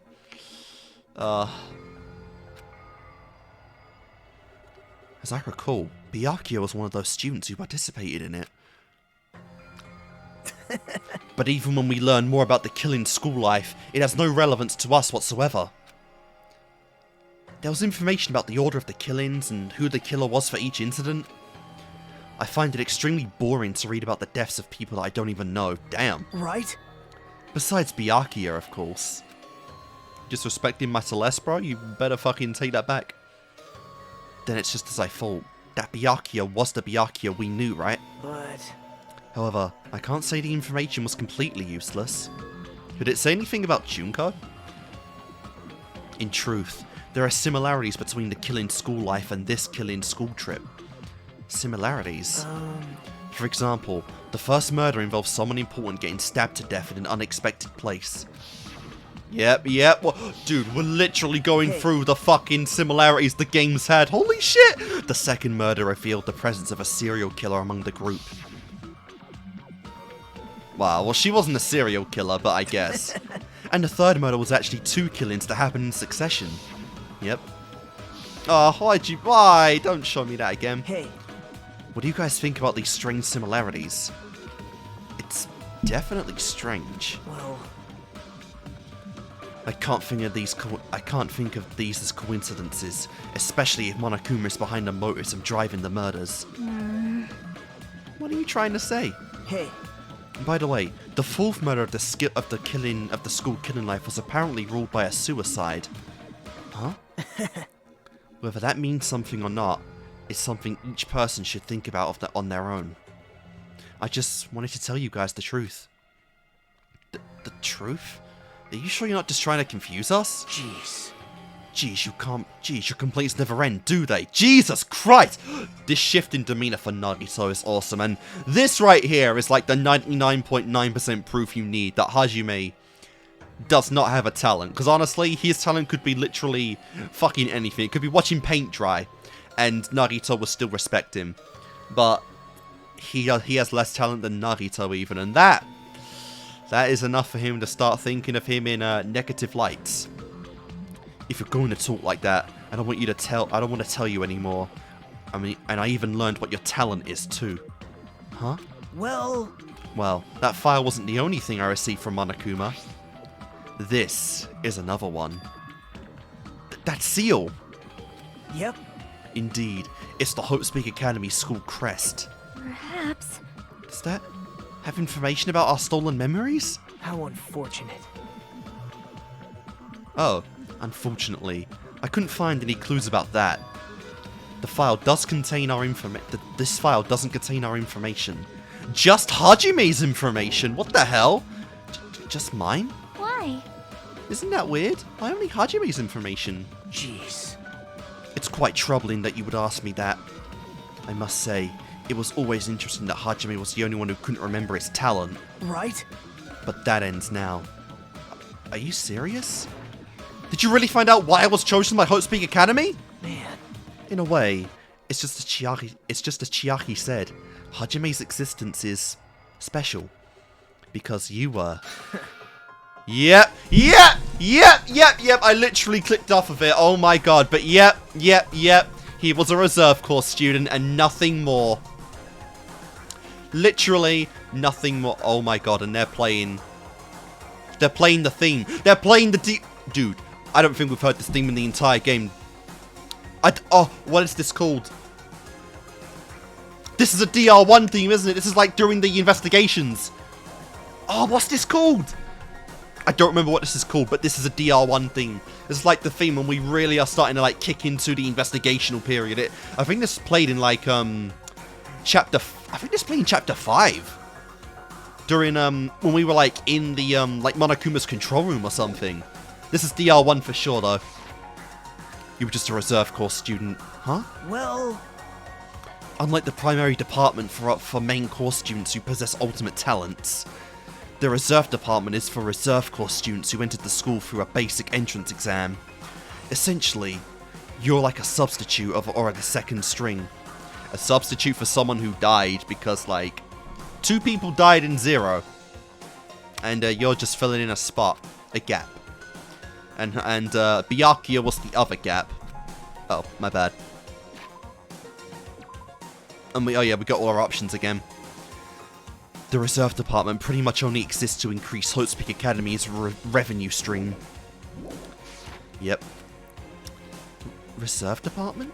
[SPEAKER 1] As I recall, Byakuya was one of those students who participated in it. But even when we learn more about the killing school life, it has no relevance to us whatsoever. There was information about the order of the killings and who the killer was for each incident. I find it extremely boring to read about the deaths of people that I don't even know. Damn.
[SPEAKER 3] Right?
[SPEAKER 1] Besides Byakuya, of course. Disrespecting my Celeste, bro? You better fucking take that back. Then it's just as I thought. That Byakuya was the Byakuya we knew, right?
[SPEAKER 3] But...
[SPEAKER 1] However, I can't say the information was completely useless. Did it say anything about Junko? In truth, There are similarities between the Killing school life and this Killing school trip. Similarities? For example, the first murder involves someone important getting stabbed to death in an unexpected place. Yep. Well, dude, we're literally going through the fucking similarities the games had. Holy shit! The second murder revealed the presence of a serial killer among the group. Wow, well, she wasn't a serial killer, but I guess. And the third murder was actually 2 killings that happened in succession. Yep. Oh, why? Don't show me that again.
[SPEAKER 3] Hey,
[SPEAKER 1] What do you guys think about these strange similarities? It's definitely strange.
[SPEAKER 3] well,
[SPEAKER 1] I can't think of these as coincidences, especially if Monokuma is behind the motives of driving the murders. What are you trying to say?
[SPEAKER 3] hey,
[SPEAKER 1] By the way, the fourth murder of the school killing life was apparently ruled by a suicide. Huh? Whether that means something or not is something each person should think about on their own. I just wanted to tell you guys the truth. The truth? Are you sure you're not just trying to confuse us?
[SPEAKER 3] jeez.
[SPEAKER 1] Your complaints never end, do they? Jesus Christ! This shift in demeanor for Nagito is awesome, and this right here is like the 99.9% proof you need that Hajime does not have a talent. Because honestly, his talent could be literally fucking anything. It could be watching paint dry, and Nagito would still respect him. But he has less talent than Nagito even, and that is enough for him to start thinking of him in negative lights. If you're going to talk like that, I don't want to tell you anymore. I mean, and I even learned what your talent is too. Huh?
[SPEAKER 3] Well,
[SPEAKER 1] That file wasn't the only thing I received from Monokuma. This is another one. That seal!
[SPEAKER 3] yep.
[SPEAKER 1] Indeed, it's the Hotespeak Academy school crest.
[SPEAKER 7] Perhaps.
[SPEAKER 1] Does that have information about our stolen memories?
[SPEAKER 3] How unfortunate.
[SPEAKER 1] Oh, unfortunately, I couldn't find any clues about that. The file does contain our this file doesn't contain our information. Just Hajime's information? What the hell? Just mine?
[SPEAKER 7] Why?
[SPEAKER 1] Isn't that weird? Why only Hajime's information?
[SPEAKER 3] Jeez.
[SPEAKER 1] It's quite troubling that you would ask me that. I must say, it was always interesting that Hajime was the only one who couldn't remember his talent.
[SPEAKER 3] Right?
[SPEAKER 1] But that ends now. Are you serious? Did you really find out why I was chosen by Hotespeak Academy?
[SPEAKER 3] Man.
[SPEAKER 1] In a way, it's just as Chiaki said. Hajime's existence is special. Because you were. Yep. I literally clicked off of it. Oh my god. But yep. He was a reserve course student and nothing more. Literally nothing more. Oh my god. And they're playing the theme. They're playing the Dude, I don't think we've heard this theme in the entire game. What is this called? This is a DR1 theme, isn't it? This is like during the investigations. Oh, what's this called? I don't remember what this is called, but this is a DR1 theme. This is like the theme when we really are starting to like kick into the investigational period. I think this played in like chapter 5. During when we were like in the like Monokuma's control room or something. This is DR1 for sure though. You were just a reserve course student, huh?
[SPEAKER 3] Well,
[SPEAKER 1] unlike the primary department for main course students who possess ultimate talents, the reserve department is for reserve course students who entered the school through a basic entrance exam. Essentially, you're like a substitute or the second string. A substitute for someone who died because, like, 2 people died in 0. And you're just filling in a spot, a gap. And Byakuya was the other gap. Oh, my bad. And we got all our options again. The reserve department pretty much only exists to increase Hotespeak Academy's revenue stream. Yep. Reserve department?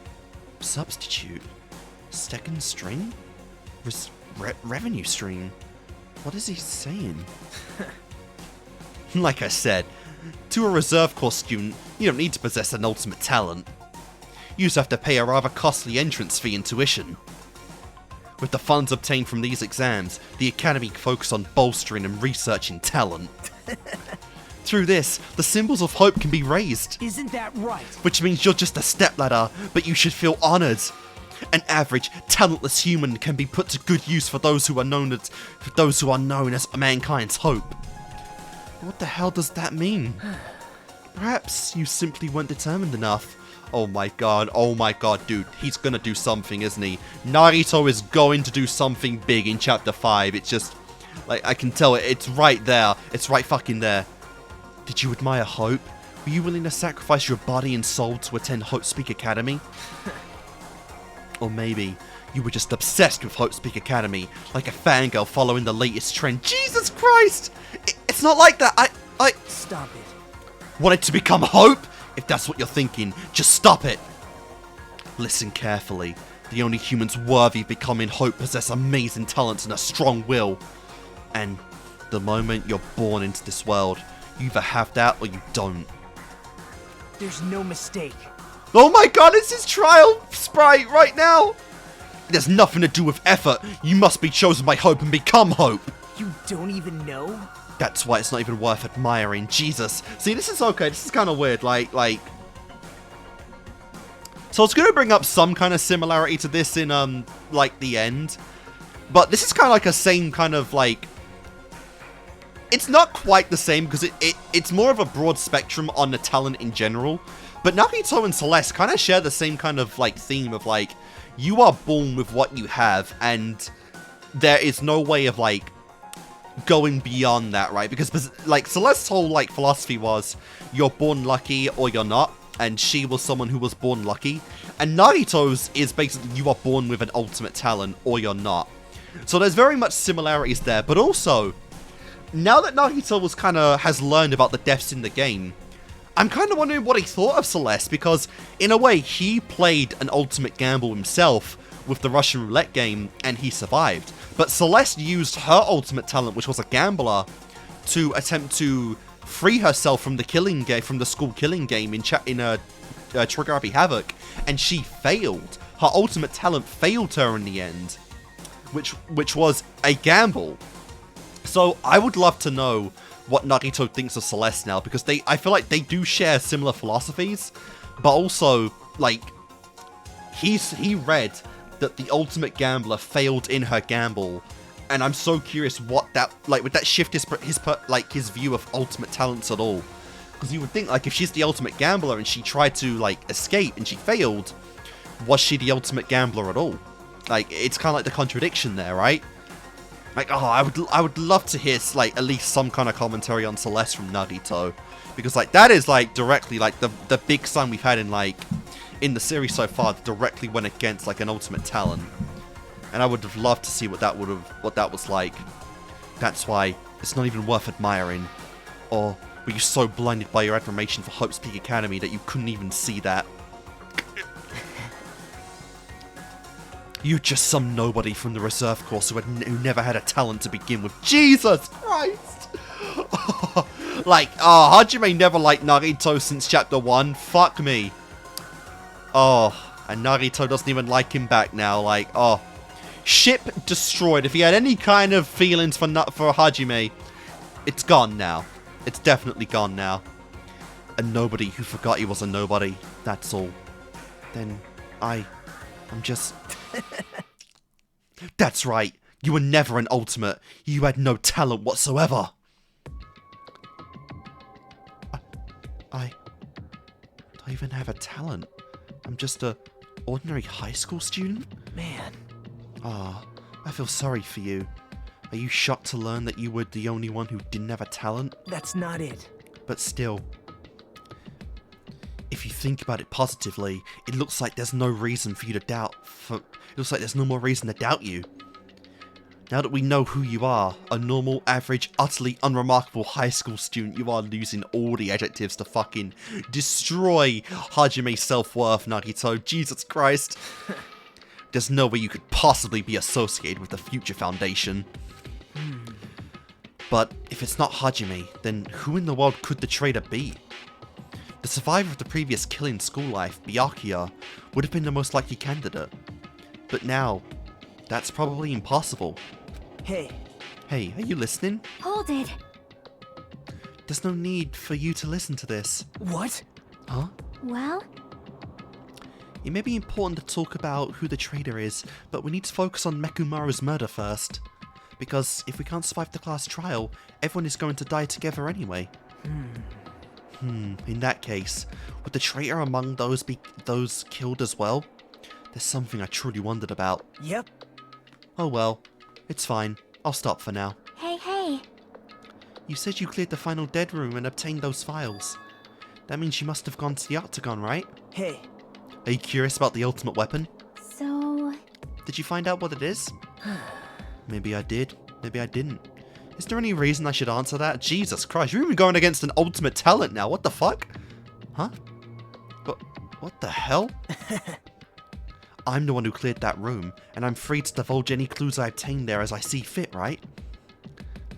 [SPEAKER 1] Substitute? Second string? Revenue stream? What is he saying? Like I said, to a reserve course student, you don't need to possess an ultimate talent. You just have to pay a rather costly entrance fee and tuition. With the funds obtained from these exams, the Academy focused on bolstering and researching talent. Through this, the symbols of hope can be raised.
[SPEAKER 3] Isn't that right?
[SPEAKER 1] Which means you're just a stepladder, but you should feel honored. An average, talentless human can be put to good use for those who are known as mankind's hope. What the hell does that mean? Perhaps you simply weren't determined enough. Oh my god, dude, he's gonna do something, isn't he? Nagito is going to do something big in chapter 5. It's just, like, I can tell it, it's right there. It's right fucking there. Did you admire Hope? Were you willing to sacrifice your body and soul to attend Hope Speak Academy? Or maybe you were just obsessed with Hope Speak Academy, like a fangirl following the latest trend. Jesus Christ! It's not like that. I
[SPEAKER 3] Stop it.
[SPEAKER 1] wanted to become Hope? If that's what you're thinking, just stop it. Listen carefully. The only humans worthy of becoming Hope possess amazing talents and a strong will. And the moment you're born into this world, you either have that or you don't.
[SPEAKER 3] There's no mistake.
[SPEAKER 1] Oh my god, it's his trial sprite right now! It has nothing to do with effort. You must be chosen by Hope and become Hope.
[SPEAKER 3] You don't even know?
[SPEAKER 1] That's why it's not even worth admiring. Jesus. See, this is okay. This is kind of weird. Like... So it's going to bring up some kind of similarity to this in, like, the end. But this is kind of like a same kind of, like... It's not quite the same because it's more of a broad spectrum on the talent in general. But Nagito and Celeste kind of share the same kind of, like, theme of, like, you are born with what you have, and there is no way of, like, going beyond that, right? Because, like, Celeste's whole, like, philosophy was, you're born lucky or you're not, and she was someone who was born lucky. And Nagito's is basically, you are born with an ultimate talent or you're not. So there's very much similarities there, but also, now that Nagito has learned about the deaths in the game, I'm kind of wondering what he thought of Celeste, because in a way, he played an ultimate gamble himself with the Russian roulette game, and he survived. But Celeste used her ultimate talent, which was a gambler, to attempt to free herself from the killing game, from the school killing game in Trigger Happy Havoc, and she failed. Her ultimate talent failed her in the end, which was a gamble. So I would love to know what Nagito thinks of Celeste now, because I feel like they do share similar philosophies, but also, like, he read that the ultimate gambler failed in her gamble, and I'm so curious what that, like, would that shift his view of ultimate talents at all? Because you would think, like, if she's the ultimate gambler and she tried to, like, escape and she failed, was she the ultimate gambler at all? Like, it's kind of like the contradiction there, right? Like, oh, I would love to hear, like, at least some kind of commentary on Celeste from Nagito. Because, like, that is, like, directly, like, the big sign we've had in, like, in the series so far directly went against, like, an ultimate talent. And I would have loved to see what that was like. That's why it's not even worth admiring. Or were you so blinded by your admiration for Hope's Peak Academy that you couldn't even see that? You're just some nobody from the reserve course who never had a talent to begin with. Jesus Christ! Like, oh, Hajime never liked Nagito since chapter 1. Fuck me. Oh, and Nagito doesn't even like him back now. Like, oh. Ship destroyed. If he had any kind of feelings for Hajime, it's gone now. It's definitely gone now. A nobody who forgot he was a nobody. That's all. Then I'm just... That's right. You were never an ultimate. You had no talent whatsoever. I don't even have a talent. I'm just a ordinary high school student?
[SPEAKER 3] Man.
[SPEAKER 1] Ah, I feel sorry for you. Are you shocked to learn that you were the only one who didn't have a talent?
[SPEAKER 3] That's not it.
[SPEAKER 1] But still, if you think about it positively, it looks like there's no reason for you to doubt. It looks like there's no more reason to doubt you. Now that we know who you are, a normal, average, utterly unremarkable high school student, you are losing all the adjectives to fucking destroy Hajime's self-worth, Nagito. Jesus Christ. There's no way you could possibly be associated with the Future Foundation. But if it's not Hajime, then who in the world could the traitor be? The survivor of the previous killing school life, Byakuya, would have been the most likely candidate. But now, that's probably impossible.
[SPEAKER 3] Hey.
[SPEAKER 1] Hey, are you listening?
[SPEAKER 7] Hold it.
[SPEAKER 1] There's no need for you to listen to this.
[SPEAKER 3] What?
[SPEAKER 1] Huh?
[SPEAKER 7] Well,
[SPEAKER 1] It may be important to talk about who the traitor is, but we need to focus on Mechumaru's murder first. Because if we can't survive the class trial, everyone is going to die together anyway. In that case, would the traitor among those be those killed as well? There's something I truly wondered about.
[SPEAKER 3] Yep.
[SPEAKER 1] Oh well, it's fine. I'll stop for now.
[SPEAKER 7] hey.
[SPEAKER 1] You said you cleared the final dead room and obtained those files. That means you must have gone to the Octagon, right?
[SPEAKER 3] Hey.
[SPEAKER 1] Are you curious about the ultimate weapon?
[SPEAKER 7] So,
[SPEAKER 1] Did you find out what it is? Maybe I did. Maybe I didn't. Is there any reason I should answer that? Jesus Christ, you're even going against an ultimate talent now. What the fuck? Huh? But what the hell? I'm the one who cleared that room, and I'm free to divulge any clues I obtained there as I see fit, right?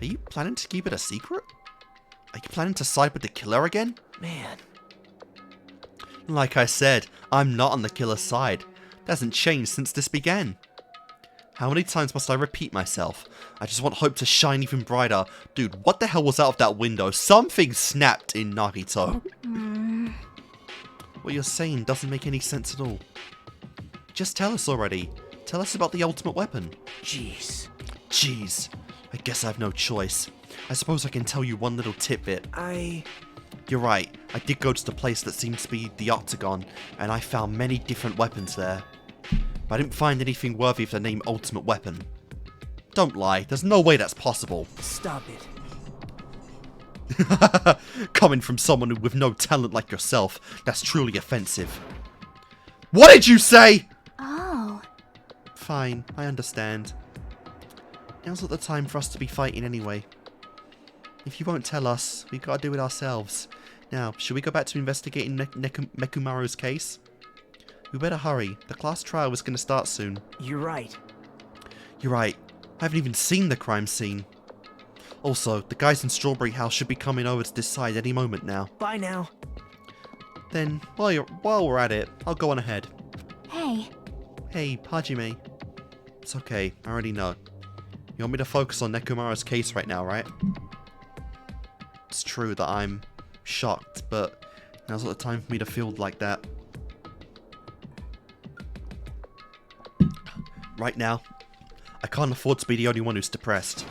[SPEAKER 1] Are you planning to keep it a secret? Are you planning to side with the killer again?
[SPEAKER 3] Man.
[SPEAKER 1] Like I said, I'm not on the killer's side. That hasn't changed since this began. How many times must I repeat myself? I just want hope to shine even brighter. Dude, what the hell was out of that window? Something snapped in Nagito. What you're saying doesn't make any sense at all. Just tell us already. Tell us about the ultimate weapon.
[SPEAKER 3] Jeez.
[SPEAKER 1] Jeez. I guess I have no choice. I suppose I can tell you one little tidbit. You're right. I did go to the place that seems to be the Octagon, and I found many different weapons there. But I didn't find anything worthy of the name Ultimate Weapon. Don't lie, there's no way that's possible.
[SPEAKER 3] Stop it.
[SPEAKER 1] Coming from someone with no talent like yourself, that's truly offensive. What did you say?
[SPEAKER 7] oh,
[SPEAKER 1] Fine, I understand. Now's not the time for us to be fighting anyway. If you won't tell us, we gotta do it ourselves. Now, should we go back to investigating Mechumaru's case? We better hurry. The class trial is gonna start soon.
[SPEAKER 3] You're right.
[SPEAKER 1] You're right. I haven't even seen the crime scene. Also, the guys in Strawberry House should be coming over to decide any moment now.
[SPEAKER 3] Bye now.
[SPEAKER 1] Then, while we're at it, I'll go on ahead.
[SPEAKER 7] hey.
[SPEAKER 1] Hey, Hajime. It's okay, I already know. You want me to focus on Nekomaru's case right now, right? It's true that I'm shocked, but now's not the time for me to feel like that. Right now, I can't afford to be the only one who's depressed.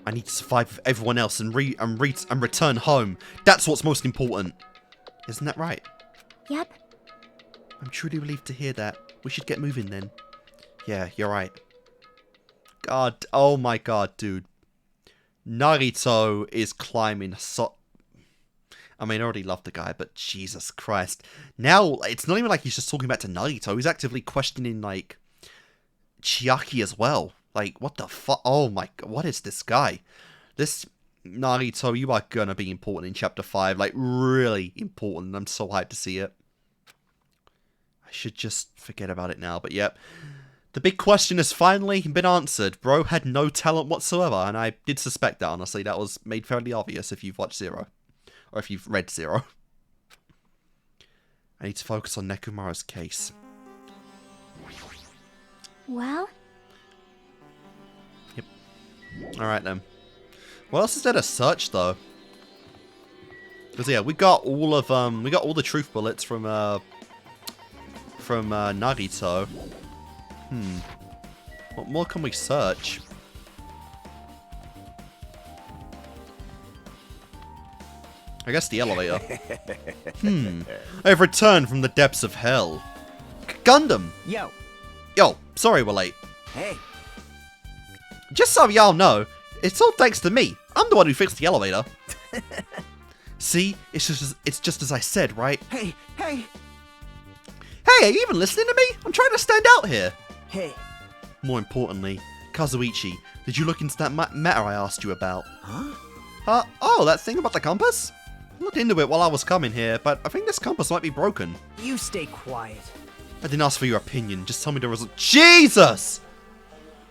[SPEAKER 1] I need to survive with everyone else and return home. That's what's most important. Isn't that right?
[SPEAKER 7] Yep.
[SPEAKER 1] I'm truly relieved to hear that. We should get moving then. Yeah, you're right. God, oh my god, dude. Nagito is climbing so... I mean, I already love the guy, but Jesus Christ. Now, it's not even like he's just talking back to Nagito. He's actively questioning, like, Chiaki as well. Like, what the fuck? Oh my god, what is this guy? This... Nagito, you are gonna be important in Chapter 5. Like, really important. I'm so hyped to see it. I should just forget about it now, but yep. The big question has finally been answered. Bro had no talent whatsoever, and I did suspect that, honestly. That was made fairly obvious if you've watched Zero. Or if you've read Zero. I need to focus on Nekomaru's case.
[SPEAKER 7] Well,
[SPEAKER 1] Yep. Alright then. What else is there to search, though? Because, yeah, we got all the truth bullets from Nagito. What more can we search? I guess the elevator. I've returned from the depths of hell. Gundam!
[SPEAKER 3] Yo.
[SPEAKER 1] Yo, sorry we're late.
[SPEAKER 3] Hey.
[SPEAKER 1] Just so y'all know, it's all thanks to me. I'm the one who fixed the elevator. See? It's just as I said, right?
[SPEAKER 3] Hey.
[SPEAKER 1] Hey, are you even listening to me? I'm trying to stand out here.
[SPEAKER 3] Hey.
[SPEAKER 1] More importantly, Kazuichi, did you look into that matter I asked you about?
[SPEAKER 3] Huh?
[SPEAKER 1] Oh, that thing about the compass? I looked into it while I was coming here, but I think this compass might be broken.
[SPEAKER 3] You stay quiet.
[SPEAKER 1] I didn't ask for your opinion, just tell me the result. Jesus!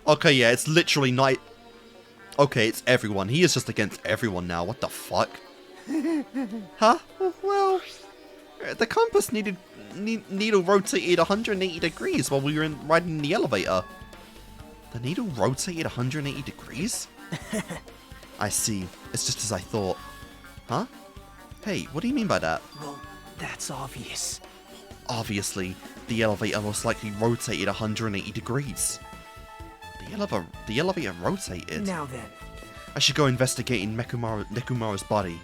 [SPEAKER 1] Okay, yeah, it's literally night. Okay, it's everyone. He is just against everyone now. What the fuck? Huh? Well, the compass needle rotated 180 degrees while we were riding in the elevator. The needle rotated 180 degrees? I see. It's just as I thought. Huh? Hey, what do you mean by that?
[SPEAKER 3] Well, that's obvious.
[SPEAKER 1] Obviously, the elevator most likely rotated 180 degrees. The elevator rotated?
[SPEAKER 3] Now then.
[SPEAKER 1] I should go investigating Nekomaru's body.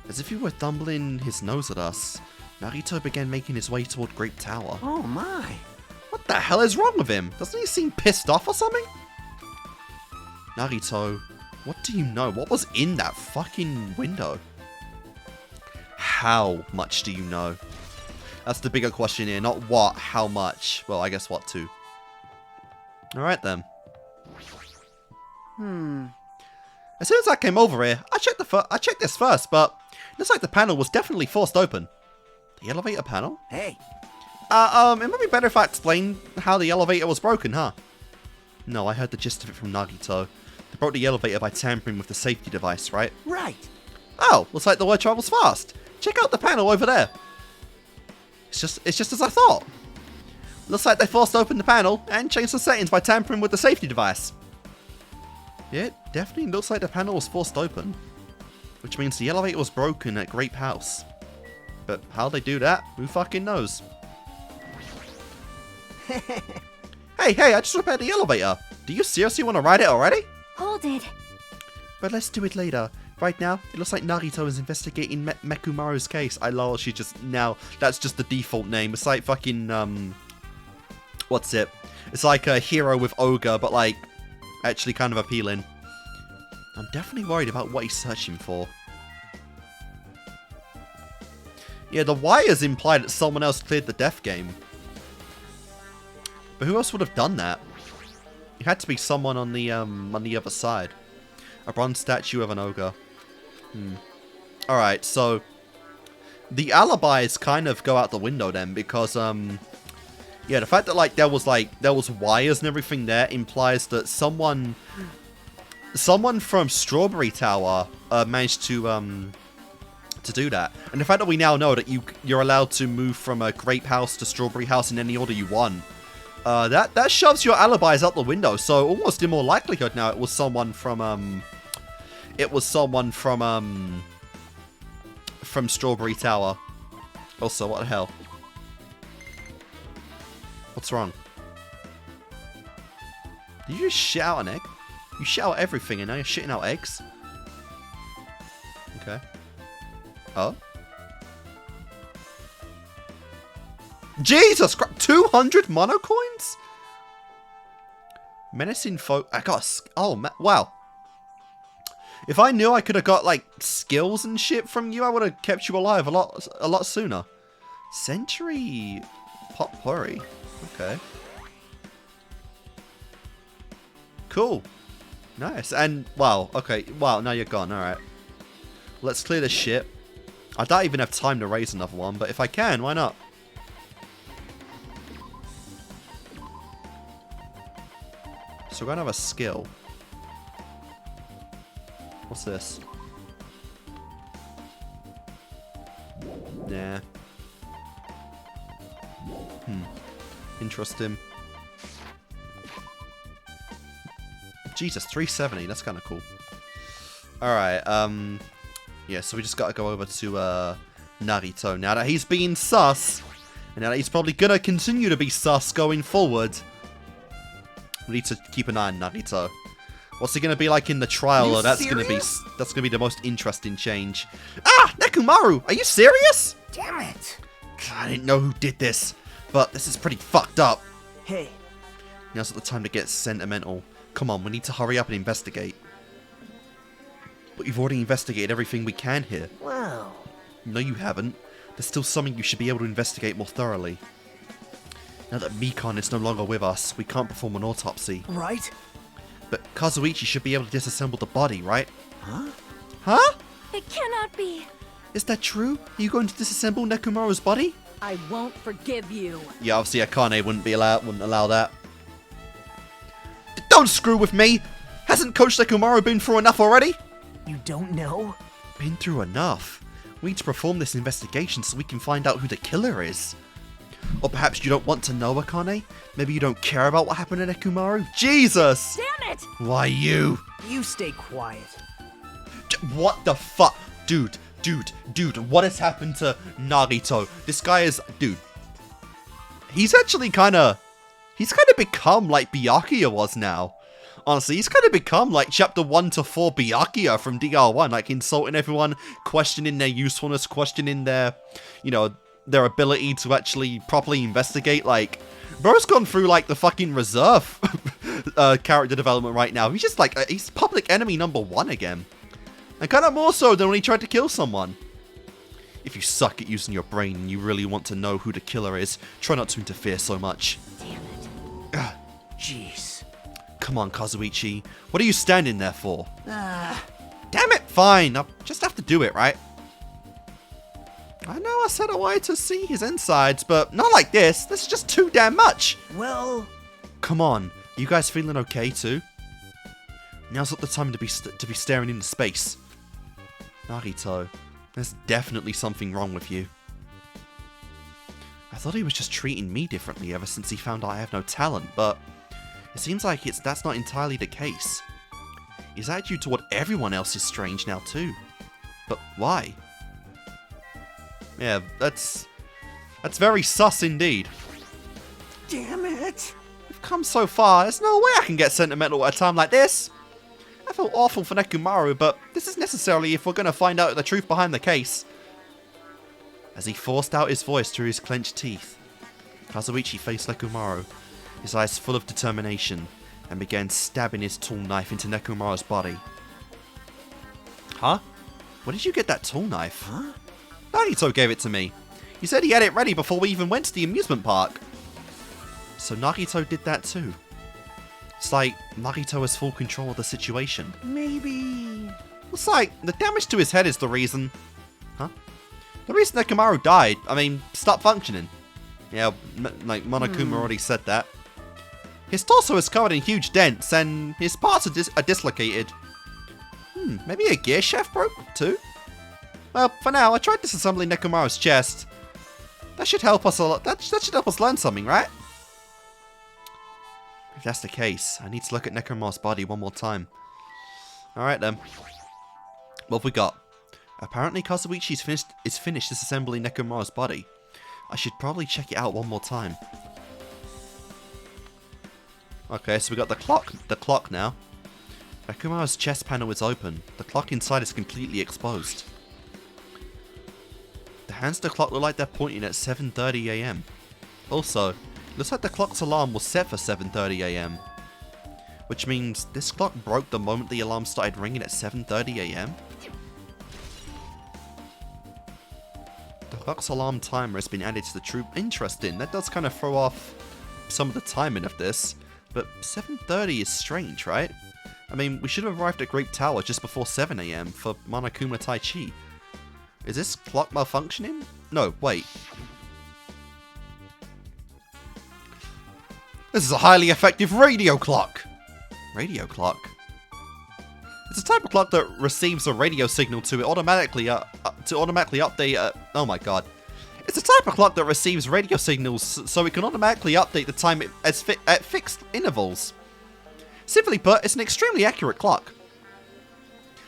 [SPEAKER 1] As if he were thumbling his nose at us, Nagito began making his way toward Great Tower.
[SPEAKER 4] Oh my.
[SPEAKER 1] What the hell is wrong with him? Doesn't he seem pissed off or something? Nagito, what do you know? What was in that fucking window? How much do you know? That's the bigger question here, not what, how much. Well, I guess what too. Alright then. As soon as I came over here, I checked this first, but it looks like the panel was definitely forced open. The elevator panel?
[SPEAKER 4] Hey.
[SPEAKER 1] It might be better if I explain how the elevator was broken, huh? No, I heard the gist of it from Nagito. They broke the elevator by tampering with the safety device, right?
[SPEAKER 4] Right.
[SPEAKER 1] Oh, looks like the word travels fast. Check out the panel over there. It's just as I thought. Looks like they forced open the panel and changed the settings by tampering with the safety device. Yeah, it definitely looks like the panel was forced open. Which means the elevator was broken at Grape House. But how they do that, who fucking knows? Hey, I just repaired the elevator. Do you seriously want to ride it already?
[SPEAKER 7] Hold it.
[SPEAKER 1] But let's do it later. Right now, it looks like Nagito is investigating Mechumaru's case. I lol, she just now, that's just the default name. It's like fucking, what's it? It's like a hero with ogre, but like, actually kind of appealing. I'm definitely worried about what he's searching for. Yeah, the wires implied that someone else cleared the death game. But who else would have done that? It had to be someone on the other side. A bronze statue of an ogre. Alright, so the alibis kind of go out the window then, because yeah, the fact that like there was wires and everything there implies that someone from Strawberry Tower managed to do that. And the fact that we now know that you're allowed to move from a Grape House to Strawberry House in any order you want. That shoves your alibis out the window, so almost in more likelihood now it was someone from Strawberry Tower. Also, what the hell? What's wrong? Did you just shit out an egg? You shit out everything and now you're shitting out eggs? Okay. Oh? Jesus Christ! 200 mono coins? Menacing folk. I got wow. If I knew I could have got like skills and shit from you, I would have kept you alive a lot sooner. Century potpourri. Okay. Cool. Nice. And wow. Okay. Wow. Now you're gone. All right. Let's clear this shit. I don't even have time to raise another one, but if I can, why not? So we're gonna have a skill. What's this? Nah. Interesting. Jesus, 370. That's kind of cool. Alright, yeah, so we just gotta go over to, Nagito. Now that he's being sus, and now that he's probably gonna continue to be sus going forward, we need to keep an eye on Nagito. What's he gonna be like in the trial? Or that's gonna be the most interesting change. Ah, Nechumaru, are you serious?
[SPEAKER 4] Damn it.
[SPEAKER 1] God, I didn't know who did this, but this is pretty fucked up.
[SPEAKER 3] Hey.
[SPEAKER 1] Now's not the time to get sentimental. Come on, we need to hurry up and investigate. But you've already investigated everything we can here.
[SPEAKER 4] Well.
[SPEAKER 1] No, you haven't. There's still something you should be able to investigate more thoroughly. Now that Mikan is no longer with us, we can't perform an autopsy.
[SPEAKER 3] Right?
[SPEAKER 1] But Kazuichi should be able to disassemble the body, right?
[SPEAKER 4] Huh?
[SPEAKER 1] Huh?
[SPEAKER 2] It cannot be.
[SPEAKER 1] Is that true? Are you going to disassemble Nekomaru's body?
[SPEAKER 2] I won't forgive you.
[SPEAKER 1] Yeah, obviously Akane wouldn't allow that. Don't screw with me! Hasn't Coach Nekomaru been through enough already?
[SPEAKER 3] You don't know?
[SPEAKER 1] Been through enough? We need to perform this investigation so we can find out who the killer is. Or perhaps you don't want to know, Akane? Maybe you don't care about what happened to Nekomaru? Jesus!
[SPEAKER 2] Damn it!
[SPEAKER 1] Why you?
[SPEAKER 3] You stay quiet.
[SPEAKER 1] What the fuck? Dude, what has happened to Nagito? This guy is... Dude. He's actually kind of... He's kind of become like Byakuya was now. Honestly, he's kind of become like Chapter 1 to 4 Byakuya from DR1. Like, insulting everyone, questioning their usefulness, questioning their, you know, their ability to actually properly investigate. Like, bro's gone through like the fucking reserve character development right now. He's just like, he's public enemy #1 again. And kind of more so than when he tried to kill someone. If you suck at using your brain and you really want to know who the killer is, try not to interfere so much.
[SPEAKER 2] Damn it.
[SPEAKER 3] Jeez.
[SPEAKER 1] Come on, Kazuichi. What are you standing there for? Damn it! Fine, I'll just have to do it, right? I know I said I wanted to see his insides, but not like this. This is just too damn much.
[SPEAKER 3] Well...
[SPEAKER 1] Come on, you guys feeling okay too? Now's not the time to be staring into space. Nagito, there's definitely something wrong with you. I thought he was just treating me differently ever since he found out I have no talent, but it seems like that's not entirely the case. His attitude toward everyone else is strange now too. But why? Yeah, that's very sus indeed.
[SPEAKER 4] Damn it!
[SPEAKER 1] We've come so far, there's no way I can get sentimental at a time like this. I feel awful for Mechumaru, but this is necessary if we're going to find out the truth behind the case. As he forced out his voice through his clenched teeth, Kazuichi faced Nekomaru, his eyes full of determination, and began stabbing his tool knife into Nekomaru's body. Huh? Where did you get that tool knife?
[SPEAKER 4] Huh?
[SPEAKER 1] Nagito gave it to me. He said he had it ready before we even went to the amusement park. So Nagito did that too. It's like Nagito has full control of the situation.
[SPEAKER 4] Maybe...
[SPEAKER 1] It's like the damage to his head is the reason. Huh? The reason Nekomaru died, I mean, stopped functioning. Yeah, like Monokuma already said that. His torso is covered in huge dents, and his parts are dislocated. Maybe a gear shaft broke too? Well, for now, I tried disassembling Nekomaru's chest. That should help us a lot. That should help us learn something, right? If that's the case, I need to look at Nekomaru's body one more time. Alright then. What have we got? Apparently Kazuichi is finished disassembling Nekomaru's body. I should probably check it out one more time. Okay, so we got the clock now. Nekomaru's chest panel is open. The clock inside is completely exposed. The hands of the clock look like they're pointing at 7:30 AM. Also, looks like the clock's alarm was set for 7:30 AM. Which means this clock broke the moment the alarm started ringing at 7:30 AM. The clock's alarm timer has been added to the troop. Interesting, that does kind of throw off some of the timing of this. But 7:30 is strange, right? I mean, we should have arrived at Great Tower just before 7 AM for Monokuma Taichi. Is this clock malfunctioning? No, wait. This is a highly effective radio clock! Radio clock? It's a type of clock that receives a radio signal to automatically update. Oh my god! It's a type of clock that receives radio signals so it can automatically update the time at fixed intervals. Simply put, it's an extremely accurate clock.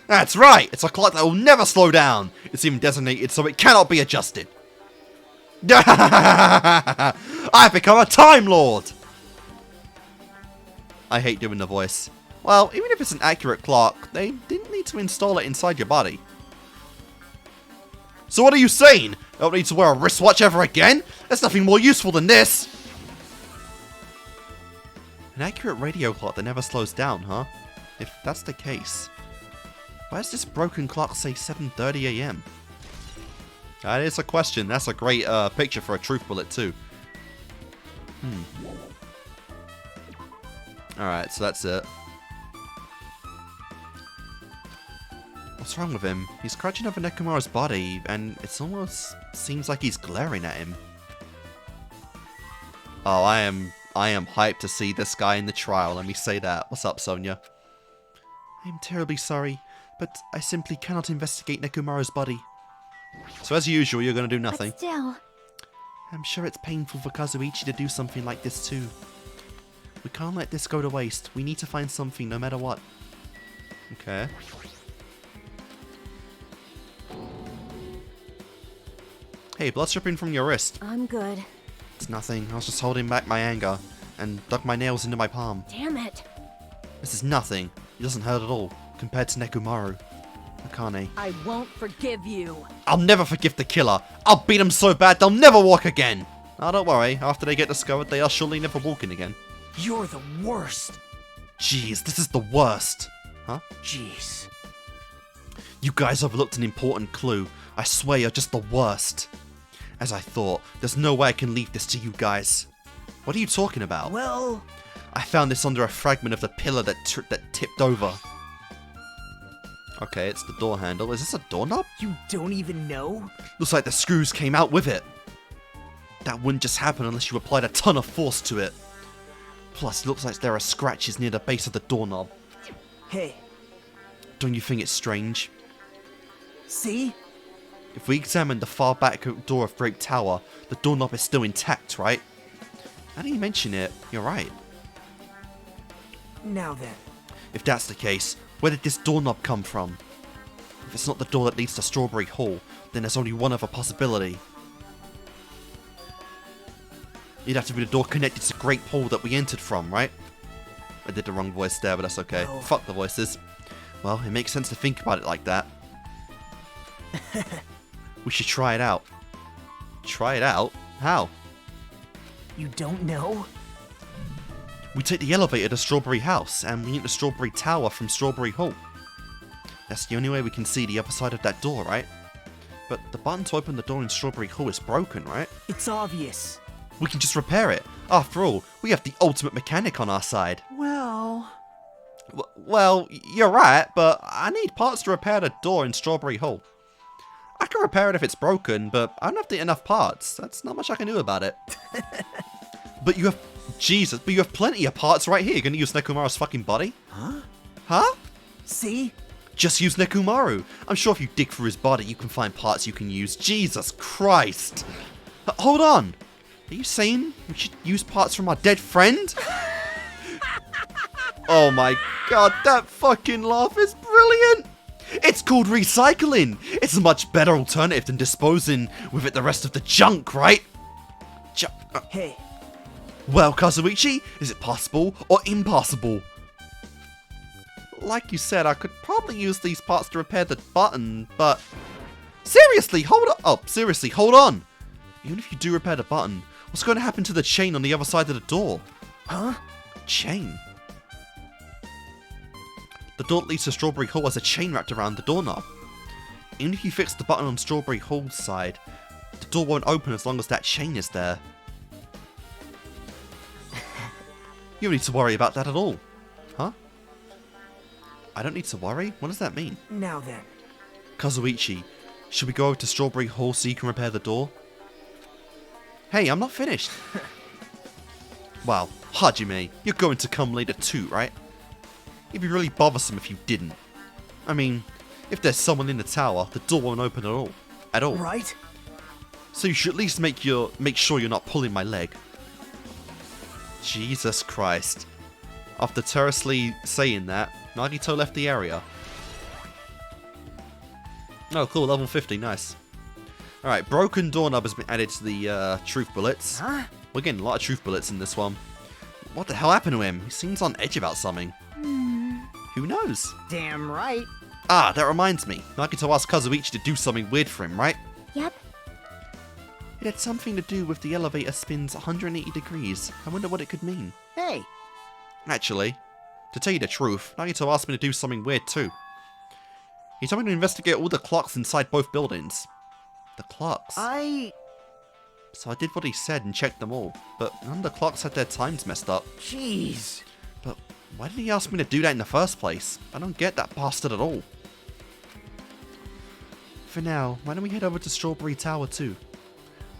[SPEAKER 1] That's right! It's a clock that will never slow down. It's even designated so it cannot be adjusted. I've become a Time Lord! I hate doing the voice. Well, even if it's an accurate clock, they didn't need to install it inside your body. So what are you saying? I don't need to wear a wristwatch ever again? There's nothing more useful than this! An accurate radio clock that never slows down, huh? If that's the case, why does this broken clock say 7:30 AM? That is a question. That's a great picture for a truth bullet too. Alright, so that's it. What's wrong with him? He's crouching over Nekomaru's body, and it almost seems like he's glaring at him. Oh, I am hyped to see this guy in the trial, let me say that. What's up, Sonia? I am terribly sorry, but I simply cannot investigate Nekomaru's body. So as usual, you're going to do nothing.
[SPEAKER 7] But still...
[SPEAKER 1] I'm sure it's painful for Kazuichi to do something like this too. We can't let this go to waste. We need to find something no matter what. Okay. Hey, blood's dripping from your wrist.
[SPEAKER 2] I'm good.
[SPEAKER 1] It's nothing. I was just holding back my anger and dug my nails into my palm.
[SPEAKER 2] Damn it.
[SPEAKER 1] This is nothing. It doesn't hurt at all compared to Nechumaru. Akane.
[SPEAKER 2] I won't forgive you.
[SPEAKER 1] I'll never forgive the killer. I'll beat them so bad they'll never walk again. Oh, don't worry. After they get discovered, they are surely never walking again.
[SPEAKER 3] You're the worst.
[SPEAKER 1] Jeez, this is the worst. Huh?
[SPEAKER 3] Jeez.
[SPEAKER 1] You guys overlooked an important clue. I swear you're just the worst. As I thought, there's no way I can leave this to you guys. What are you talking about?
[SPEAKER 3] Well,
[SPEAKER 1] I found this under a fragment of the pillar that tipped over. Okay, it's the door handle. Is this a doorknob?
[SPEAKER 3] you don't even know?
[SPEAKER 1] Looks like the screws came out with it. That wouldn't just happen unless you applied a ton of force to it. Plus, it looks like there are scratches near the base of the doorknob.
[SPEAKER 3] Hey,
[SPEAKER 1] Don't you think it's strange?
[SPEAKER 3] see?
[SPEAKER 1] If we examine the far back door of Grape Tower, the doorknob is still intact, right? Now that you mention it, you're right.
[SPEAKER 3] Now then.
[SPEAKER 1] If that's the case, where did this doorknob come from? If it's not the door that leads to Strawberry Hall, then there's only one other possibility. It'd have to be the door connected to Great Hall that we entered from, right? I did the wrong voice there, but that's okay.
[SPEAKER 3] Oh.
[SPEAKER 1] Fuck the voices. Well, it makes sense to think about it like that. We should try it out. Try it out? How?
[SPEAKER 3] You don't know?
[SPEAKER 1] We take the elevator to Strawberry House, and we enter Strawberry Tower from Strawberry Hall. That's the only way we can see the other side of that door, right? But the button to open the door in Strawberry Hall is broken, right?
[SPEAKER 3] It's obvious.
[SPEAKER 1] We can just repair it. After all, we have the ultimate mechanic on our side.
[SPEAKER 4] Well,
[SPEAKER 1] Well, you're right, but I need parts to repair the door in Strawberry Hall. I can repair it if it's broken, but I don't have enough parts. That's not much I can do about it. But you have... Jesus, but you have plenty of parts right here. You're gonna use Nechumaru's fucking body?
[SPEAKER 3] Huh?
[SPEAKER 1] Huh?
[SPEAKER 3] See?
[SPEAKER 1] Just use Nechumaru. I'm sure if you dig through his body, you can find parts you can use. Jesus Christ. Hold on. Are you saying we should use parts from our dead friend? Oh my god, that fucking laugh is brilliant. It's called recycling. It's a much better alternative than disposing with it the rest of the junk, right?
[SPEAKER 3] Hey,
[SPEAKER 1] Well, Kazuichi, is it possible or impossible? Like you said, I could probably use these parts to repair the button, but... Seriously, hold on! Oh, seriously, hold on! Even if you do repair the button, what's going to happen to the chain on the other side of the door?
[SPEAKER 3] huh?
[SPEAKER 1] Chain? The door that leads to Strawberry Hall has a chain wrapped around the doorknob. Even if you fix the button on Strawberry Hall's side, the door won't open as long as that chain is there. You don't need to worry about that at all. Huh? I don't need to worry? What does that mean?
[SPEAKER 3] Now then.
[SPEAKER 1] Kazuichi, should we go over to Strawberry Hall so you can repair the door? Hey, I'm not finished. Well, Hajime, you're going to come later too, right? It'd be really bothersome if you didn't. I mean, if there's someone in the tower, the door won't open at all. At all.
[SPEAKER 3] Right?
[SPEAKER 1] So you should at least make sure you're not pulling my leg. Jesus Christ. After terrously saying that, Nagito left the area. Oh, cool, level 50, nice. Alright, broken doorknob has been added to the truth bullets.
[SPEAKER 3] Huh?
[SPEAKER 1] We're getting a lot of truth bullets in this one. What the hell happened to him? He seems on edge about something. Who knows?
[SPEAKER 6] Damn right.
[SPEAKER 1] Ah, that reminds me. Nagito asked Kazuichi to do something weird for him, right?
[SPEAKER 7] Yep.
[SPEAKER 1] It had something to do with the elevator spins 180 degrees. I wonder what it could mean.
[SPEAKER 6] Hey,
[SPEAKER 1] Actually, to tell you the truth, Nagito asked me to do something weird too. He told me to investigate all the clocks inside both buildings. The clocks. So I did what he said and checked them all, but none of the clocks had their times messed up.
[SPEAKER 6] Jeez.
[SPEAKER 1] But why did he ask me to do that in the first place? I don't get that bastard at all. For now, why don't we head over to Strawberry Tower too?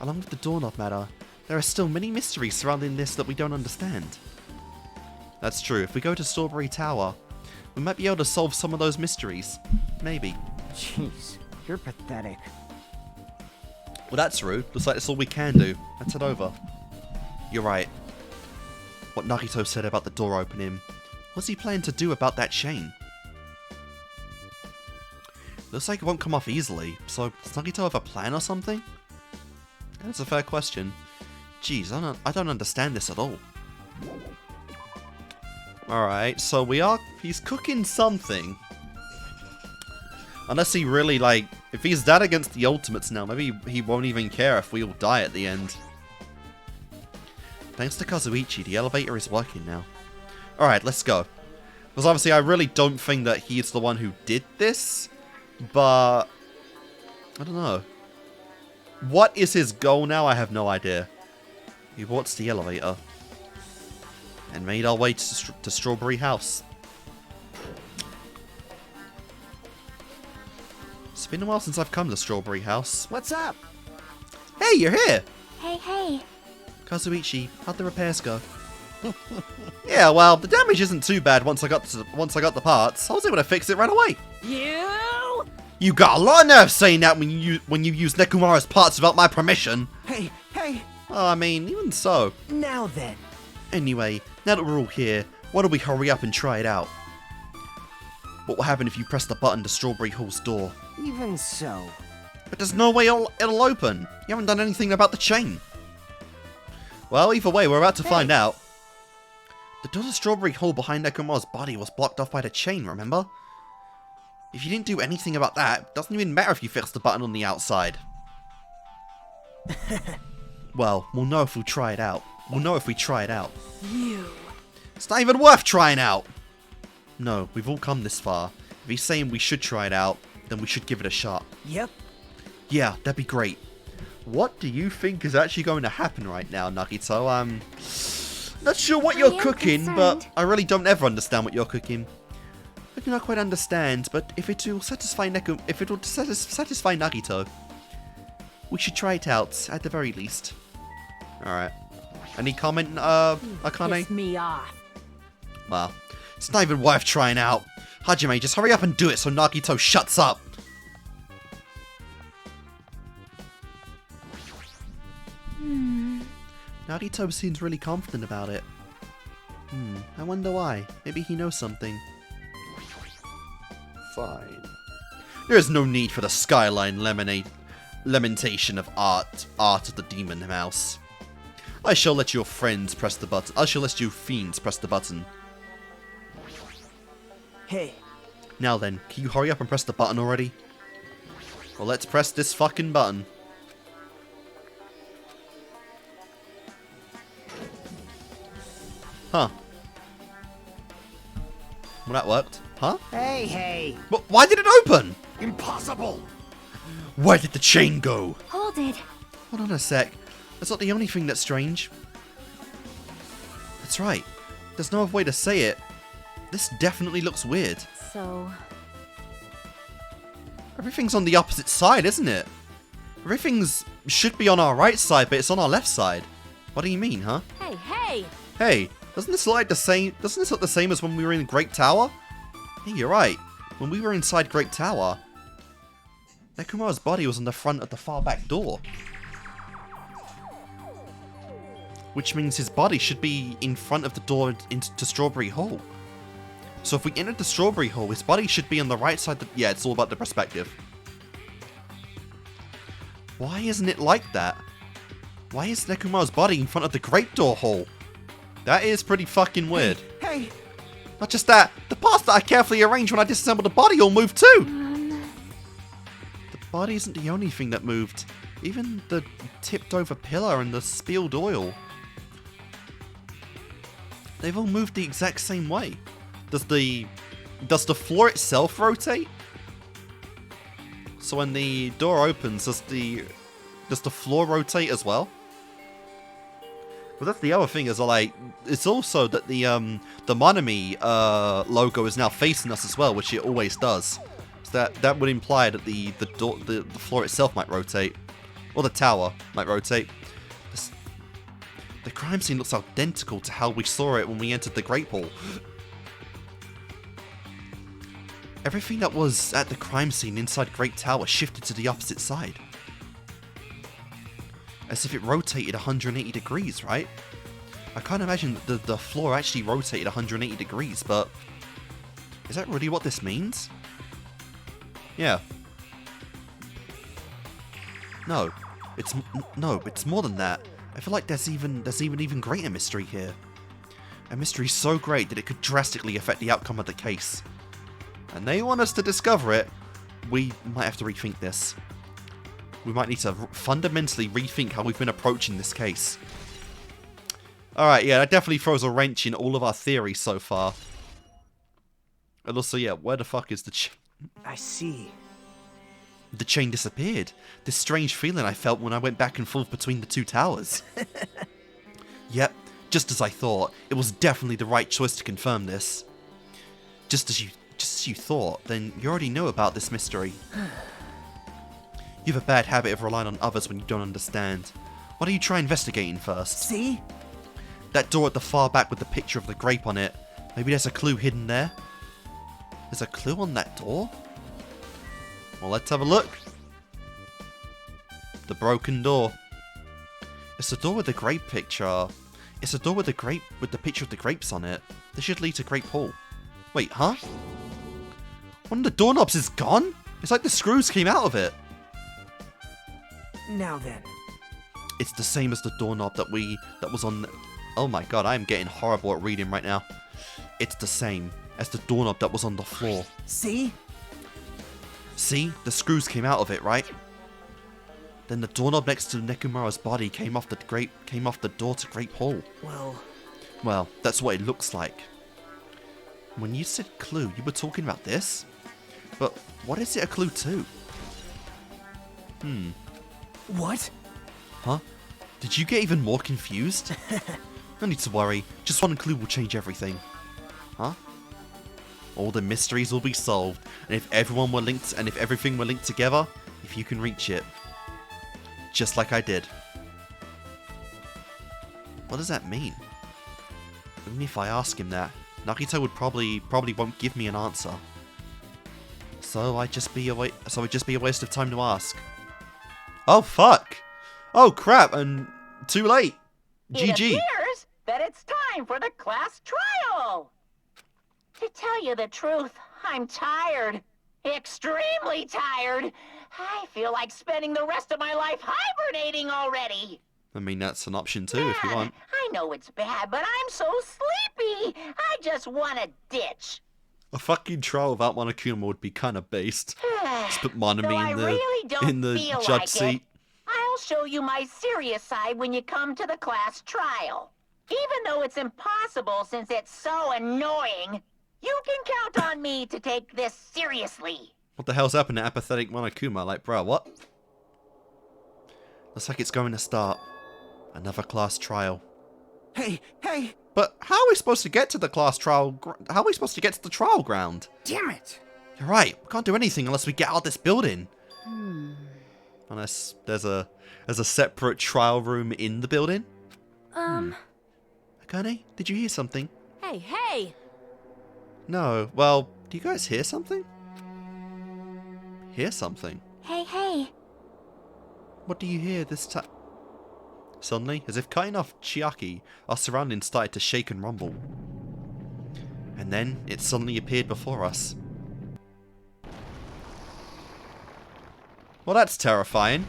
[SPEAKER 1] Along with the doorknob matter, there are still many mysteries surrounding this that we don't understand. That's true, if we go to Strawberry Tower, we might be able to solve some of those mysteries. Maybe.
[SPEAKER 6] Jeez, you're pathetic.
[SPEAKER 1] Well, that's rude. Looks like that's all we can do. Let's head over. You're right. What Nagito said about the door opening. What's he planning to do about that chain? Looks like it won't come off easily, so does Nagito have a plan or something? That's a fair question. Jeez, I don't understand this at all. Alright, so he's cooking something. Unless he really, like, if he's that against the Ultimates now, maybe he won't even care if we all die at the end. Thanks to Kazuichi, the elevator is working now. Alright, let's go. Because obviously I really don't think that he's the one who did this, but I don't know. What is his goal now? I have no idea. He walks the elevator and made our way to Strawberry House. It's been a while since I've come to Strawberry House.
[SPEAKER 6] What's up?
[SPEAKER 1] Hey, you're here!
[SPEAKER 7] Hey.
[SPEAKER 1] Kazuichi, how'd the repairs go? Yeah, well, the damage isn't too bad once I got the parts. I was able to fix it right away. You got a lot of nerve saying that when you use Nekomaru's parts without my permission.
[SPEAKER 6] Hey.
[SPEAKER 1] Oh, I mean, even so.
[SPEAKER 3] Now then.
[SPEAKER 1] Anyway, now that we're all here, why don't we hurry up and try it out? What will happen if you press the button to Strawberry Hall's door?
[SPEAKER 6] Even so.
[SPEAKER 1] But there's no way it'll open. You haven't done anything about the chain. Well, either way, we're about to find out. The door to Strawberry Hall behind Nekomaru's body was blocked off by the chain, remember? If you didn't do anything about that, it doesn't even matter if you fix the button on the outside. Well, we'll know if we try it out. It's not even worth trying out! No, we've all come this far. If he's saying we should try it out, then we should give it a shot.
[SPEAKER 3] Yep.
[SPEAKER 1] Yeah, that'd be great. What do you think is actually going to happen right now, Nagito? Not sure what you're cooking, but I really don't ever understand what you're cooking. I do not quite understand, but if it will satisfy Nagito, we should try it out, at the very least. Alright. Any comment, Akane?
[SPEAKER 2] Piss me off.
[SPEAKER 1] Well, it's not even worth trying out. Hajime, just hurry up and do it so Nagito shuts up. Nagito seems really confident about it. I wonder why. Maybe he knows something. Fine. There is no need for the skyline lamentation of art of the demon mouse. I shall let your friends press the button. I shall let you fiends press the button.
[SPEAKER 3] Hey.
[SPEAKER 1] Now then, can you hurry up and press the button already? Well, let's press this fucking button. Huh. Well, that worked. Huh?
[SPEAKER 6] Hey.
[SPEAKER 1] But why did it open?
[SPEAKER 5] Impossible!
[SPEAKER 1] Where did the chain go?
[SPEAKER 7] Hold it.
[SPEAKER 1] Hold on a sec. That's not the only thing that's strange. That's right. There's no other way to say it. This definitely looks weird.
[SPEAKER 2] So,
[SPEAKER 1] Everything's on the opposite side, isn't it? Everything's should be on our right side, but it's on our left side. What do you mean, huh?
[SPEAKER 2] hey!
[SPEAKER 1] Hey, doesn't this look like the same? Doesn't this look the same as when we were in Great Tower? Hey, you're right. When we were inside Great Tower, Nekomaru's body was on the front of the far back door. Which means his body should be in front of the door into Strawberry Hall. So if we entered the Strawberry Hall, his body should be on the right side. Yeah, it's all about the perspective. Why isn't it like that? Why is Nekomaru's body in front of the Great Door Hall? That is pretty fucking weird.
[SPEAKER 6] Hey.
[SPEAKER 1] Not just that, the parts that I carefully arranged when I disassembled the body all moved too! The body isn't the only thing that moved. Even the tipped over pillar and the spilled oil. They've all moved the exact same way. Does the floor itself rotate? So when the door opens, does the floor rotate as well? Well, that's the other thing is like it's also that the Monami logo is now facing us as well, which it always does. So that would imply that the floor itself might rotate, or the tower might rotate. The crime scene looks identical to how we saw it when we entered the Great Hall. Everything that was at the crime scene inside Great Tower shifted to the opposite side. As if it rotated 180 degrees, right? I can't imagine that the floor actually rotated 180 degrees, but is that really what this means? Yeah. No, No, it's more than that. I feel like there's even greater mystery here. A mystery so great that it could drastically affect the outcome of the case. And they want us to discover it. We might have to rethink this. We might need to fundamentally rethink how we've been approaching this case. Alright, yeah, that definitely throws a wrench in all of our theories so far. And also, yeah, where the fuck is the
[SPEAKER 3] I see.
[SPEAKER 1] The chain disappeared. This strange feeling I felt when I went back and forth between the two towers. Yep, just as I thought. It was definitely the right choice to confirm this. Just as you thought, then you already know about this mystery. You have a bad habit of relying on others when you don't understand. Why don't you try investigating first?
[SPEAKER 3] See?
[SPEAKER 1] That door at the far back with the picture of the grape on it. Maybe there's a clue hidden there? There's a clue on that door? Well, let's have a look. The broken door. It's the door with the grape picture. It's the door with the picture of the grapes on it. This should lead to Grape Hall. Wait, huh? One of the doorknobs is gone? It's like the screws came out of it.
[SPEAKER 3] Now then.
[SPEAKER 1] It's the same as the doorknob that was on... Oh my god, I am getting horrible at reading right now. It's the same as the doorknob that was on the floor.
[SPEAKER 3] See?
[SPEAKER 1] See? The screws came out of it, right? Then the doorknob next to Nekomaru's body came off the door to Grape Hall. Well, that's what it looks like. When you said clue, you were talking about this? But what is it a clue to?
[SPEAKER 3] What?
[SPEAKER 1] Huh? Did you get even more confused? No need to worry. Just one clue will change everything. Huh? All the mysteries will be solved, and if everyone were linked, and if everything were linked together, if you can reach it. Just like I did. What does that mean? Even if I ask him that, Nagito would probably won't give me an answer. So it'd just be a waste of time to ask. Oh fuck! Oh crap! And too late. GG.
[SPEAKER 8] It appears that it's time for the class trial. To tell you the truth, I'm tired. Extremely tired. I feel like spending the rest of my life hibernating already.
[SPEAKER 1] I mean, that's an option too, if you want.
[SPEAKER 8] I know it's bad, but I'm so sleepy. I just want to ditch.
[SPEAKER 1] A fucking trial without Monokuma would be kind of based. Just put Monami in the judge seat.
[SPEAKER 8] I'll show you my serious side when you come to the class trial. Even though it's impossible since it's so annoying, you can count on me to take this seriously.
[SPEAKER 1] What the hell's happened to apathetic Monokuma? Like, bro, what? Looks like it's going to start. Another class trial.
[SPEAKER 4] Hey!
[SPEAKER 1] But how are we supposed to get to the class trial? How are we supposed to get to the trial ground?
[SPEAKER 4] Damn it!
[SPEAKER 1] You're right. We can't do anything unless we get out of this building. Unless there's a separate trial room in the building. Akane, did you hear something?
[SPEAKER 2] Hey!
[SPEAKER 1] No. Well, do you guys hear something? Hear something?
[SPEAKER 7] Hey.
[SPEAKER 1] What do you hear this time? Suddenly, as if cutting off Chiaki, our surroundings started to shake and rumble. And then, it suddenly appeared before us. Well, that's terrifying.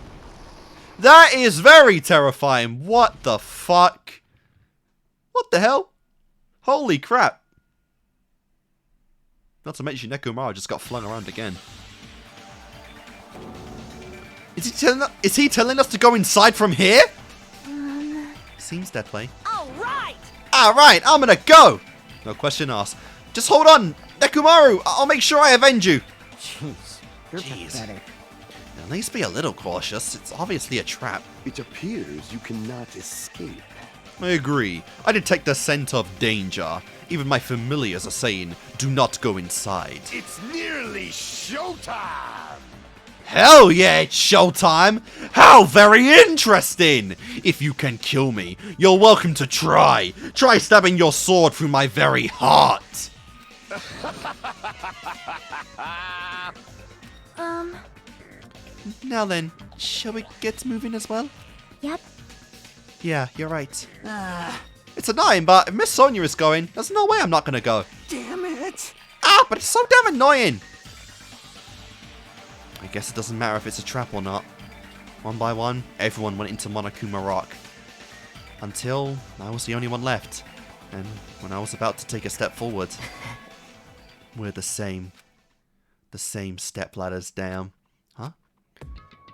[SPEAKER 1] That is very terrifying! What the fuck? What the hell? Holy crap! Not to mention Nekomaru just got flung around again. Is he telling us to go inside from here? Seems that way. Alright, I'm gonna go! No question asked. Just hold on, Nekomaru! I'll make sure I avenge you!
[SPEAKER 4] Jeez, you're pathetic.
[SPEAKER 1] At least be a little cautious. It's obviously a trap.
[SPEAKER 5] It appears you cannot escape.
[SPEAKER 1] I agree. I detect the scent of danger. Even my familiars are saying, do not go inside.
[SPEAKER 5] It's nearly showtime!
[SPEAKER 1] Hell yeah, it's showtime! How very interesting! If you can kill me, you're welcome to try. Try stabbing your sword through my very heart. Now then, shall we get moving as well?
[SPEAKER 7] Yep.
[SPEAKER 1] Yeah, you're right. It's annoying, but if Miss Sonia is going, there's no way I'm not gonna go.
[SPEAKER 4] Damn it!
[SPEAKER 1] But it's so damn annoying! I guess it doesn't matter if it's a trap or not. One by one, everyone went into Monokuma Rock. Until I was the only one left. And when I was about to take a step forward, we're the same. The same step ladders, damn. Huh?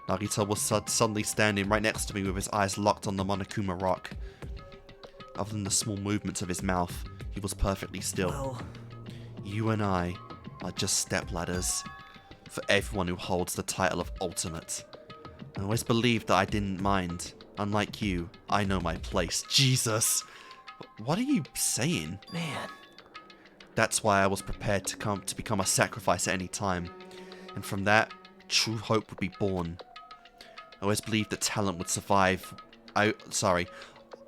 [SPEAKER 1] Nagito was suddenly standing right next to me with his eyes locked on the Monokuma Rock. Other than the small movements of his mouth, he was perfectly still.
[SPEAKER 3] Well,
[SPEAKER 1] you and I are just step ladders for everyone who holds the title of Ultimate. I always believed that I didn't mind. Unlike you, I know my place. Jesus! What are you saying?
[SPEAKER 3] man.
[SPEAKER 1] That's why I was prepared to become a sacrifice at any time. And from that, true hope would be born. I always believed that talent would survive. I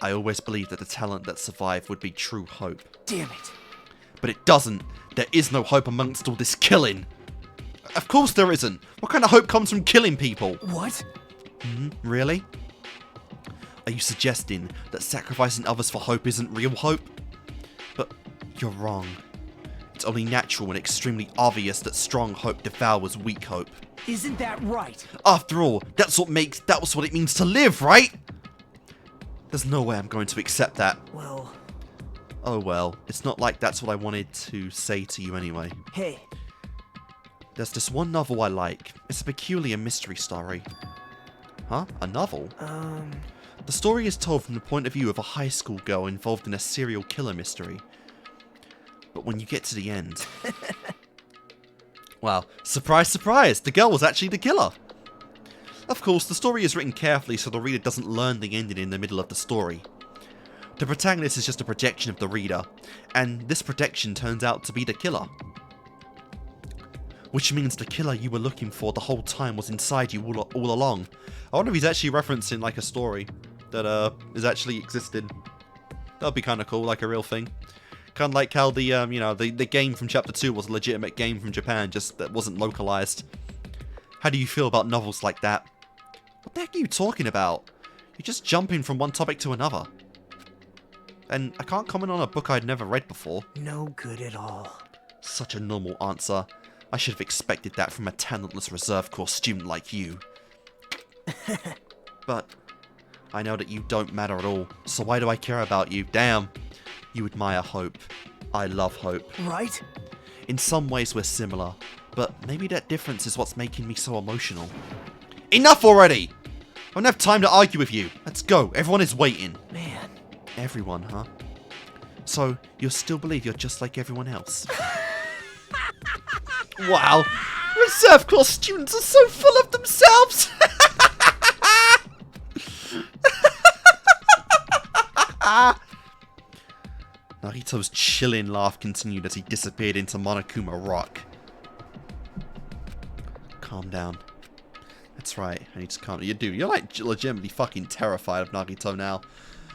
[SPEAKER 1] always believed that the talent that survived would be true hope.
[SPEAKER 3] Damn it.
[SPEAKER 1] But it doesn't. There is no hope amongst all this killing. Of course there isn't. What kind of hope comes from killing people?
[SPEAKER 3] What?
[SPEAKER 1] Really? Are you suggesting that sacrificing others for hope isn't real hope? But you're wrong. It's only natural and extremely obvious that strong hope devours weak hope.
[SPEAKER 3] Isn't that right?
[SPEAKER 1] After all, that was what it means to live, right? There's no way I'm going to accept that.
[SPEAKER 3] Well...
[SPEAKER 1] Oh well, it's not like that's what I wanted to say to you anyway.
[SPEAKER 3] Hey.
[SPEAKER 1] There's this one novel I like. It's a peculiar mystery story. Huh? A novel? The story is told from the point of view of a high school girl involved in a serial killer mystery. But when you get to the end... well, surprise, surprise! The girl was actually the killer! Of course, the story is written carefully so the reader doesn't learn the ending in the middle of the story. The protagonist is just a projection of the reader, and this projection turns out to be the killer. Which means the killer you were looking for the whole time was inside you all along. I wonder if he's actually referencing like a story that is actually existing. That'd be kind of cool, like a real thing. Kind of like how the the game from Chapter 2 was a legitimate game from Japan, just that wasn't localized. How do you feel about novels like that? What the heck are you talking about? You're just jumping from one topic to another. And I can't comment on a book I'd never read before.
[SPEAKER 3] No good at all.
[SPEAKER 1] Such a normal answer. I should have expected that from a talentless reserve corps student like you. But I know that you don't matter at all, so why do I care about you? Damn. You admire hope. I love hope.
[SPEAKER 3] Right?
[SPEAKER 1] In some ways we're similar, but maybe that difference is what's making me so emotional. Enough already! I don't have time to argue with you. Let's go. Everyone is waiting.
[SPEAKER 3] Man.
[SPEAKER 1] Everyone, huh? So, you still believe you're just like everyone else? Wow. Reserve Corps students are so full of themselves! Nagito's chilling laugh continued as he disappeared into Monokuma Rock. Calm down. That's right, I need to calm down. You're like legitimately fucking terrified of Nagito now.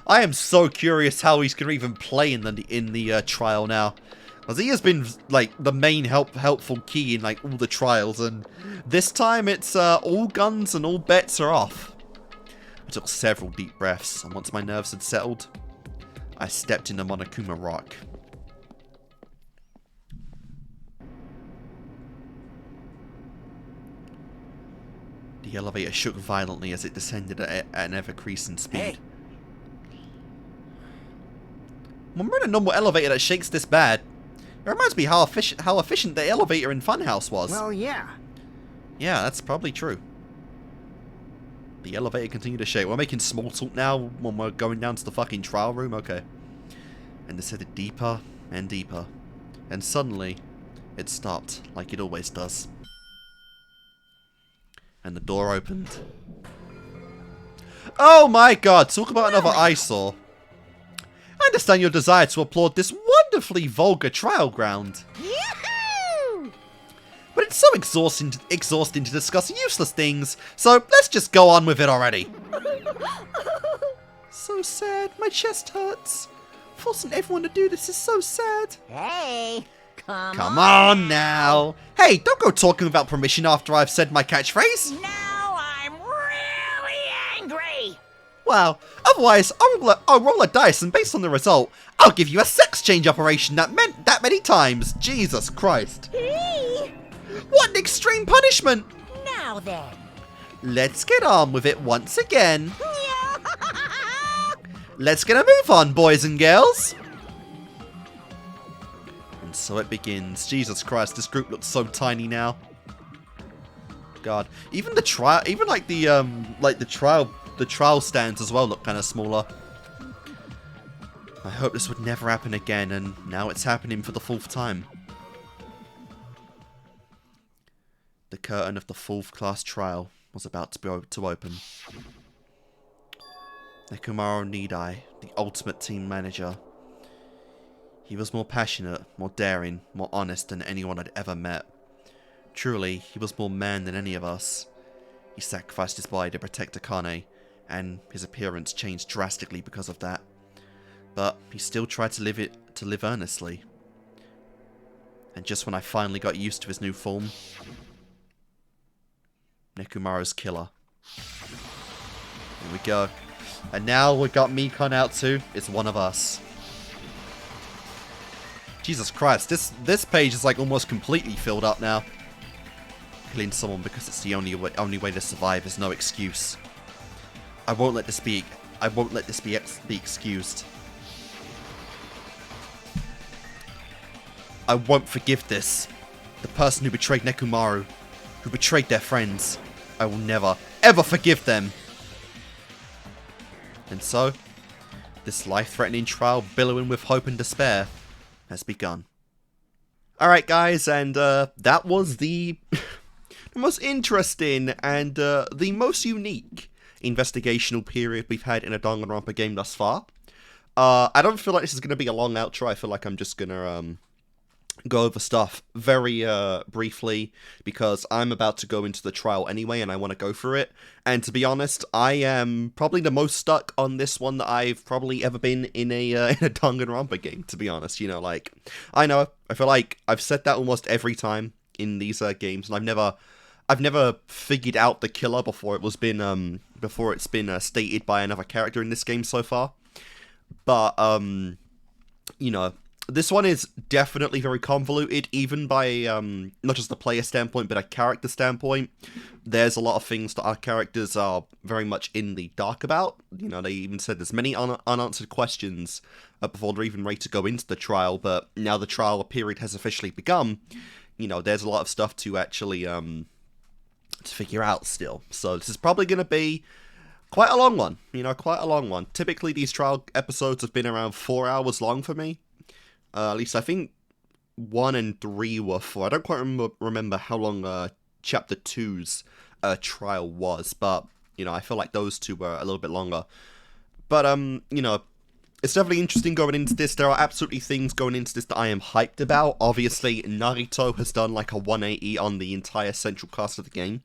[SPEAKER 1] I am so curious how he's going to even play in the trial now. Because he has been like the main helpful key in like all the trials, and this time it's all guns and all bets are off. I took several deep breaths, and once my nerves had settled, I stepped into Monokuma Rock. The elevator shook violently as it descended at an ever-increasing speed.
[SPEAKER 3] Hey.
[SPEAKER 1] When we're in a normal elevator that shakes this bad, it reminds me how efficient the elevator in Funhouse was.
[SPEAKER 6] Well, yeah.
[SPEAKER 1] Yeah, that's probably true. The elevator continued to shake. We're making small talk now when we're going down to the fucking trial room? Okay. And descended deeper and deeper. And suddenly, it stopped, like it always does. And the door opened. Oh my god, talk about another eyesore. I understand your desire to applaud this wonderfully vulgar trial ground.
[SPEAKER 2] Yoo-hoo!
[SPEAKER 1] But it's so exhausting to discuss useless things, so let's just go on with it already. So sad, my chest hurts. Forcing everyone to do this is so sad.
[SPEAKER 2] Hey,
[SPEAKER 1] Come on now. Hey, don't go talking without permission after I've said my catchphrase.
[SPEAKER 8] Now I'm really angry!
[SPEAKER 1] Well, otherwise, I'll roll a dice, and based on the result, I'll give you a sex change operation that meant that many times. Jesus Christ. What an extreme punishment!
[SPEAKER 2] now then.
[SPEAKER 1] let's get on with it once again. Let's get a move on, boys and girls. And so it begins. Jesus Christ, this group looks so tiny now. God, even the trial, even like the trial stands as well look kind of smaller. I hope this would never happen again, and now it's happening for the 4th time. The curtain of the 4th class trial was about to open. Mechumaru Nidai, the ultimate team manager. He was more passionate, more daring, more honest than anyone I'd ever met. Truly, he was more man than any of us. He sacrificed his body to protect Akane, and his appearance changed drastically because of that. But he still tried to live earnestly. And just when I finally got used to his new form, Nekomaru's killer. Here we go. And now we got Mikon out too. It's one of us. Jesus Christ, this page is like almost completely filled up now. Killing someone because it's the only way to survive is no excuse. I won't let this be excused. I won't forgive this. The person who betrayed Nekomaru, who betrayed their friends, I will never, ever forgive them. And so, this life-threatening trial billowing with hope and despair has begun. Alright guys, and that was the most interesting and the most unique investigational period we've had in a Danganronpa game thus far. I don't feel like this is going to be a long outro. I feel like I'm just going to go over stuff very briefly, because I'm about to go into the trial anyway and I want to go through it. And to be honest, I am probably the most stuck on this one that I've probably ever been in a Danganronpa game, to be honest. You know, like, I feel like I've said that almost every time in these games, and I've never figured out the killer before it's been stated by another character in this game so far. But you know, this one is definitely very convoluted, even by not just the player standpoint, but a character standpoint. There's a lot of things that our characters are very much in the dark about. You know, they even said there's many unanswered questions before they're even ready to go into the trial, but now the trial period has officially begun. You know, there's a lot of stuff to actually to figure out still. So this is probably going to be quite a long one. You know, quite a long one. Typically, these trial episodes have been around 4 hours long for me. At least I think 1 and 3 were 4. I don't quite remember how long Chapter 2's trial was, but, you know, I feel like those two were a little bit longer. But, you know, it's definitely interesting going into this. There are absolutely things going into this that I am hyped about. Obviously, Nagito has done like a 180 on the entire central cast of the game.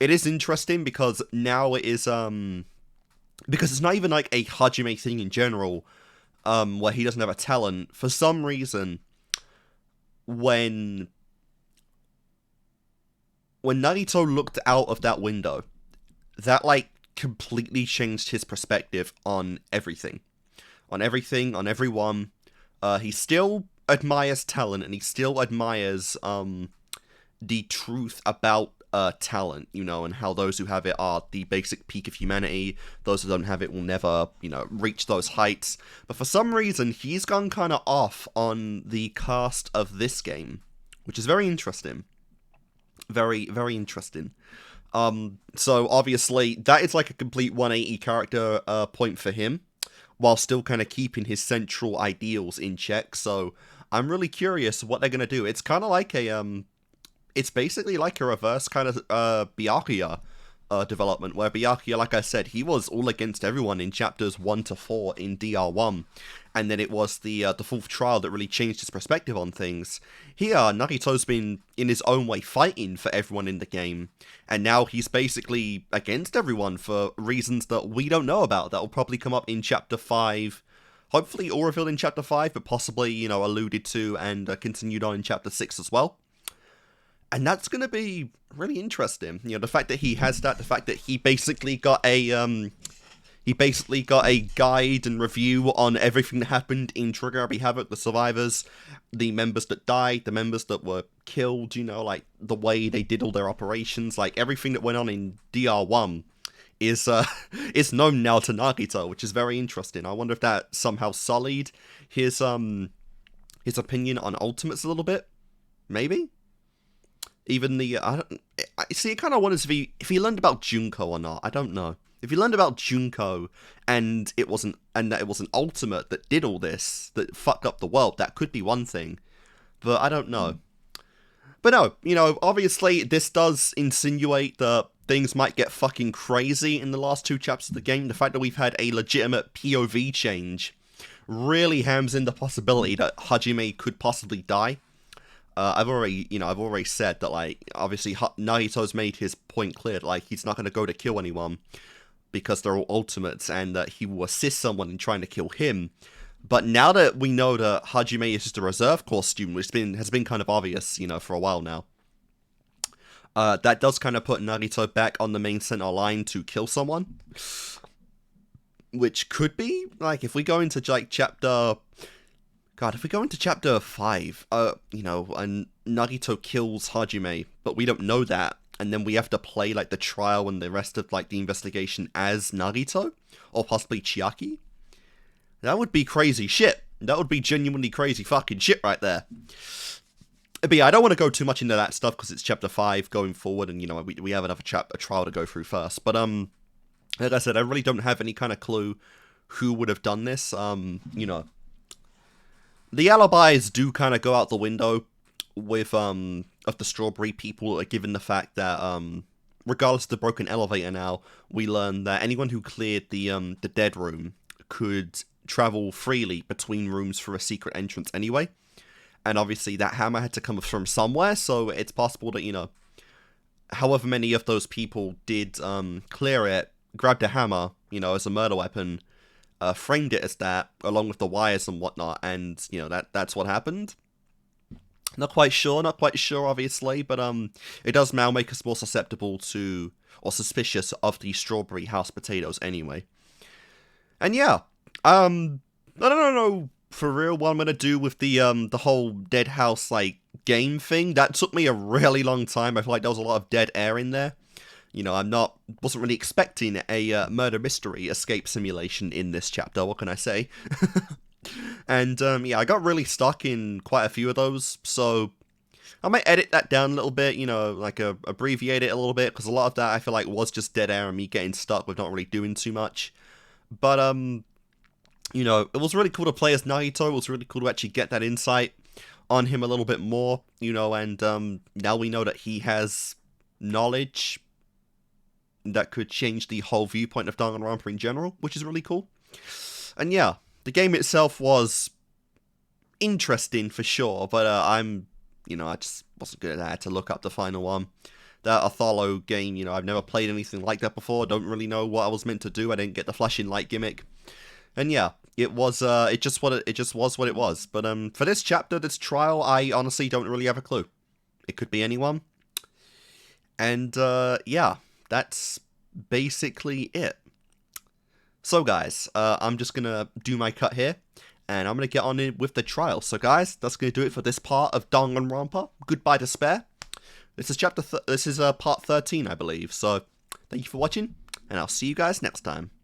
[SPEAKER 1] It is interesting because now it is, because it's not even like a Hajime thing in general, where he doesn't have a talent. For some reason, when Nagito looked out of that window, that, like, completely changed his perspective on everything. On everyone. He still admires talent, and he still admires, the truth about talent, you know, and how those who have it are the basic peak of humanity. Those who don't have it will never, you know, reach those heights. But for some reason, he's gone kind of off on the cast of this game, which is very interesting. Very, very interesting. So obviously, that is like a complete 180 character point for him, while still kind of keeping his central ideals in check. So I'm really curious what they're going to do. It's kind of like a, it's basically like a reverse kind of Byakuya development, where Byakuya, like I said, he was all against everyone in chapters 1 to 4 in DR1, and then it was the 4th trial that really changed his perspective on things. Here, Nagito's been, in his own way, fighting for everyone in the game, and now he's basically against everyone for reasons that we don't know about, that will probably come up in chapter 5, hopefully all revealed in chapter 5, but possibly, you know, alluded to and continued on in chapter 6 as well. And that's going to be really interesting. You know, the fact that he has that, the fact that he basically got a guide and review on everything that happened in Trigger Happy Havoc, the survivors, the members that died, the members that were killed, you know, like, the way they did all their operations, like, everything that went on in DR1 is known now to Nagito, which is very interesting. I wonder if that somehow sullied his opinion on Ultimates a little bit. Maybe? Even the, I see, it kind of wonders if he learned about Junko or not. I don't know. If he learned about Junko and that it was an ultimate that did all this, that fucked up the world, that could be one thing. But I don't know. But no, you know, obviously this does insinuate that things might get fucking crazy in the last 2 chapters of the game. The fact that we've had a legitimate POV change really hams in the possibility that Hajime could possibly die. I've already said that, like, obviously Nagito's made his point clear, like, he's not going to go to kill anyone because they're all ultimates, and that he will assist someone in trying to kill him. But now that we know that Hajime is just a reserve corps student, which has been kind of obvious, you know, for a while now, that does kind of put Nagito back on the main center line to kill someone. Which could be, like, if we go into, like, chapter 5, you know, and Nagito kills Hajime, but we don't know that, and then we have to play, like, the trial and the rest of, like, the investigation as Nagito, or possibly Chiaki, that would be crazy shit. That would be genuinely crazy fucking shit right there. But yeah, I don't want to go too much into that stuff, because it's chapter 5 going forward, and, you know, we have another a trial to go through first, but, like I said, I really don't have any kind of clue who would have done this, you know. The alibis do kind of go out the window with, of the strawberry people, given the fact that, regardless of the broken elevator now, we learn that anyone who cleared the dead room could travel freely between rooms through a secret entrance anyway. And obviously that hammer had to come from somewhere, so it's possible that, you know, however many of those people did, clear it, grabbed a hammer, you know, as a murder weapon, framed it as that, along with the wires and whatnot, and, you know, that's what happened. Not quite sure, obviously, but, it does now make us more susceptible to, or suspicious of the strawberry house potatoes anyway. And yeah, I don't know for real what I'm gonna do with the whole dead house, like, game thing. That took me a really long time. I feel like there was a lot of dead air in there. You know, wasn't really expecting a murder mystery escape simulation in this chapter, what can I say? And, yeah, I got really stuck in quite a few of those, so I might edit that down a little bit, you know, like, abbreviate it a little bit, because a lot of that I feel like was just dead air and me getting stuck with not really doing too much. But, you know, it was really cool to play as Nagito. It was really cool to actually get that insight on him a little bit more, you know, and, now we know that he has knowledge that could change the whole viewpoint of Danganronpa in general, which is really cool. And yeah, the game itself was interesting for sure, but you know, I just wasn't good at that. I had to look up the final one. That Othello game, you know, I've never played anything like that before. Don't really know what I was meant to do. I didn't get the flashing light gimmick. And yeah, it was, it just was what it was. But for this chapter, this trial, I honestly don't really have a clue. It could be anyone. And yeah, that's basically it. So guys, I'm just gonna do my cut here, and I'm gonna get on in with the trial. So guys, that's gonna do it for this part of Danganronpa. Goodbye Despair. This is part 13, I believe. So thank you for watching, and I'll see you guys next time.